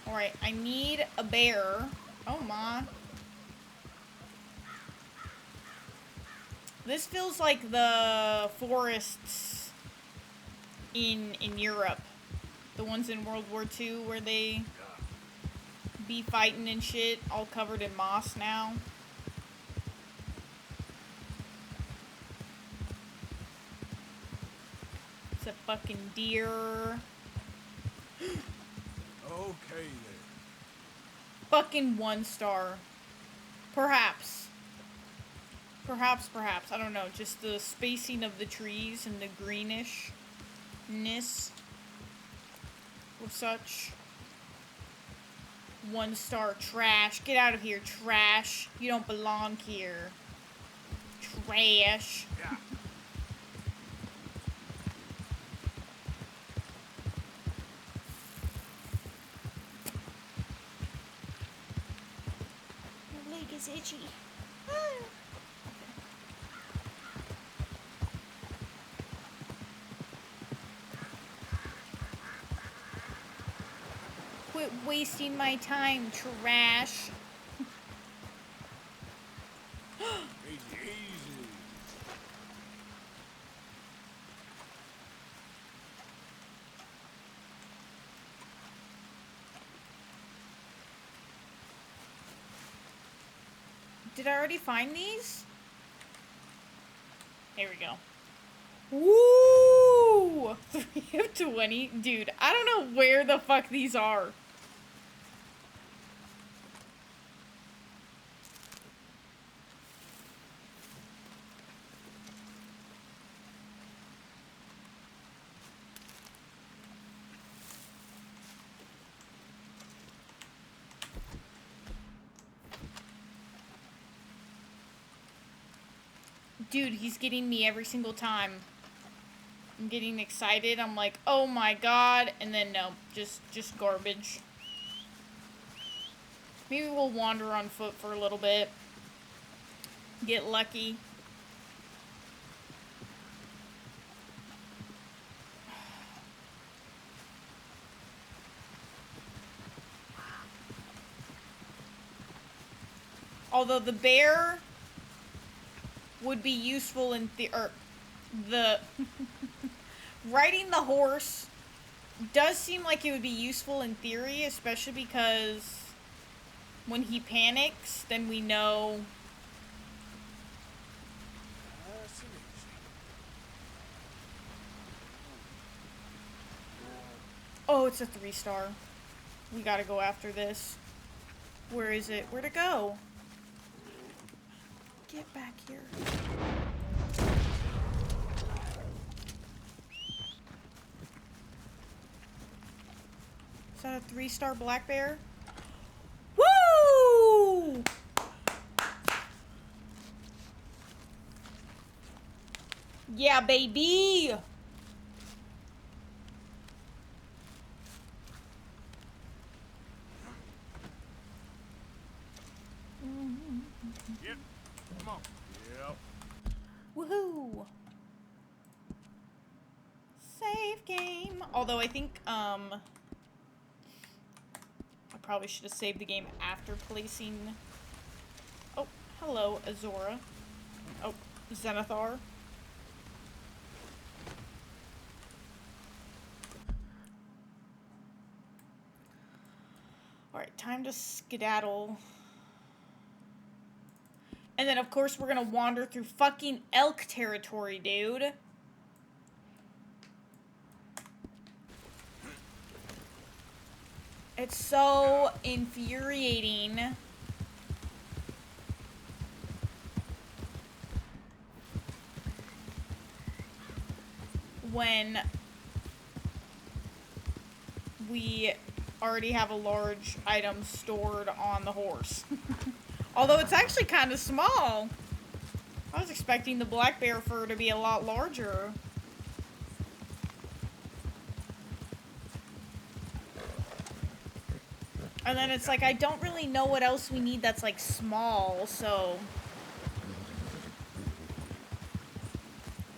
Alright, I need a bear. Oh my. This feels like the forests in Europe. The ones in World War II where they be fighting and shit, all covered in moss now. It's a fucking deer. Okay then. Fucking 1-star. Perhaps. Perhaps. I don't know. Just the spacing of the trees and the greenish-ness of such. 1-star trash. Get out of here, trash. You don't belong here. Trash. Yeah. My leg is itchy. Quit wasting my time, trash. Easy, easy. Did I already find these? Here we go. Woo! 3 of 20? Dude, I don't know where the fuck these are. Dude, he's getting me every single time. I'm getting excited. I'm like, oh my god. And then no, just garbage. Maybe we'll wander on foot for a little bit. Get lucky. Although the bear would be useful in the riding the horse does seem like it would be useful in theory, especially because when he panics, then we know. Oh, it's a 3-star. We gotta go after this. Where is it? Where'd it go? Get back here. Is that a 3-star black bear? Woo! Yeah, baby! Yep. Come on. Yep. Woohoo! Save game. Although I think, I probably should have saved the game after placing... Oh, hello, Azora. Oh, Zenithar. Alright, time to skedaddle. And then, of course, we're gonna wander through fucking elk territory, dude. It's so infuriating. When we already have a large item stored on the horse. Although it's actually kind of small. I was expecting the black bear fur to be a lot larger. And then it's like, I don't really know what else we need that's like small, so...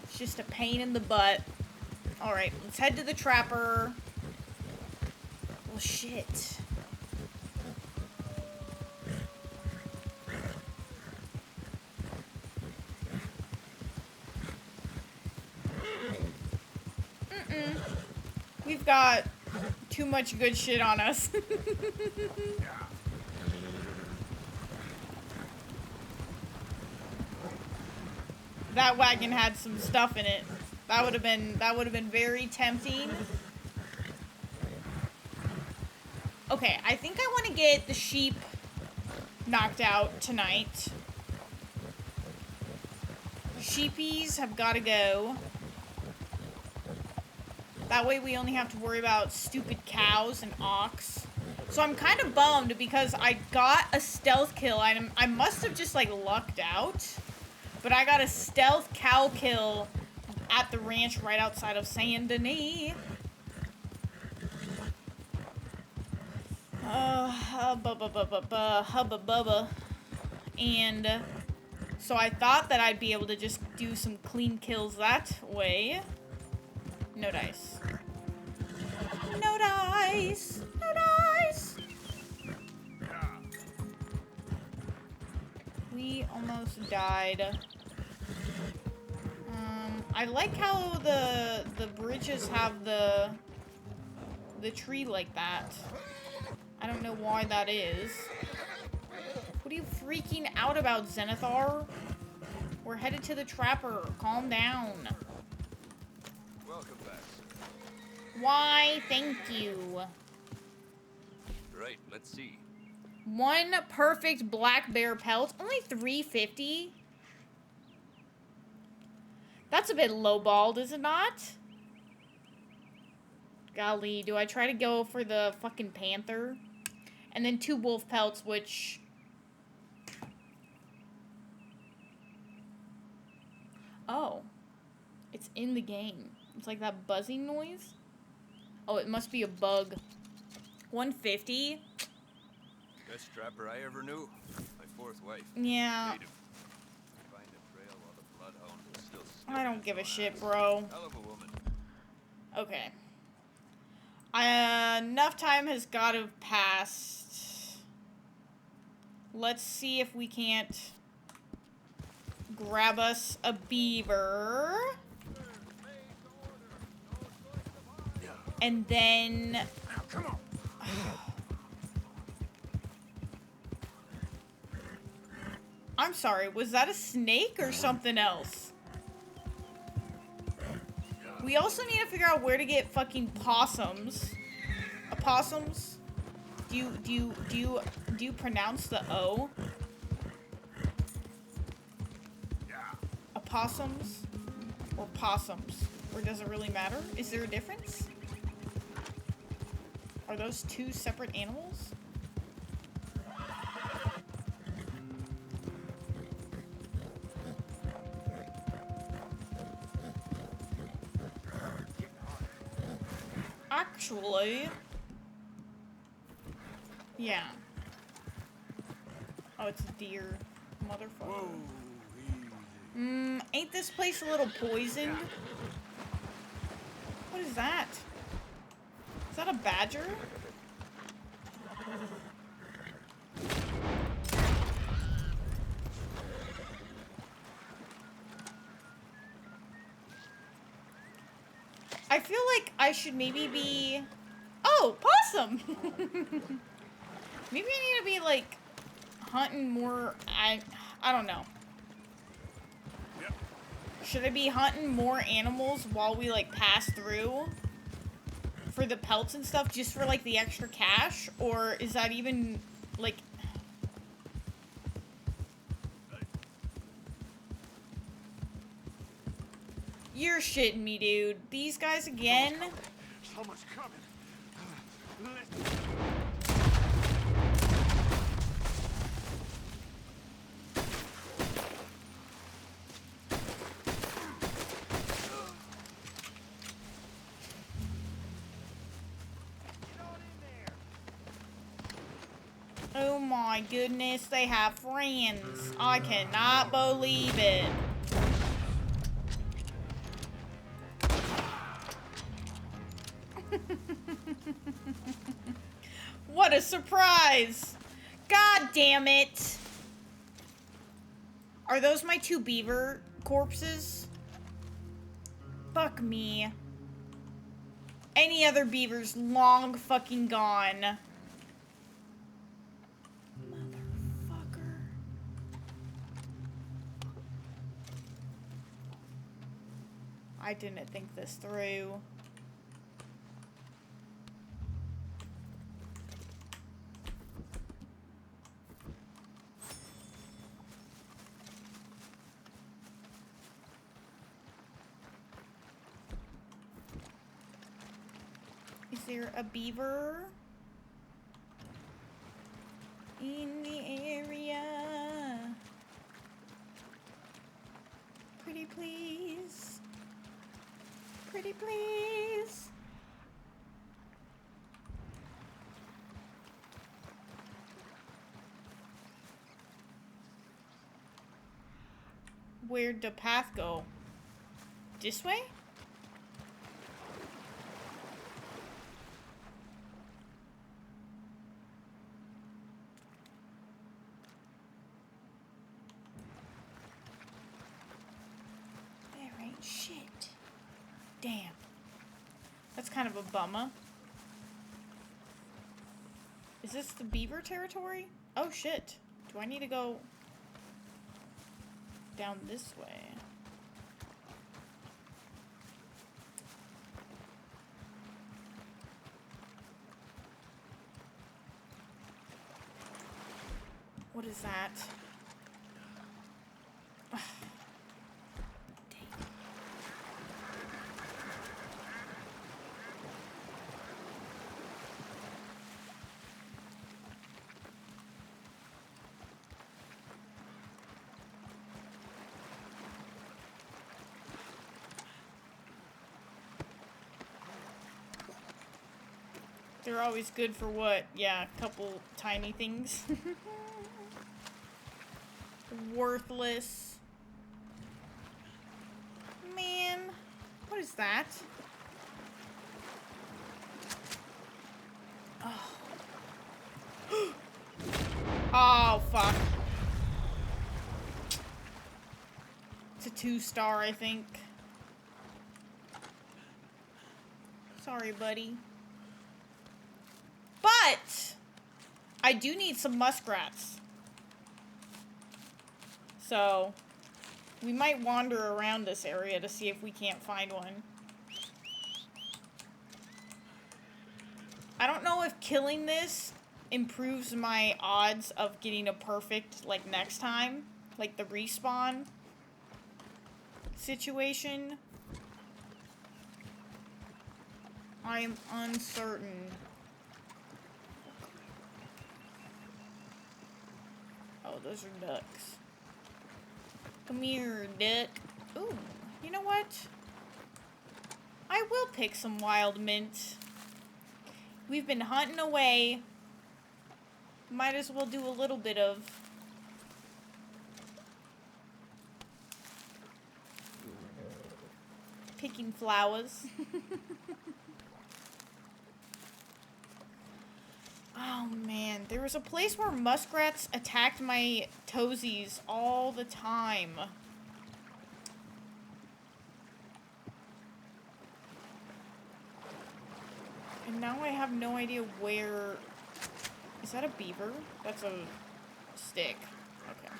It's just a pain in the butt. Alright, let's head to the trapper. Well, shit. We've got too much good shit on us. That wagon had some stuff in it. That would have been very tempting. Okay, I think I want to get the sheep knocked out tonight. Sheepies have got to go. That way we only have to worry about stupid cows and ox. So I'm kind of bummed because I got a stealth kill. I must have just, like, lucked out. But I got a stealth cow kill at the ranch right outside of Saint Denis. Hubba bubba. And so I thought that I'd be able to just do some clean kills that way. No dice. No dice. No dice. We almost died. I like how the bridges have the tree like that. I don't know why that is. What are you freaking out about, Zenithar? We're headed to the trapper. Calm down. Welcome back, sir. Why, thank you. Right, let's see. One perfect black bear pelt. Only $3.50. That's a bit lowballed, is it not? Golly, do I try to go for the fucking panther? And then 2 wolf pelts, which... Oh. It's in the game. It's like that buzzing noise. Oh, it must be a bug. 150? Best trapper I ever knew. My fourth wife. Yeah. Native. Find a trail while the bloodhound was still I don't give a sniffing shit, his bro. ass. Hell of a woman. Okay. Enough time has got to have passed. Let's see if we can't grab us a beaver. And then... Now, come on. I'm sorry, was that a snake or something else? We also need to figure out where to get fucking possums. Opossums? Do you pronounce the O? Opossums? Or possums? Or does it really matter? Is there a difference? Are those two separate animals? Actually... Yeah. Oh, it's a deer. Motherfucker. Whoa, easy. Ain't this place a little poisoned? What is that? Is that a badger? I feel like I should maybe be... Oh, possum! Maybe I need to be, like, hunting more... I don't know. Yep. Should I be hunting more animals while we, like, pass through? For the pelts and stuff, just for, like, the extra cash? Or is that even, like... You're shitting me, dude. These guys again? Someone's coming. Oh my goodness, they have friends. I cannot believe it. What a surprise! God damn it! Are those my two beaver corpses? Fuck me. Any other beavers long fucking gone. Motherfucker. I didn't think this through. Is there a beaver in the area? Pretty please. Pretty please. Where'd the path go? This way? Shit. Damn. That's kind of a bummer. Is this the beaver territory? Oh shit. Do I need to go down this way? What is that? They're always good for what? Yeah, a couple tiny things. Worthless. Man, what is that? Oh. Oh, fuck. It's a 2-star, I think. Sorry, buddy. But I do need some muskrats. So we might wander around this area to see if we can't find one. I don't know if killing this improves my odds of getting a perfect, like, next time. Like, the respawn situation. I am uncertain. Oh, those are ducks. Come here, duck. Ooh, you know what? I will pick some wild mint. We've been hunting away. Might as well do a little bit of picking flowers. Oh man, there was a place where muskrats attacked my toesies all the time. And now I have no idea where... Is that a beaver? That's a stick. Okay.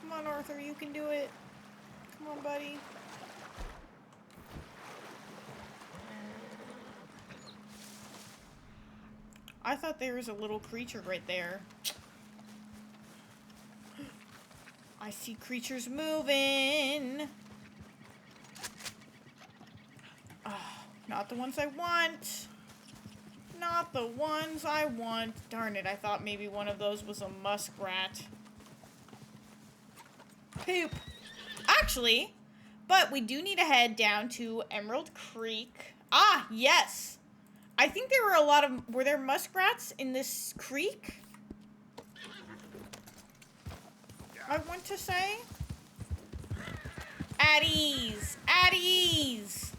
Come on, Arthur, you can do it. Come on, buddy. I thought there was a little creature right there. I see creatures moving. Oh, not the ones I want. Not the ones I want. Darn it, I thought maybe one of those was a muskrat. Poop. Actually, but we do need to head down to Emerald Creek. Ah, yes. I think there were a lot of... Were there muskrats in this creek? I want to say. At ease. At ease.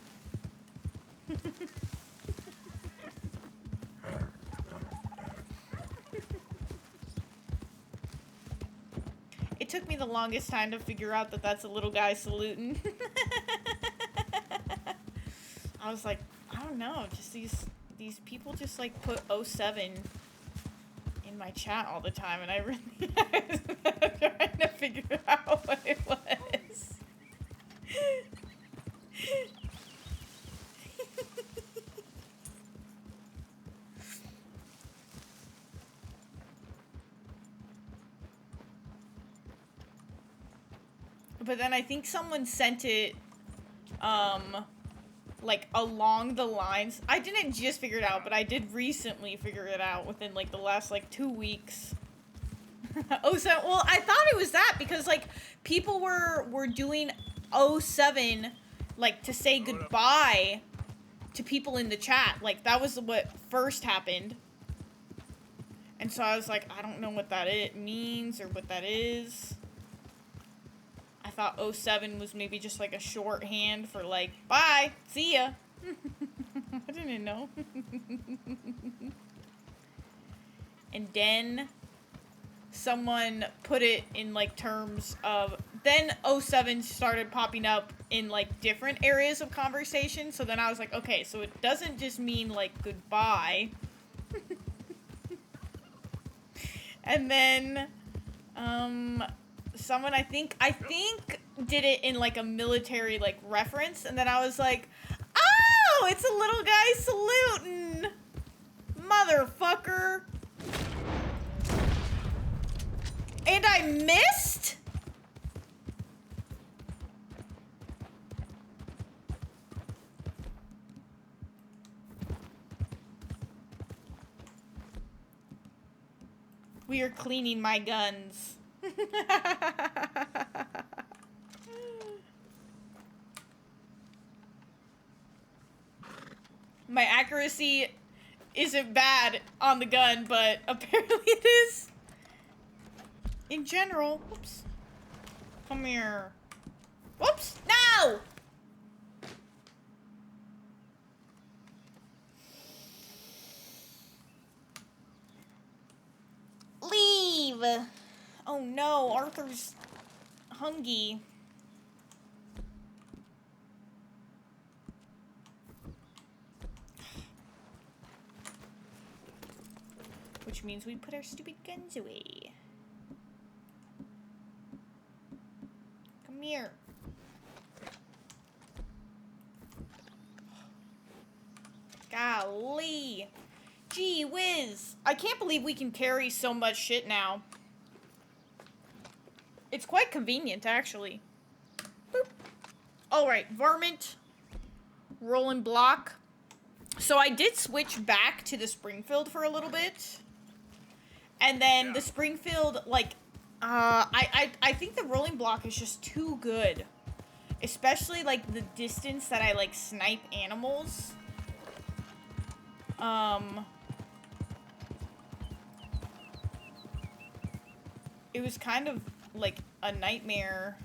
It took me the longest time to figure out that that's a little guy saluting. I was like, I don't know, just these people just like put 07 in my chat all the time, and I really was trying to figure out what it was. But then I think someone sent it, like, along the lines. I didn't just figure it out, but I did recently figure it out within, like, the last, like, 2 weeks. Oh, so, well, I thought it was that because, like, people were doing 07, like, to say goodbye to people in the chat. Like, that was what first happened. And so I was like, I don't know what that means or what that is. I thought 07 was maybe just like a shorthand for like, bye, see ya. I didn't know. And then someone put it in like terms of, then 07 started popping up in like different areas of conversation. So then I was like, okay, so it doesn't just mean like goodbye. And then, someone I think did it in like a military like reference, and then I was like, oh, it's a little guy saluting, motherfucker. And I missed? We are cleaning my guns. My accuracy isn't bad on the gun, but apparently it is in general. Whoops. Come here. Whoops! No! Leave! Oh no, Arthur's hungry. Which means we put our stupid guns away. Come here. Golly. Gee whiz. I can't believe we can carry so much shit now. It's quite convenient, actually. Boop. Alright, varmint. Rolling block. So I did switch back to the Springfield for a little bit. And then the Springfield, like, I think the rolling block is just too good. Especially, like, the distance that I, like, snipe animals. It was kind of, like, a nightmare.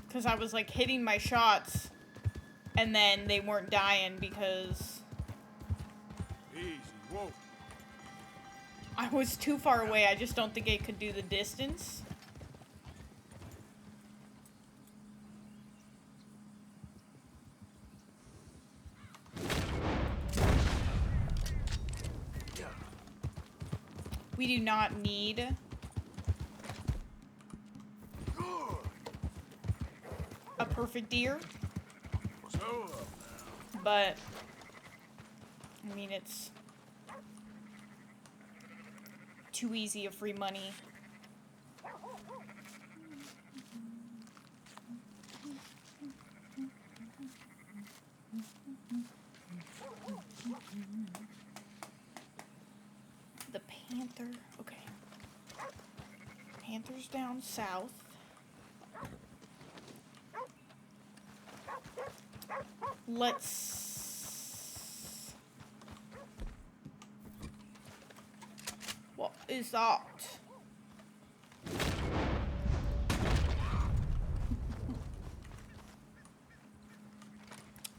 Because I was, like, hitting my shots. And then they weren't dying because Easy, whoa. I was too far away. I just don't think it could do the distance. We do not need a perfect deer. But I mean, it's too easy of free money. The panther. Okay. Panther's down south. Let's... What is that?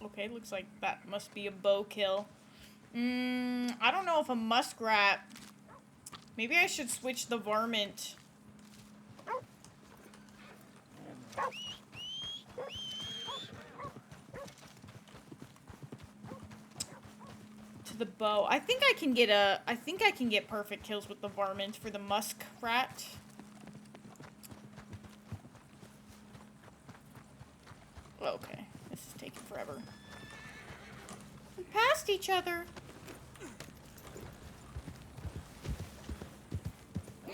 Okay, looks like that must be a bow kill. I don't know if a muskrat... Maybe I should switch the varmint. To the bow. I think I can get perfect kills with the varmint for the muskrat. Okay, this is taking forever. We passed each other.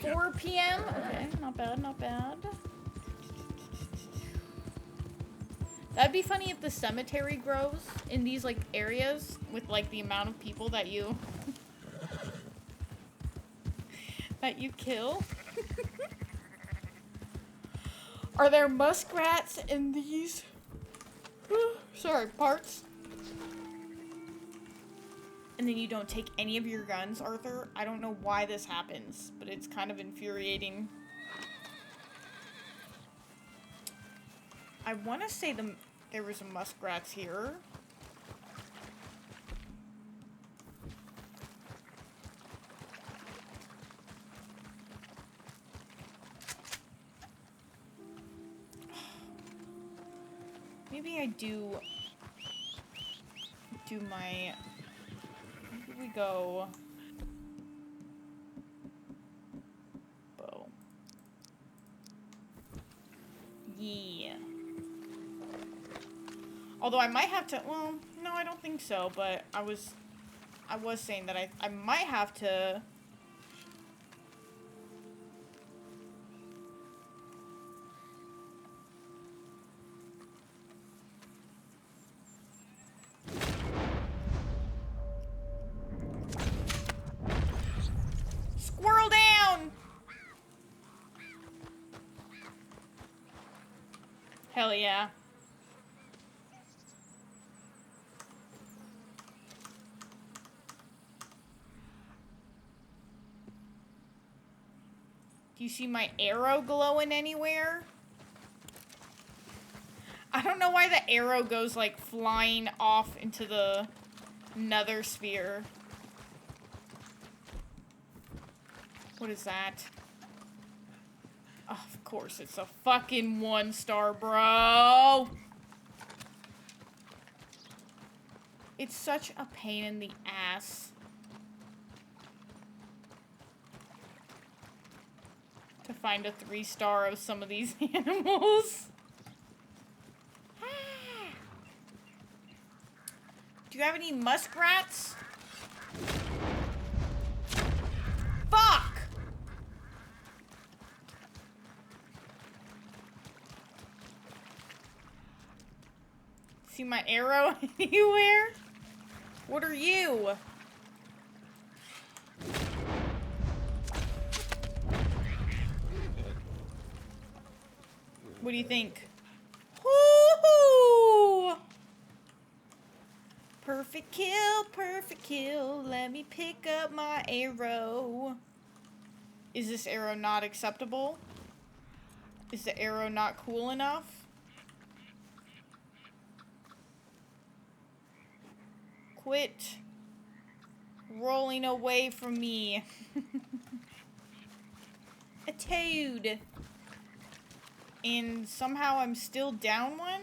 4 p.m. Okay, not bad, not bad. That'd be funny if the cemetery grows in these, like, areas with, like, the amount of people that you... that you kill. Are there muskrats in these... sorry, parts? And then you don't take any of your guns, Arthur? I don't know why this happens, but it's kind of infuriating. I want to say there was some muskrats here. Maybe I do my... Maybe we go... bow. Yeah. Although I might have to... Well, no, I don't think so, but I was saying that I might have to... Squirrel down! Hell yeah. Do you see my arrow glowing anywhere? I don't know why the arrow goes, like, flying off into the nether sphere. What is that? Oh, of course, it's a fucking 1-star, bro! It's such a pain in the ass. To find a 3-star of some of these animals. Do you have any muskrats? Fuck! See my arrow anywhere? What are you? What do you think? Woohoo! Perfect kill, let me pick up my arrow. Is this arrow not acceptable? Is the arrow not cool enough? Quit rolling away from me. A toad. And somehow I'm still down one?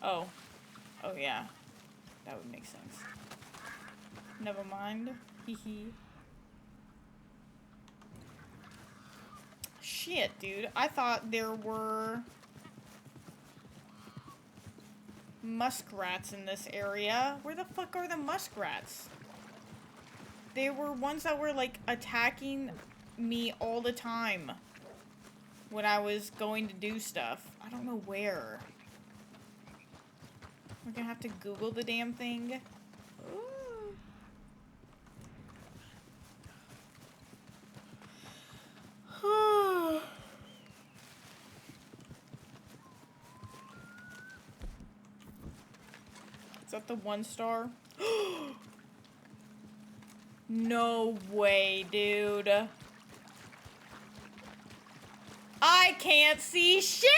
Oh. Oh yeah. That would make sense. Never mind. Hee. Shit, dude. I thought there were muskrats in this area. Where the fuck are the muskrats? They were ones that were, like, attacking me all the time when I was going to do stuff. I don't know where. We're gonna have to Google the damn thing. Ooh. Is that the 1-star? No way, dude. I can't see shit!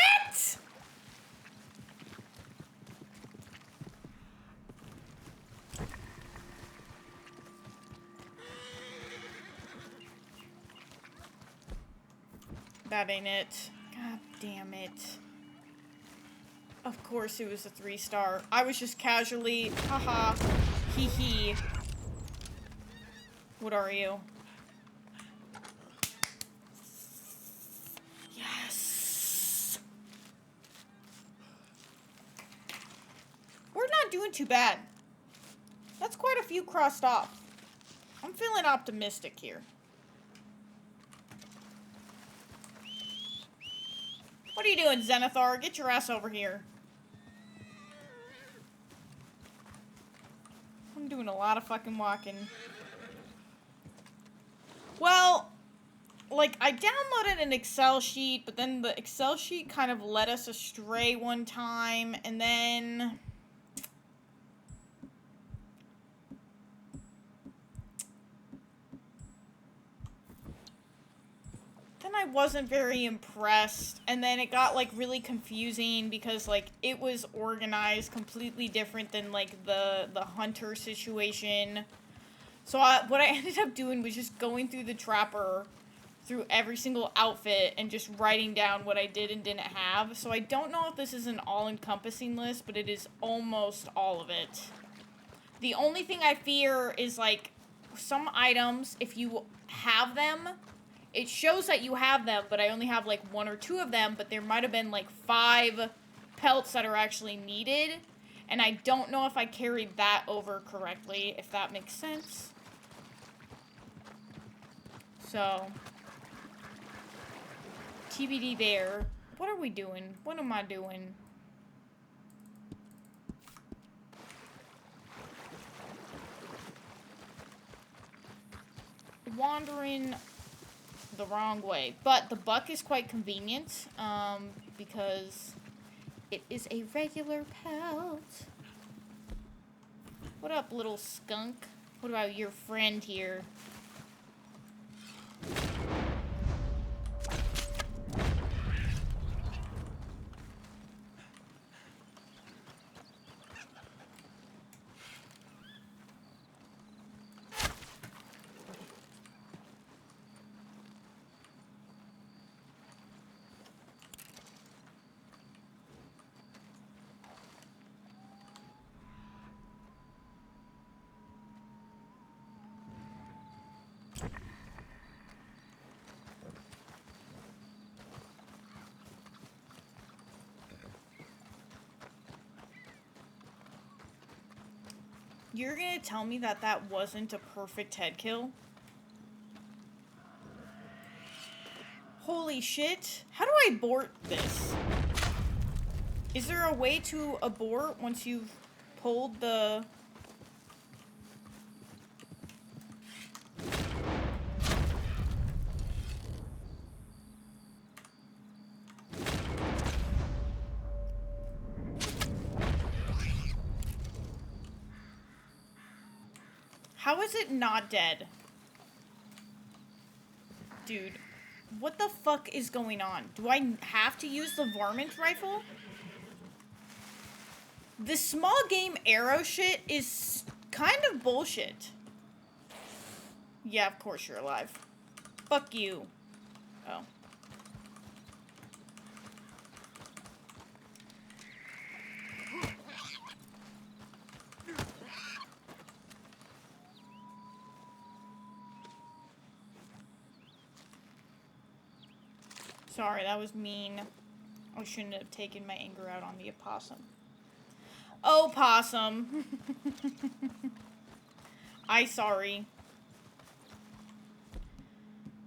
That ain't it. God damn it. Of course it was a 3-star. I was just casually, haha, hee. What are you? Yes! We're not doing too bad. That's quite a few crossed off. I'm feeling optimistic here. What are you doing, Zenithar? Get your ass over here. I'm doing a lot of fucking walking. Well, like, I downloaded an Excel sheet, but then the Excel sheet kind of led us astray one time, and then I wasn't very impressed, and then it got, like, really confusing because, like, it was organized completely different than, like, the hunter situation. So what I ended up doing was just going through the trapper, through every single outfit, and just writing down what I did and didn't have. So I don't know if this is an all-encompassing list, but it is almost all of it. The only thing I fear is, like, some items, if you have them, it shows that you have them, but I only have, like, 1 or 2 of them, but there might have been, like, 5 pelts that are actually needed, and I don't know if I carried that over correctly, if that makes sense. So, TBD there. What are we doing? What am I doing? Wandering the wrong way. But the buck is quite convenient, because it is a regular pelt. What up, little skunk? What about your friend here? You're gonna tell me that that wasn't a perfect head kill? Holy shit. How do I abort this? Is there a way to abort once you've pulled the... How is it not dead? Dude, what the fuck is going on? Do I have to use the varmint rifle? This small game arrow shit is kind of bullshit. Yeah, of course you're alive. Fuck you. Oh. Sorry, that was mean. I shouldn't have taken my anger out on the opossum. Oh, possum. Sorry.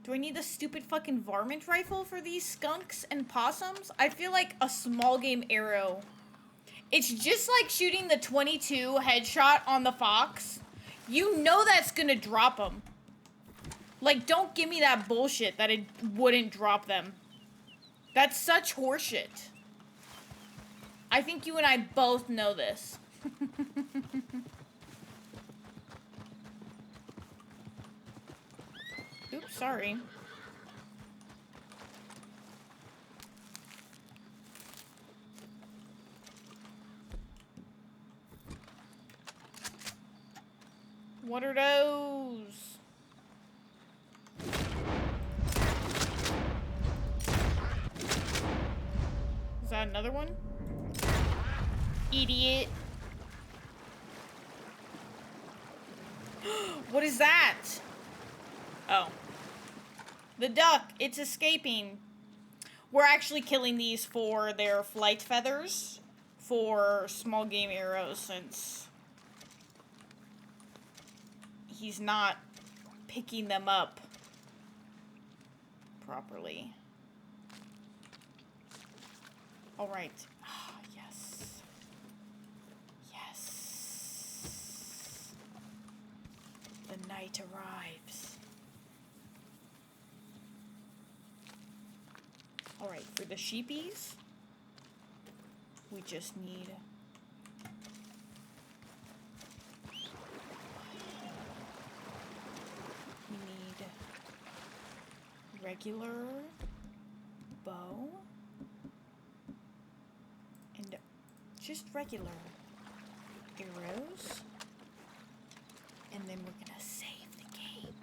Do I need the stupid fucking varmint rifle for these skunks and possums? I feel like a small game arrow. It's just like shooting the 22 headshot on the fox. You know that's gonna drop them. Like, don't give me that bullshit that it wouldn't drop them. That's such horseshit. I think you and I both know this. Oops, sorry. What are those? Is that another one? Idiot. What is that? Oh. The duck. It's escaping. We're actually killing these for their flight feathers for small game arrows since he's not picking them up properly. All right. Yes. Yes. The night arrives. All right, for the sheepies, we just need regular bow and just regular arrows, and then we're gonna save the game.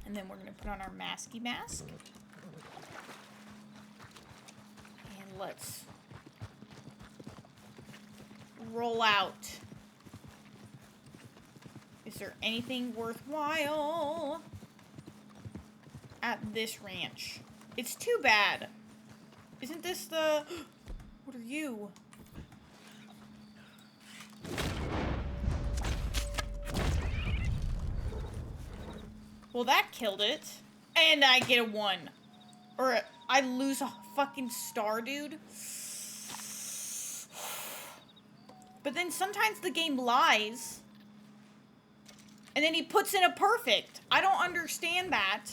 And then we're gonna put on our masky mask, and let's roll out. Is there anything worthwhile at this ranch? It's too bad. Isn't this the... What are you? Well, that killed it. And I get a 1. Or I lose a fucking star, dude. But then sometimes the game lies. And then he puts in a perfect. I don't understand that.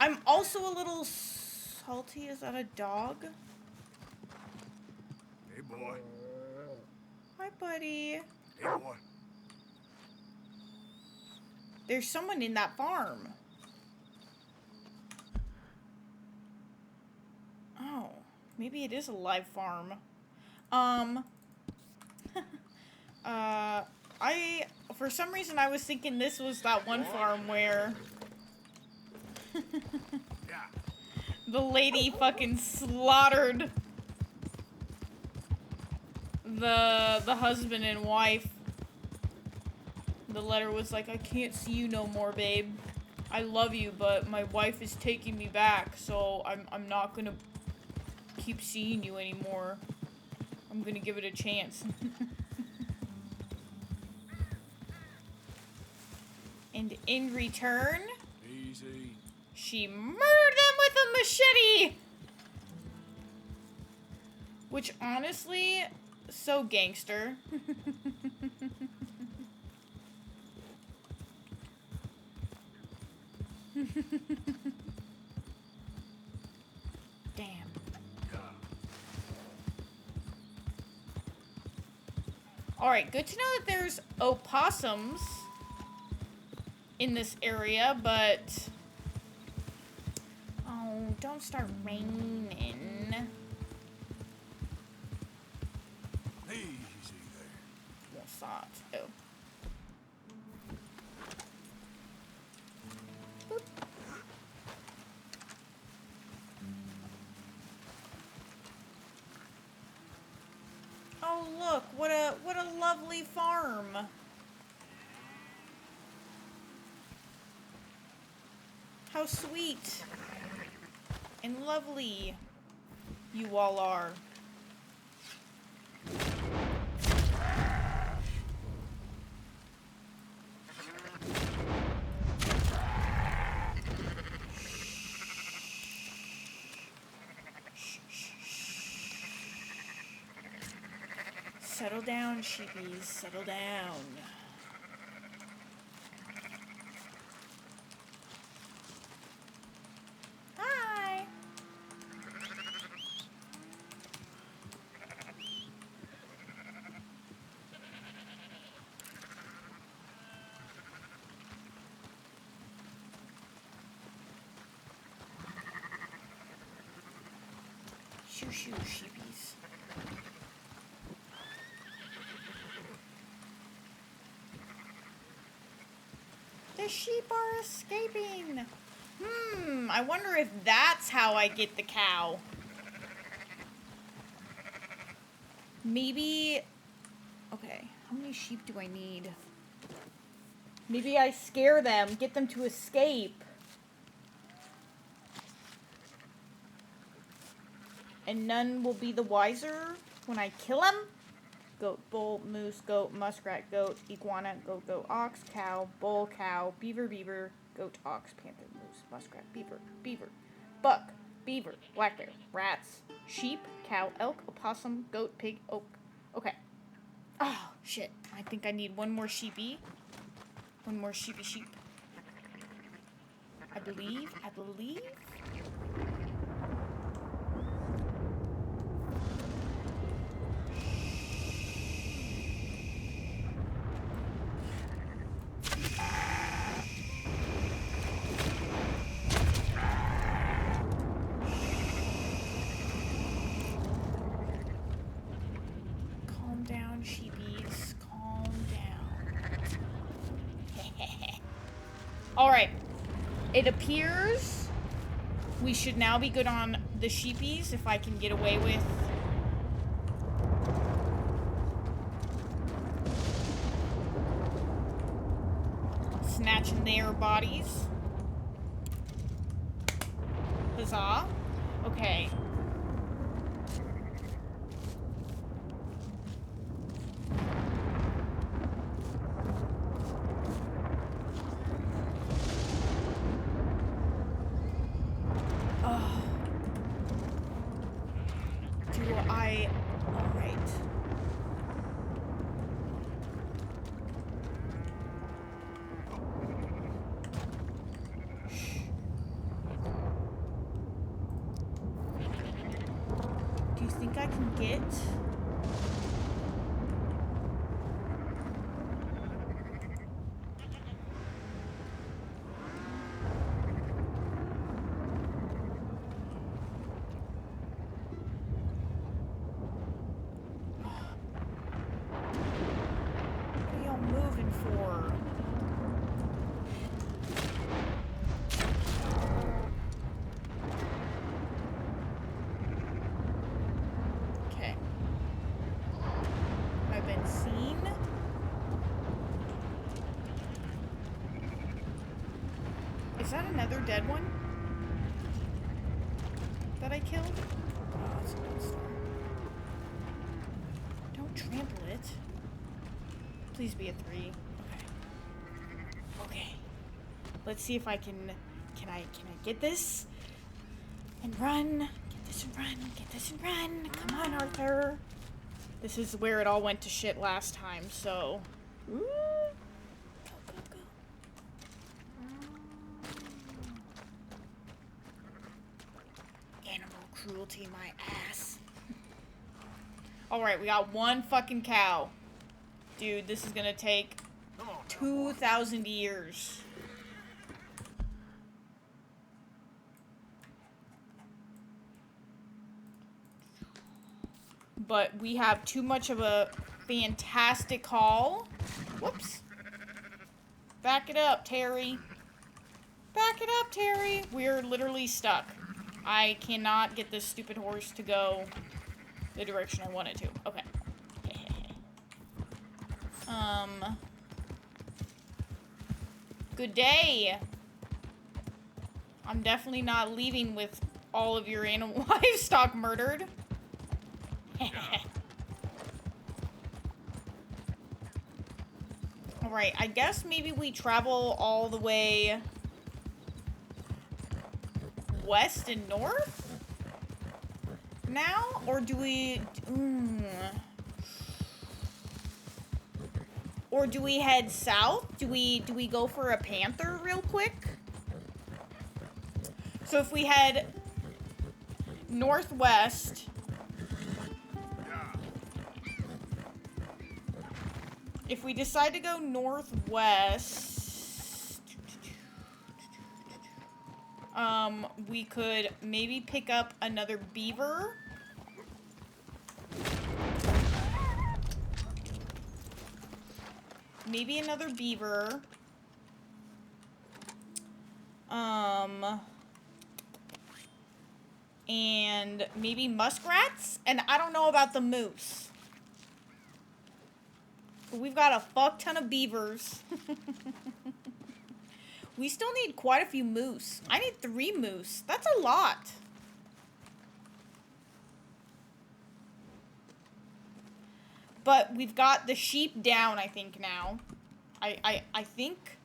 I'm also a little salty. Is that a dog? Hey, boy. Hi, buddy. Hey, boy. There's someone in that farm. Oh, maybe it is a live farm. For some reason I was thinking this was that one farm where the lady fucking slaughtered the husband and wife. The letter was like, I can't see you no more, babe. I love you, but my wife is taking me back, so I'm not gonna keep seeing you anymore. I'm gonna give it a chance. And in return, Easy. she murdered them with a machete! Which, honestly, so gangster. Damn. Alright, good to know that there's opossums in this area, but... Oh, don't start raining. Easy there. What's that? Oh. Boop. Oh look, what a lovely farm. How sweet and lovely you all are. Settle down, sheepies, settle down. Hi. Shoo shoo, sheepies. The sheep are escaping. I wonder if that's how I get the cow. Maybe... Okay, how many sheep do I need? Maybe I scare them, get them to escape. And none will be the wiser when I kill them? Goat, bull, moose, goat, muskrat, goat, iguana, goat, goat, ox, cow, bull, cow, beaver, beaver, goat, ox, panther, moose, muskrat, beaver, beaver, buck, beaver, black bear, rats, sheep, cow, elk, opossum, goat, pig, oak. Okay. Oh, shit. I think I need one more sheepy. One more sheepy sheep. I believe. Calm down, sheepies. Calm down. Alright. It appears we should now be good on the sheepies if I can get away with snatching their bodies. Huzzah. Okay. Alright. Do you think I can get... that another dead one? That I killed? Oh, it's a gold star. Don't trample it. Please be a 3. Okay. Okay. Let's see if I can I get this? And run. Get this and run. Get this and run. Come on, Arthur. This is where it all went to shit last time, so. Ooh. Go, go, go. Animal cruelty, my ass. Alright, we got one fucking cow. Dude, this is gonna take 2,000 years. But we have too much of a fantastic haul. Whoops. Back it up, Terry. Back it up, Terry. We're literally stuck. I cannot get this stupid horse to go the direction I want it to. Okay. Good day. I'm definitely not leaving with all of your animal livestock murdered. Alright, I guess maybe we travel all the way west and north now? Or do we... Or do we head south? Do we go for a panther real quick? So if we head northwest... If we decide to go northwest, we could maybe pick up another beaver. Maybe another beaver. And maybe muskrats? And I don't know about the moose. We've got a fuck ton of beavers. We still need quite a few moose. I need 3 moose. That's a lot. But we've got the sheep down, I think, now. I think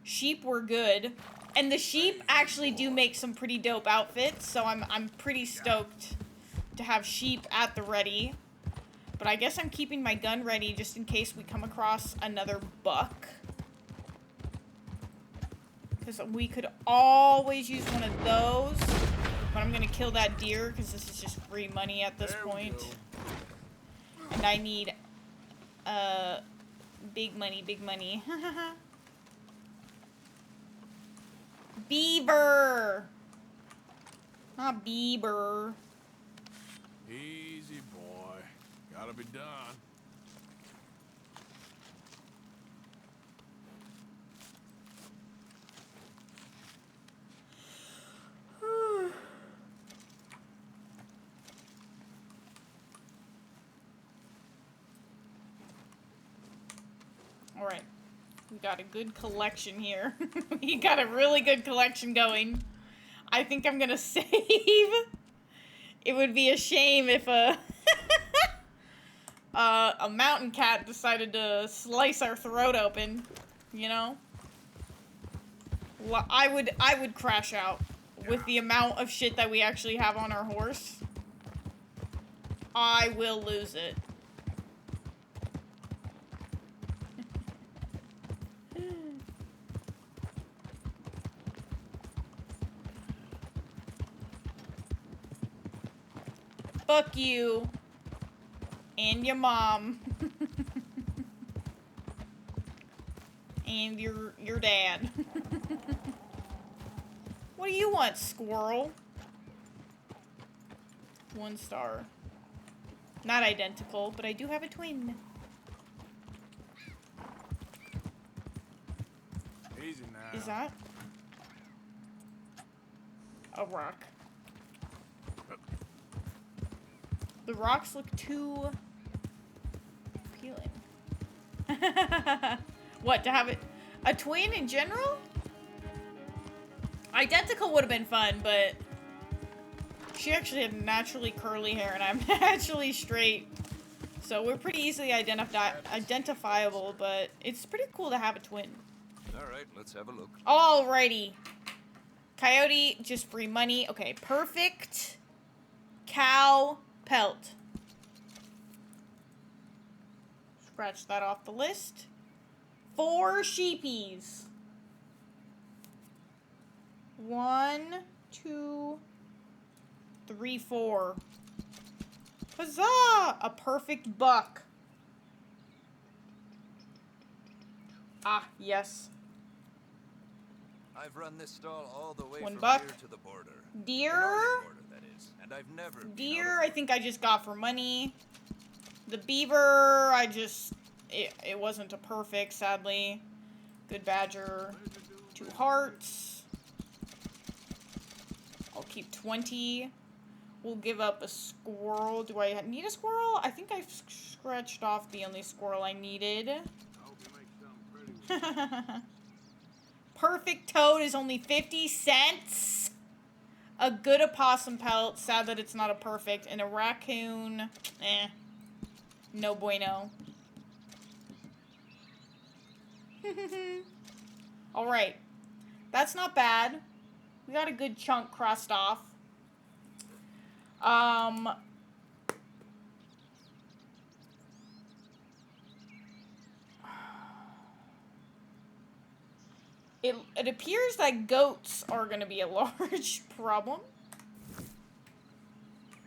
sheep were good. And the sheep actually do make some pretty dope outfits, so I'm pretty stoked to have sheep at the ready. But I guess I'm keeping my gun ready just in case we come across another buck. Because we could always use one of those. But I'm going to kill that deer because this is just free money at this point. And I need big money, big money. Beaver! Not Bieber. Easy, boy. Gotta be done. Alright. We got a good collection here. We got a really good collection going. I think I'm gonna save. It would be a shame if a mountain cat decided to slice our throat open, you know? Well, I would crash out with the amount of shit that we actually have on our horse. I will lose it. Fuck you. And your mom. And your dad. What do you want, squirrel? 1 star. Not identical, but I do have a twin. Easy now. Is that a rock? The rocks look too appealing. What, to have it a twin in general? Identical would have been fun, but she actually had naturally curly hair and I'm naturally straight. So we're pretty easily identifiable, but it's pretty cool to have a twin. Alright, let's have a look. Alrighty. Coyote, just free money. Okay, perfect. Cow pelt. Scratch that off the list. 4 sheepies. 1, 2, 3, 4. Huzzah! A perfect buck. Ah, yes. I've run this stall all the way One from buck. here to the border. Deer? The northern border, that is. And I've never been Deer, out I of think I just got for money. The beaver, it wasn't a perfect, sadly. Good badger. 2 hearts. I'll keep 20. We'll give up a squirrel. Do I need a squirrel? I think I've scratched off the only squirrel I needed. Perfect toad is only 50 cents. A good opossum pelt. Sad that it's not a perfect. And a raccoon. Eh. No bueno. Alright. That's not bad. We got a good chunk crossed off. It appears that goats are going to be a large problem.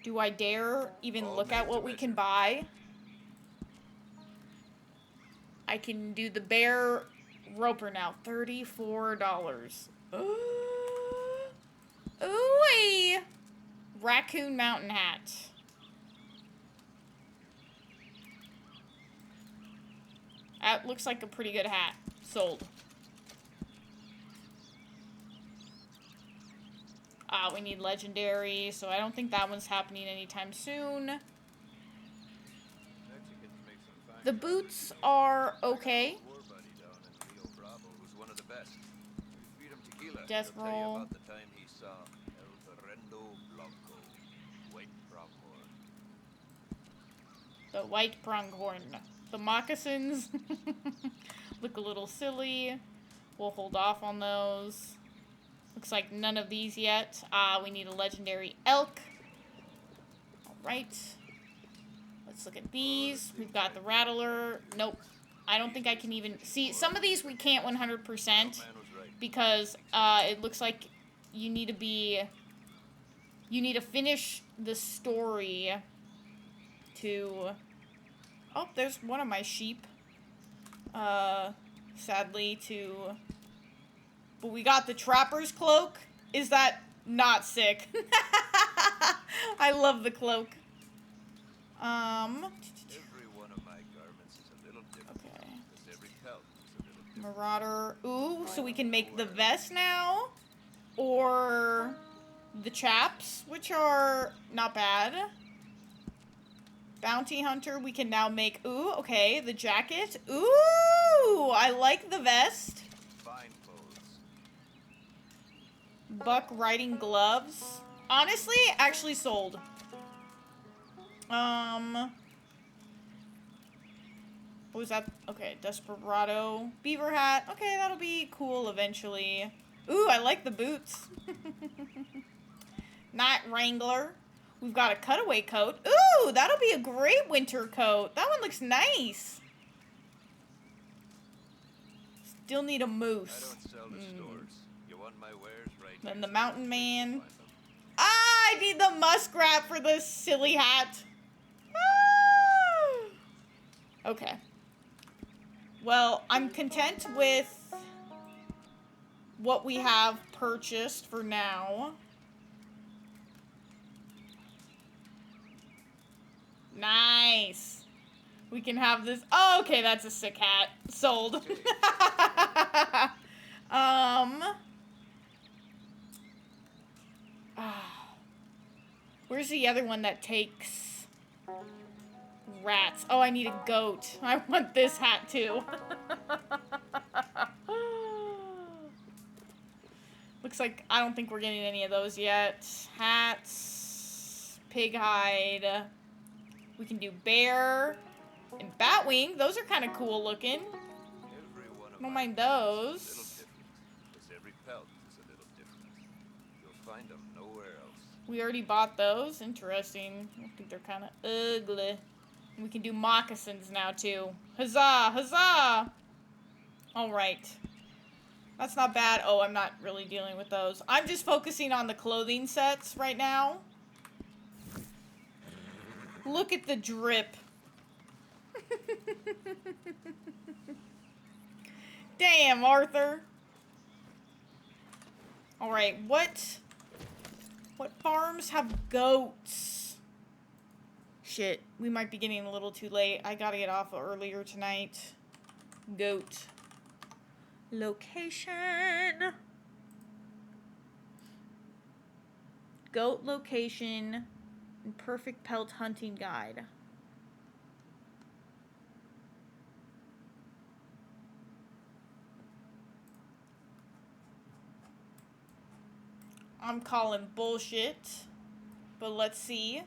Do I dare even look at what we can buy? I can do the bear roper now. $34. Ooh-wee. Raccoon mountain hat. That looks like a pretty good hat. Sold. We need legendary, so I don't think that one's happening anytime soon. The boots are okay. Death roll. The white pronghorn. The moccasins look a little silly. We'll hold off on those. Looks like none of these yet. We need a legendary elk. Alright. Let's look at these. We've got the rattler. Nope. I don't think I can even... See, some of these we can't 100% because it looks like you need to be... You need to finish the story to... Oh, there's one of my sheep. Sadly, to... But we got the trapper's cloak. Is that not sick? I love the cloak. Every one of my garments is a little different. Okay. Every pelt is a little different. Marauder. Ooh, so we can make the vest now. Or the chaps, which are not bad. Bounty hunter, we can now make... Ooh, okay, the jacket. Ooh, I like the vest. Fine clothes. Buck riding gloves. Honestly, actually sold. What was that? Okay, Desperado. Beaver hat. Okay, that'll be cool eventually. Ooh, I like the boots. Night Wrangler. We've got a cutaway coat. Ooh, that'll be a great winter coat. That one looks nice. Still need a moose. I don't sell to stores. You want my wares right Then here. the mountain man. Ah, I need the muskrat for this silly hat. Ah! Okay. Well, I'm content with what we have purchased for now. Nice. We can have this. Oh, okay, that's a sick hat. Sold. Where's the other one that takes rats? Oh, I need a goat. I want this hat too. Looks like I don't think we're getting any of those yet. Hats, pig hide. We can do bear and batwing. Those are kind of cool looking. Every one of Don't my mind pelts is a little those. different, 'cause every pelt is a little different. You'll find them nowhere else. We already bought those. Interesting. I think they're kind of ugly. And we can do moccasins now too. Huzzah! Huzzah! All right. That's not bad. Oh, I'm not really dealing with those. I'm just focusing on the clothing sets right now. Look at the drip. Damn, Arthur. All right, what farms have goats? Shit, we might be getting a little too late. I gotta get off earlier tonight. Goat. Location. Goat location and perfect pelt hunting guide. I'm calling bullshit, but let's see.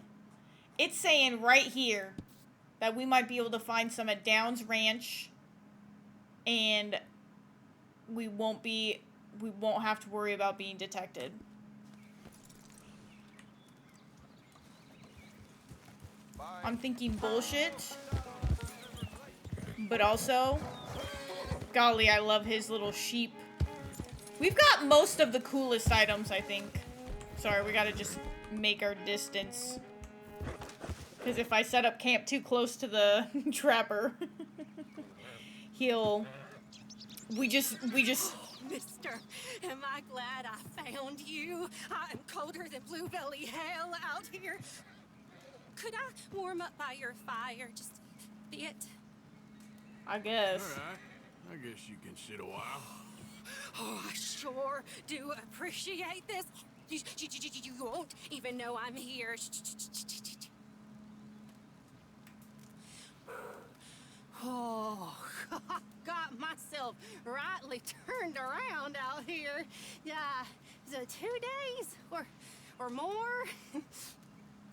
It's saying right here that we might be able to find some at Downs Ranch, and we won't have to worry about being detected. Bye. I'm thinking bullshit, but also, golly, I love his little sheep. We've got most of the coolest items, I think. Sorry, we gotta just make our distance. Because if I set up camp too close to the trapper, we just... Mister, am I glad I found you? I'm colder than blue belly hell out here. Could I warm up by your fire just a bit? I guess. All right. I guess you can sit a while. Oh, I sure do appreciate this. You won't even know I'm here. Oh, got myself rightly turned around out here. Yeah, is it 2 days or more?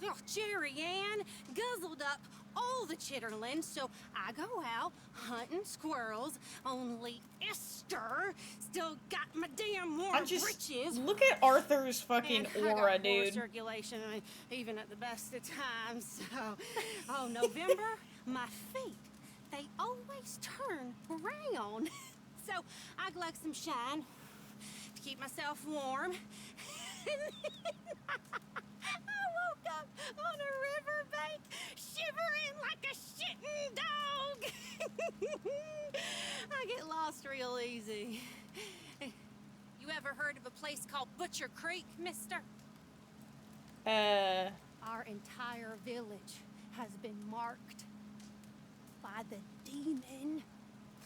Oh, Jerry Ann guzzled up all the chitterlings, so I go out hunting squirrels. Only Esther still got my damn warm britches. Look at Arthur's fucking And I aura, got poor dude. circulation, I mean, even at the best of times. So, November, my feet, they always turn brown. So I glug some shine to keep myself warm. I woke up on a riverbank, shivering like a shitting dog. I get lost real easy. You ever heard of a place called Butcher Creek, mister? Our entire village has been marked by the demon,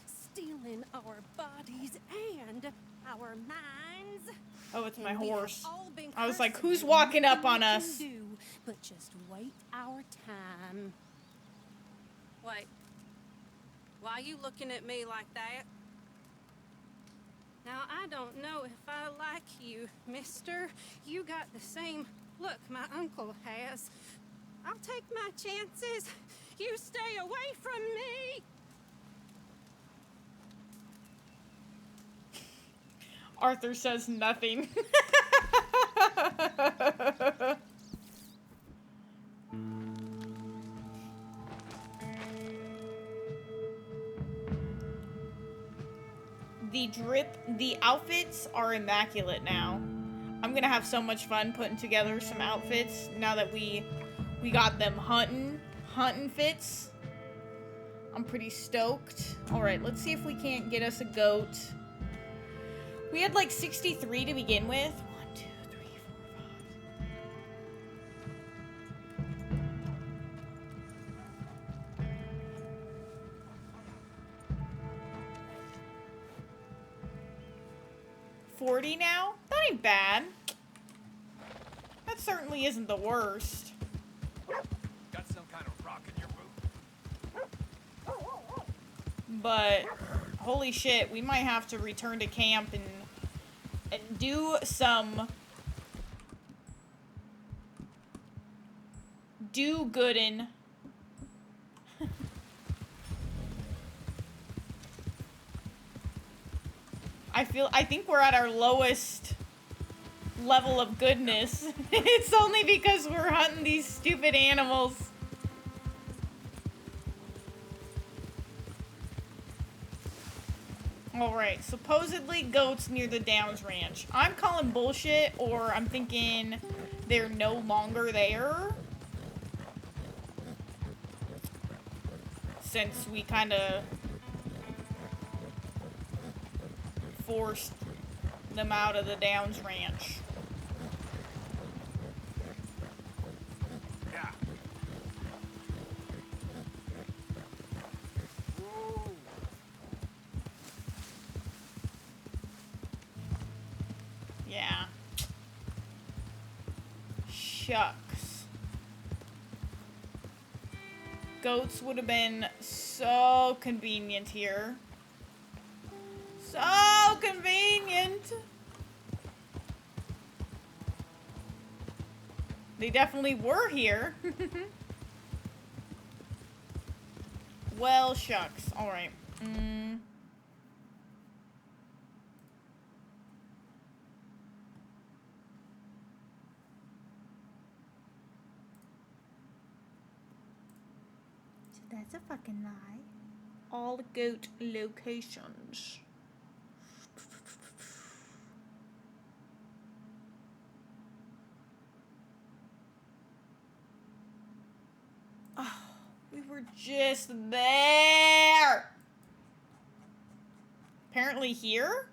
stealing our bodies and our minds. Oh, it's my And we have horse. all been I was like, cursed who's with walking up nothing on we can us? do but just wait our time. Wait. Why are you looking at me like that? Now, I don't know if I like you, mister. You got the same look my uncle has. I'll take my chances. You stay away from me. Arthur says nothing. The outfits are immaculate now. I'm gonna have so much fun putting together some outfits now that we got them hunting fits. I'm pretty stoked. Alright, let's see if we can't get us a goat. We had like 63 to begin with. 1, 2, 3, 4, 5. 40 now? That ain't bad. That certainly isn't the worst. Got some kind of rock in your boot? But holy shit, we might have to return to camp and and do some do-goodin'. I think we're at our lowest level of goodness. It's only because we're hunting these stupid animals. Alright, supposedly goats near the Downs Ranch. I'm calling bullshit, or I'm thinking they're no longer there. Since we kind of forced them out of the Downs Ranch. Yeah. Whoa. Yeah. Shucks. Goats would have been so convenient here. So convenient. They definitely were here. Well, shucks. Alright. So that's a fucking lie. All goat locations. Oh, we were just there. Apparently here?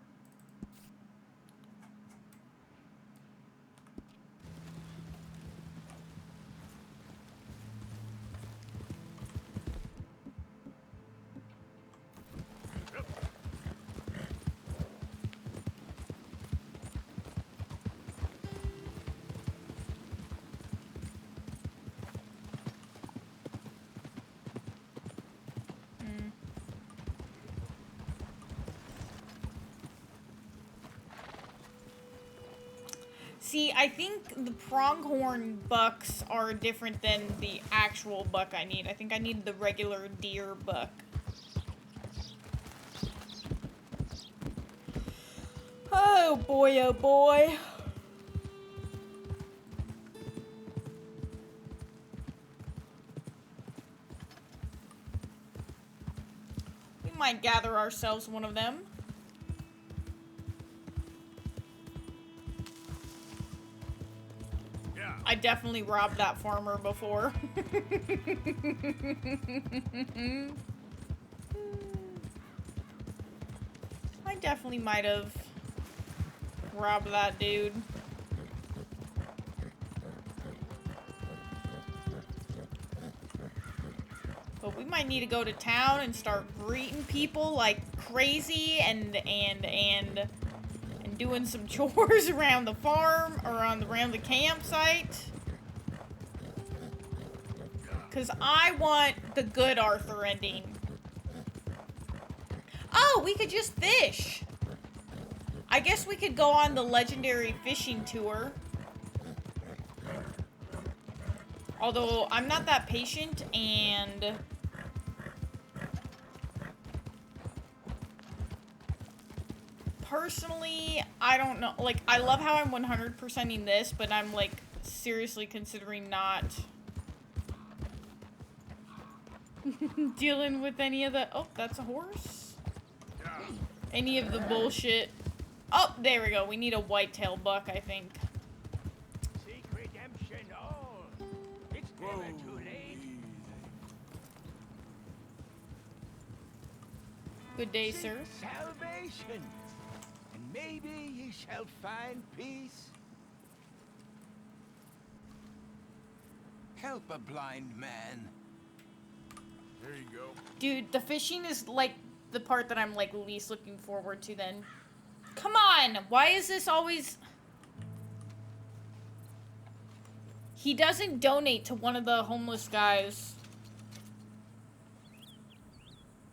See, I think the pronghorn bucks are different than the actual buck I need. I think I need the regular deer buck. Oh boy, oh boy. We might gather ourselves one of them. I definitely robbed that farmer before. I definitely might have robbed that dude. But we might need to go to town and start greeting people like crazy and doing some chores around the farm or around the campsite. Cause I want the good Arthur ending. Oh, we could just fish. I guess we could go on the legendary fishing tour. Although I'm not that patient and personally, I don't know. Like, I love how I'm 100%ing this, but I'm, like, seriously considering not dealing with any of the... Oh, that's a horse. Any of the bullshit. Oh, there we go. We need a whitetail buck, I think. Seek redemption all. It's never too late. Good day, sir. Salvation. Maybe ye shall find peace. Help a blind man. There you go. Dude, the fishing is, like, the part that I'm, like, least looking forward to then. Come on! Why is this always... He doesn't donate to one of the homeless guys.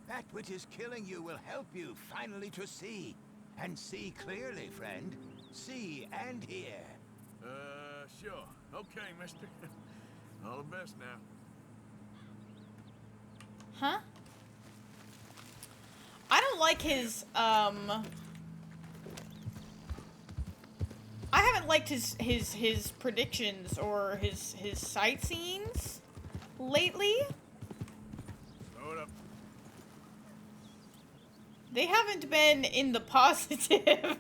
That which is killing you will help you finally to see. And see clearly, friend. see and hear. Sure. Okay, mister. All the best now. Huh? I don't like his, I haven't liked his predictions or his sightseeings lately. Throw it up. They haven't been in the positive.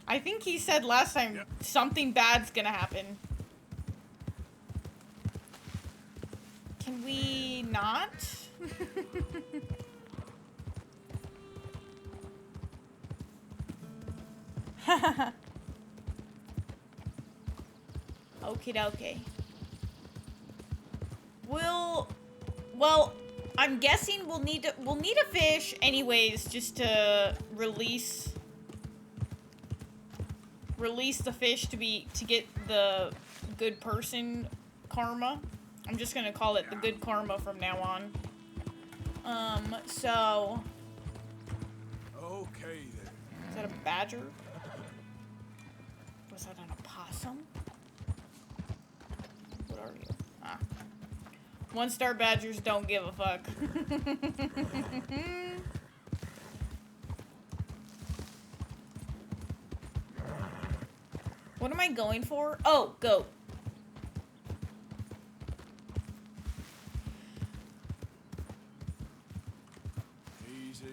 I think he said last time something bad's gonna happen. Can we not? Okie dokie. Well, I'm guessing we'll need a fish anyways, just to release the fish to get the good person karma. I'm just gonna call it the good karma from now on. So Okay then. is that a badger? Was that an opossum? What are you? Ah. 1-star badgers don't give a fuck. What am I going for? Oh, goat. Easy.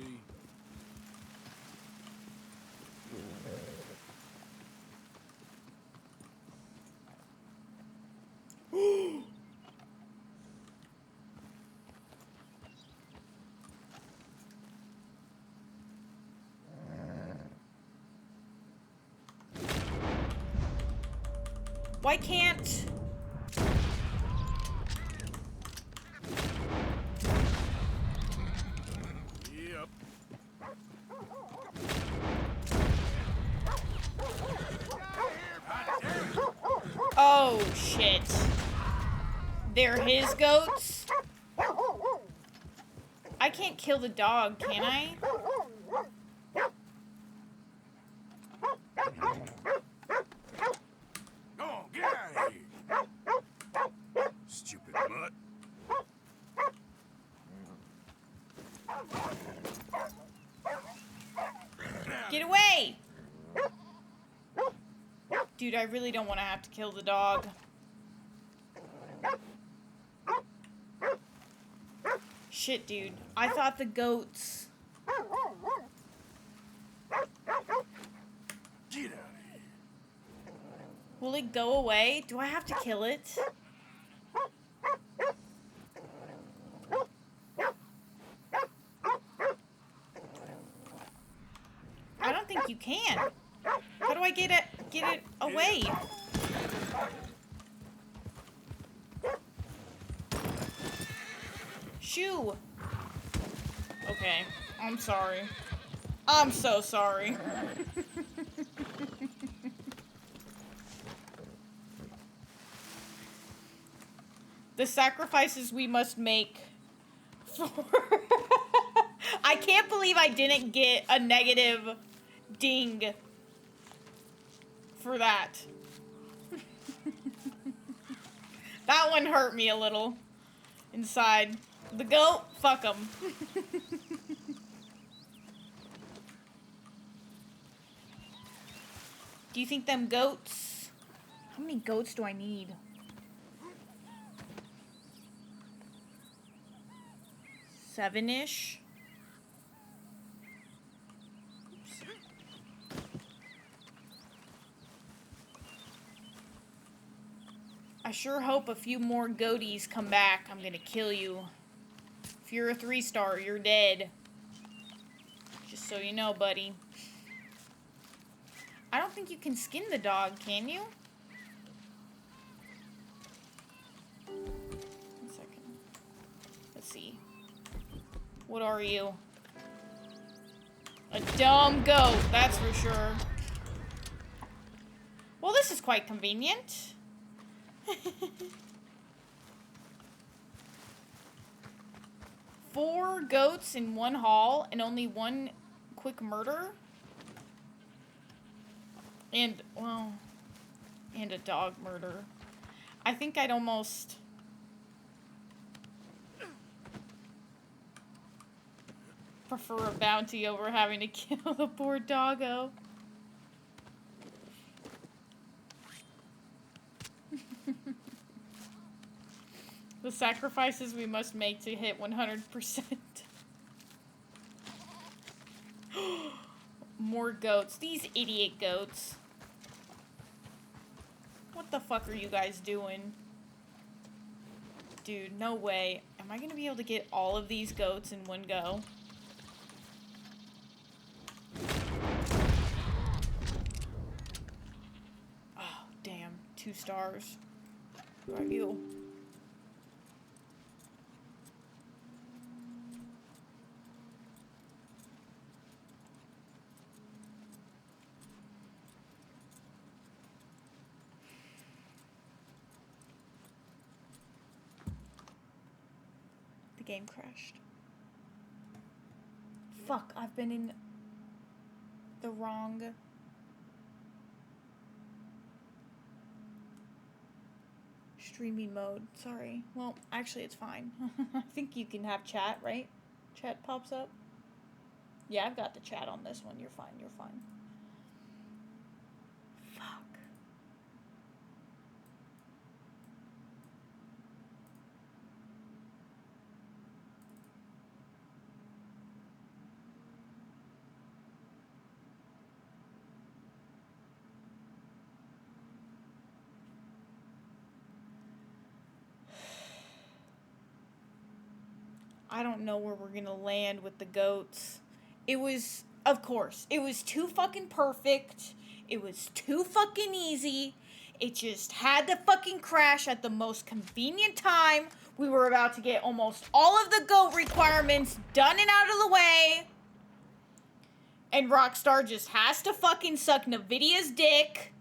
Why can't... Yep. Oh, shit. They're his goats? I can't kill the dog, can I? Oh, get out of here. Stupid mutt. Get away! Dude, I really don't want to have to kill the dog. Shit, dude. I thought the goats... Get out of here. Will it go away? Do I have to kill it? I don't think you can. How do I get it away? Shoo! Okay, I'm sorry. I'm so sorry. The sacrifices we must make for... I can't believe I didn't get a negative ding for that. That one hurt me a little inside. The goat, fuck him. Do you think them goats... How many goats do I need? 7-ish? I sure hope a few more goaties come back. I'm gonna kill you. If you're a 3-star, you're dead. Just so you know, buddy. I don't think you can skin the dog, can you? 1 second. Let's see. What are you? A dumb goat, that's for sure. Well, this is quite convenient. 4 goats in 1 haul and only 1 quick murder? And, well, and a dog murder. I think I'd almost... prefer a bounty over having to kill the poor doggo. The sacrifices we must make to hit 100%. More goats. These idiot goats. What the fuck are you guys doing? Dude, no way. Am I gonna be able to get all of these goats in one go? Oh, damn. 2 stars. What about you? The game crashed. Fuck, I've been in the wrong... streaming mode. Sorry. Well, actually, it's fine. I think you can have chat, right? Chat pops up. Yeah, I've got the chat on this one. You're fine. You're fine. Fuck. I don't know where we're gonna land with the goats. It was, of course, it was too fucking perfect. It was too fucking easy. It just had to fucking crash at the most convenient time. We were about to get almost all of the goat requirements done and out of the way. And Rockstar just has to fucking suck Nvidia's dick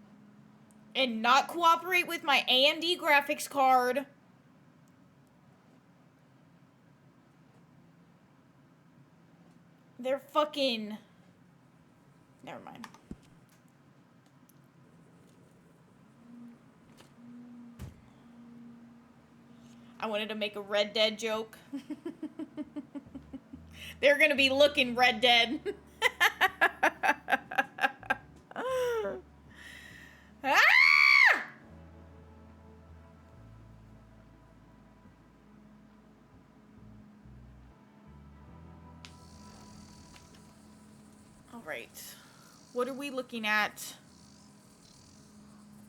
and not cooperate with my AMD graphics card. They're fucking... Never mind. I wanted to make a Red Dead joke. They're gonna be looking Red Dead. Ah! Alright. What are we looking at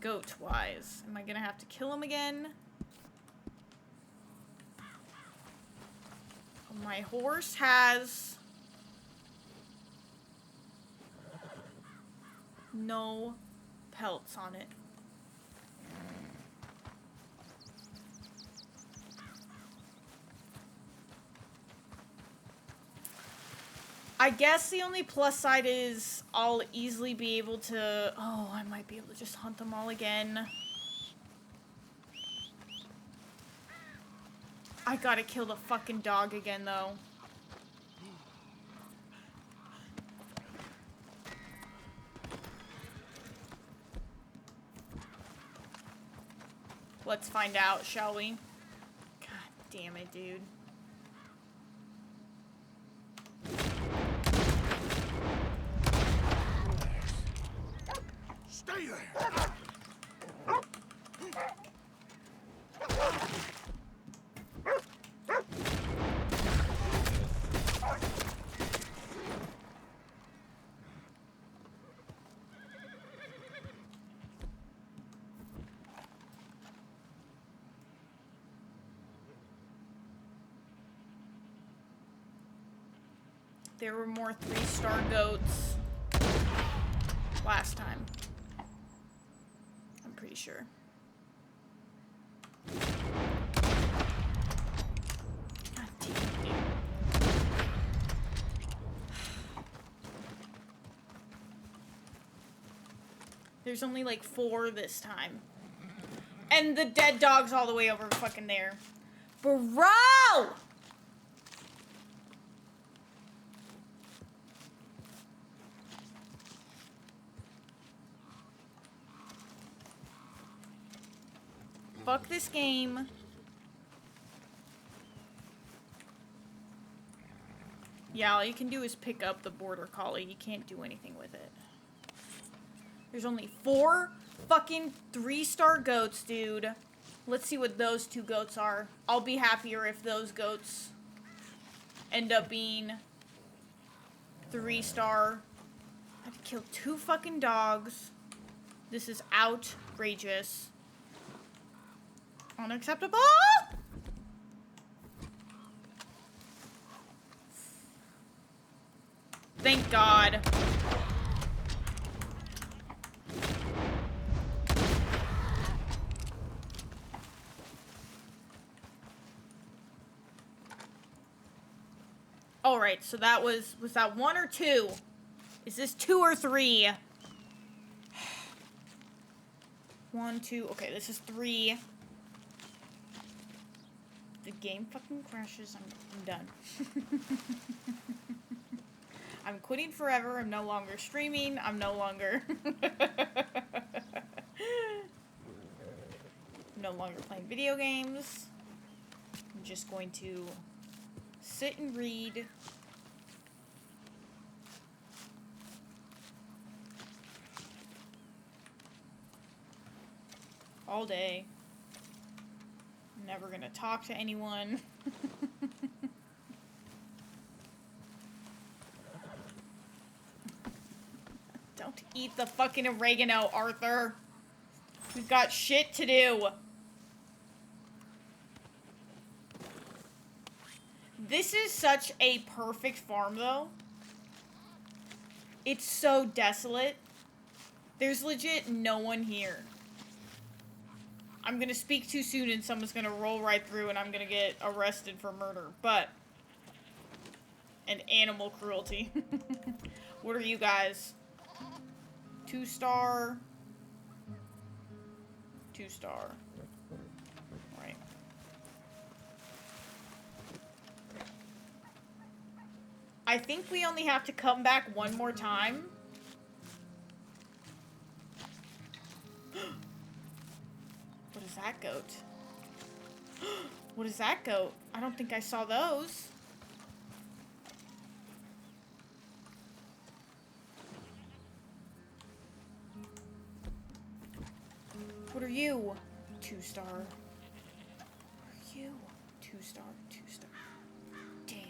goat-wise? Am I gonna have to kill him again? My horse has no pelts on it. I guess the only plus side is I'll easily be able to... Oh, I might be able to just hunt them all again. I gotta kill the fucking dog again, though. Let's find out, shall we? God damn it, dude. Stay there! There were more 3-star goats last time. I'm pretty sure. God damn it, dude. There's only like 4 this time. And the dead dog's all the way over fucking there. Bro! Fuck this game. Yeah, all you can do is pick up the border collie. You can't do anything with it. There's only 4 fucking 3-star goats, dude. Let's see what those 2 goats are. I'll be happier if those goats end up being 3-star. I had to kill 2 fucking dogs. This is outrageous. Unacceptable! Thank God. Alright, so that was that 1 or 2? Is this 2 or 3? 1, 2, okay, this is 3. The game fucking crashes, I'm done. I'm quitting forever, I'm no longer streaming, I'm no longer... no longer playing video games. I'm just going to sit and read. All day. Never gonna talk to anyone. Don't eat the fucking oregano, Arthur. We've got shit to do. This is such a perfect farm, though. It's so desolate. There's legit no one here. I'm gonna speak too soon and someone's gonna roll right through and I'm gonna get arrested for murder, but... and animal cruelty. What are you guys? 2-star. 2-star. Right. I think we only have to come back one more time. What is that goat? What is that goat? I don't think I saw those. What are you? 2-star. What are you? 2-star, 2-star. Damn.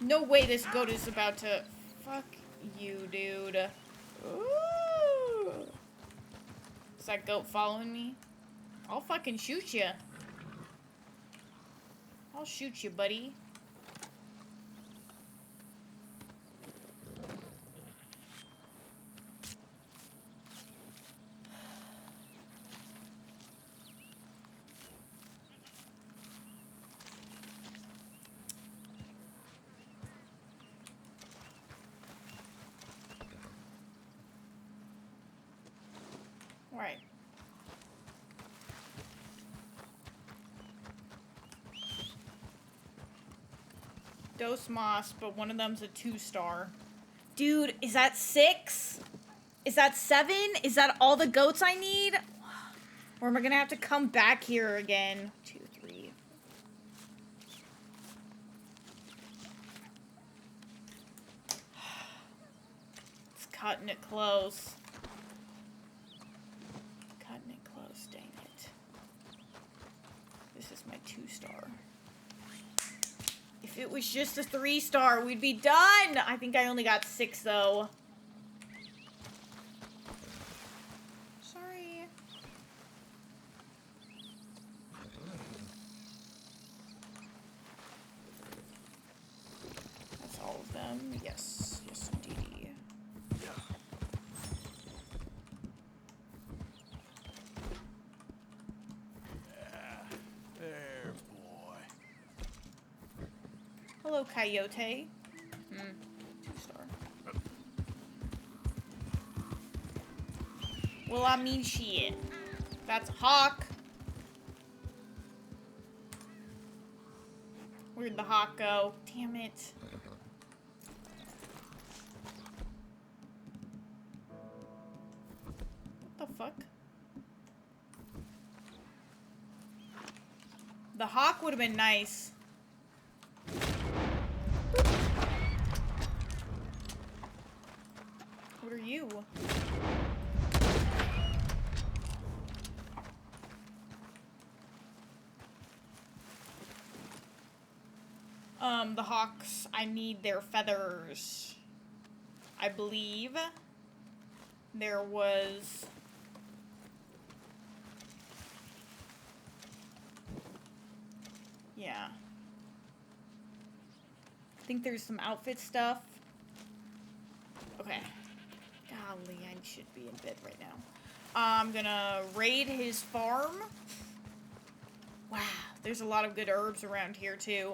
No way this goat is about to... Fuck you, dude. Ooh. Is that goat following me? I'll fucking shoot you. I'll shoot you, buddy. Right. Dos Mas, but one of them's a 2-star. Dude, is that 6? Is that 7? Is that all the goats I need? Or am I gonna have to come back here again? 2, 3. It's cutting it close. Cutting it close, dang it. This is my 2-star. If it was just a 3-star, we'd be done! I think I only got 6, though. Sorry. That's all of them. Yes. Yes, indeed. There, boy. Hello, Coyote. 2-star. Well, I mean, shit. That's a hawk. Where'd the hawk go? Damn it. What the fuck? The hawk would have been nice. What are you? The hawks, I need their feathers. I believe there was... Yeah. I think there's some outfit stuff. Okay. Golly, I should be in bed right now. I'm gonna raid his farm. Wow, there's a lot of good herbs around here too.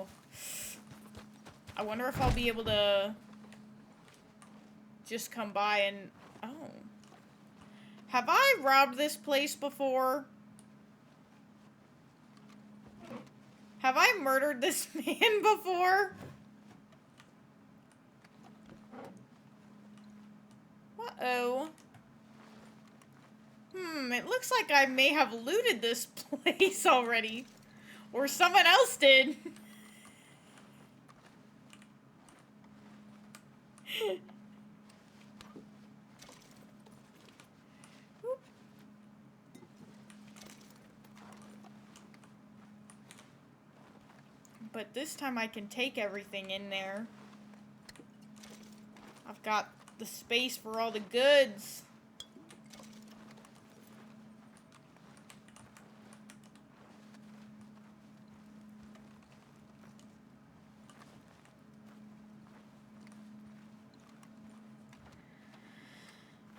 I wonder if I'll be able to just come by and... Oh. Have I robbed this place before? Have I murdered this man before? Uh-oh. It looks like I may have looted this place already. Or someone else did. But this time I can take everything in there. I've got the space for all the goods.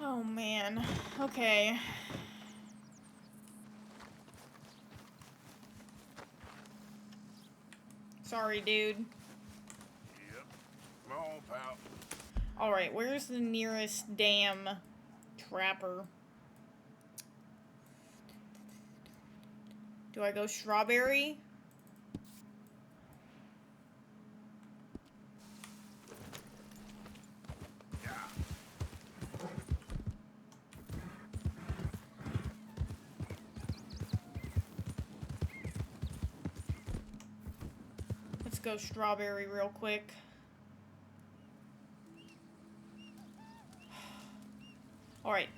Oh man. Okay. Sorry, dude. Yep. Come on, pal. Alright, where's the nearest damn trapper? Do I go strawberry? Let's go strawberry real quick. Alright,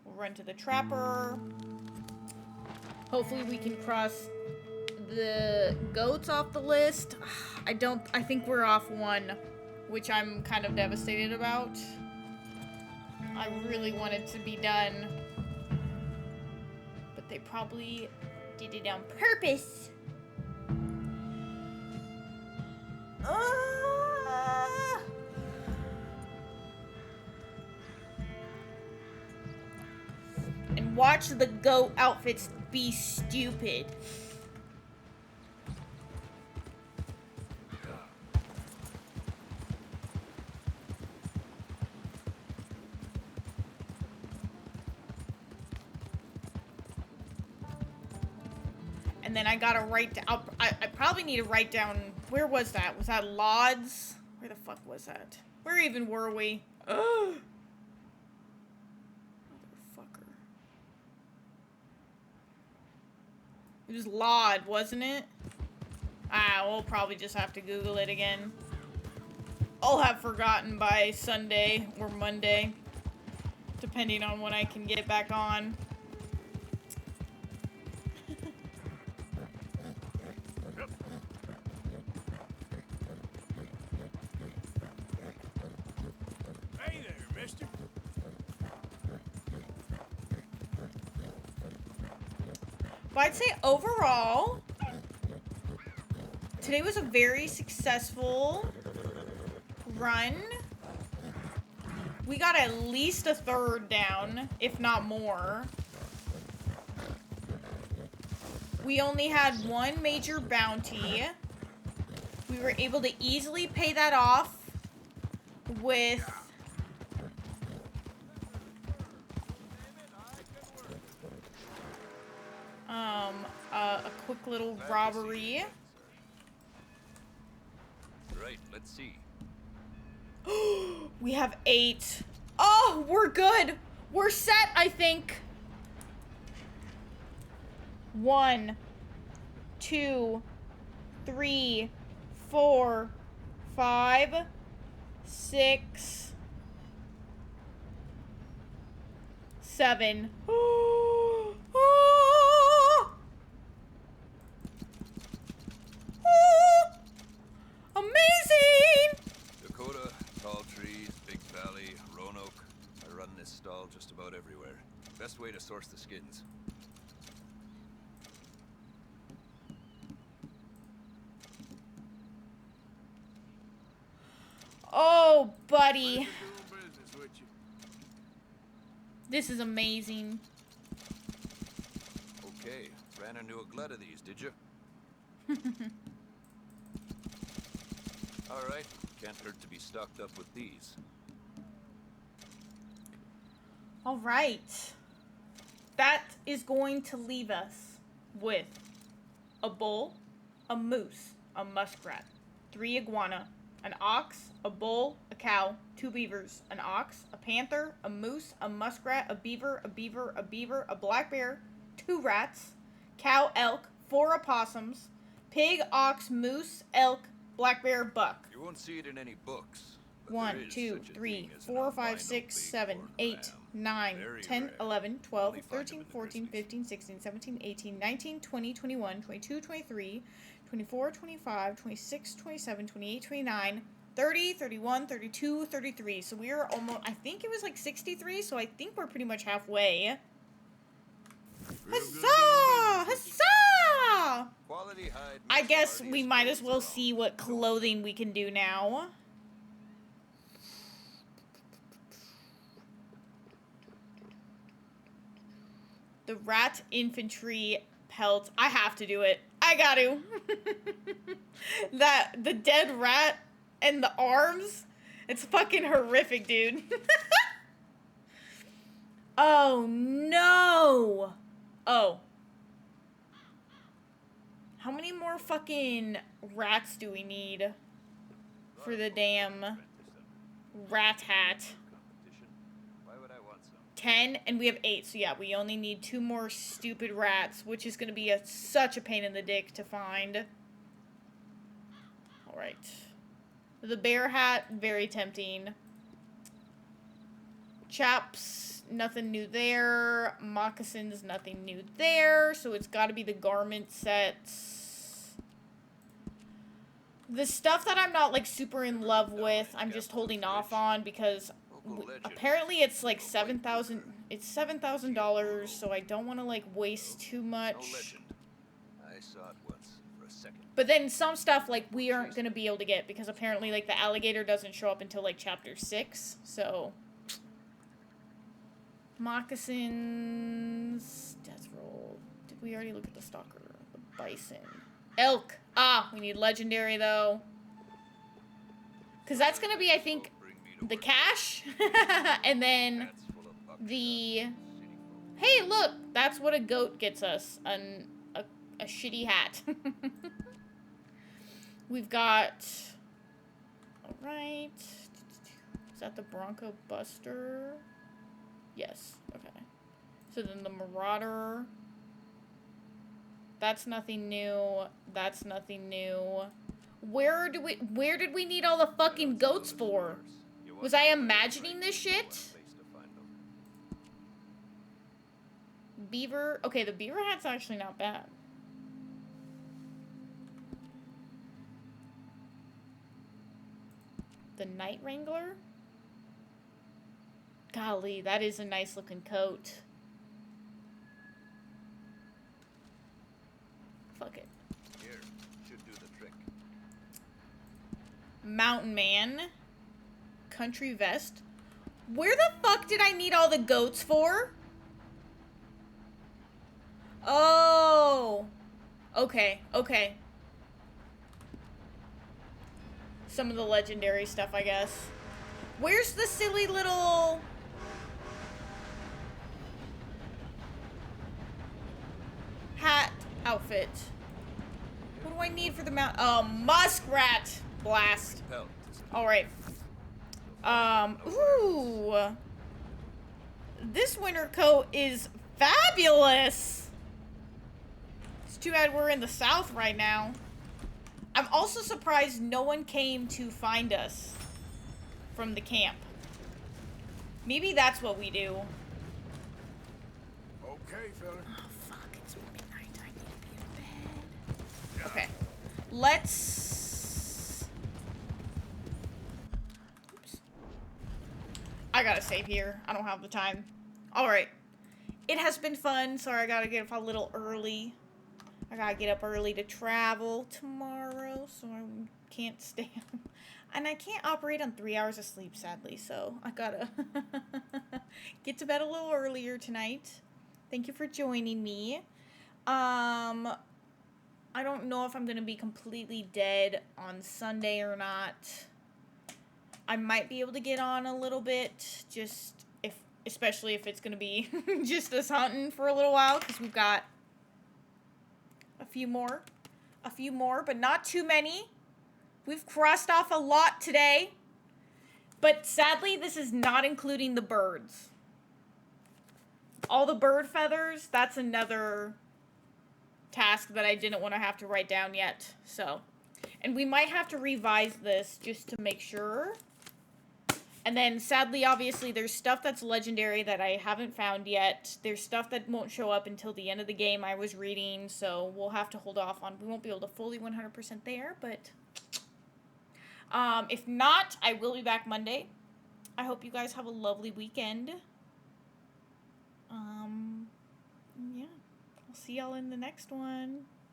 we'll run to the trapper. Hopefully we can cross the goats off the list. I think we're off one, which I'm kind of devastated about. I really want it to be done. But they probably did it on purpose. And watch the goat outfits be stupid. And then I gotta write down, I probably need to write down, where was that? Was that Lodz? Where the fuck was that? Where even were we? Ugh. Motherfucker. It was Lod, wasn't it? Ah, we'll probably just have to Google it again. I'll have forgotten by Sunday or Monday, depending on when I can get back on. Hey there, mister. But I'd say overall, today was a very successful run. We got at least a third down, if not more. We only had one major bounty. We were able to easily pay that off with a quick little robbery. Right, let's see. We have 8. Oh, we're good. We're set, I think. 1, 2, 3, 4, 5, 6, 7. Amazing! Dakota, tall trees, big valley, Roanoke. I run this stall just about everywhere. Best way to source the skins. Oh, buddy. Doing business with you. This is amazing. Okay, ran into a glut of these, did you? All right, can't hurt to be stocked up with these. All right. That is going to leave us with a bull, a moose, a muskrat, 3 iguana, an ox, a bull, a cow, 2 beavers, an ox, a panther, a moose, a muskrat, a beaver, a black bear, 2 rats, cow, elk, 4 opossums, pig, ox, moose, elk, black bear, buck. You won't see it in any books. but 1, there is 2, such a 3, thing as an 4, 5, albino 6, big 7, horn 8, ram. 9, Very 10, rare. 11, 12, Only find 13, them in the 14, Grizzlies. 15, 16, 17, 18, 19, 20, 21, 22, 23, 24, 25, 26, 27, 28, 29, 30, 31, 32, 33. So we are almost, I think it was like 63, so I think we're pretty much halfway. Real good doing Huzzah! business with you. Huzzah! Quality hide I makes the guess hardiest we might as clothes well around. see what clothing we can do now. The rat infantry pelt. I have to do it. I got to. The dead rat and the arms. It's fucking horrific, dude. Oh no. Oh. How many more fucking rats do we need for the damn rat hat? Why would I want some? 10, and we have 8, so yeah, we only need 2 more stupid rats, which is gonna be such a pain in the dick to find. Alright. The bear hat, very tempting. Chaps, nothing new there. Moccasins, nothing new there, so it's gotta be the garment sets. The stuff that I'm not, like, super in love with, I'm just holding off on because apparently it's like $7,000. It's $7,000, so I don't want to like waste too No much. legend. I saw it once for a second. But then some stuff like we aren't gonna be able to get because apparently like the alligator doesn't show up until like chapter 6. So moccasins, death roll. Did we already look at the stalker? The bison, elk. Ah, we need legendary though. Cause that's gonna be I think the cash, and then Hats full of buckshot. the. City folk. Hey, look! That's what a goat gets us. A shitty hat. We've got... Alright. Is that the Bronco Buster? Yes. Okay. So then the Marauder. That's nothing new. That's nothing new. Where did we need all the fucking goats for? You want Was I to imagining this shit? one place to find them. Beaver. Okay, the beaver hat's actually not bad. The Night Wrangler? Golly, that is a nice looking coat. Fuck it. Here, should do the trick. Mountain Man. Country vest. Where the fuck did I need all the goats for? Oh. Okay, okay. Some of the legendary stuff, I guess. Where's the silly little... hat outfit? What do I need for the mount? Oh, muskrat blast. Pelt. Is it? Alright. Ooh. This winter coat is fabulous. It's too bad we're in the south right now. I'm also surprised no one came to find us from the camp. Maybe that's what we do. Okay, fella. Oh, fuck. It's midnight. I need to be in bed. Okay. Let's... Oops. I gotta save here. I don't have the time. Alright. It has been fun. Sorry, I gotta get up a little early. I gotta get up early to travel tomorrow, so I can't stay up. And I can't operate on 3 hours of sleep, sadly, so I gotta get to bed a little earlier tonight. Thank you for joining me. I don't know if I'm gonna be completely dead on Sunday or not. I might be able to get on a little bit, especially if it's gonna be just us hunting for a little while, because we've got a few more, but not too many. We've crossed off a lot today, but sadly, this is not including the birds. All the bird feathers, that's another task that I didn't want to have to write down yet, so. And we might have to revise this just to make sure. And then, sadly, obviously, there's stuff that's legendary that I haven't found yet. There's stuff that won't show up until the end of the game I was reading, so we'll have to hold off on. We won't be able to fully 100% there, but... if not, I will be back Monday. I hope you guys have a lovely weekend. Yeah. I'll see y'all in the next one.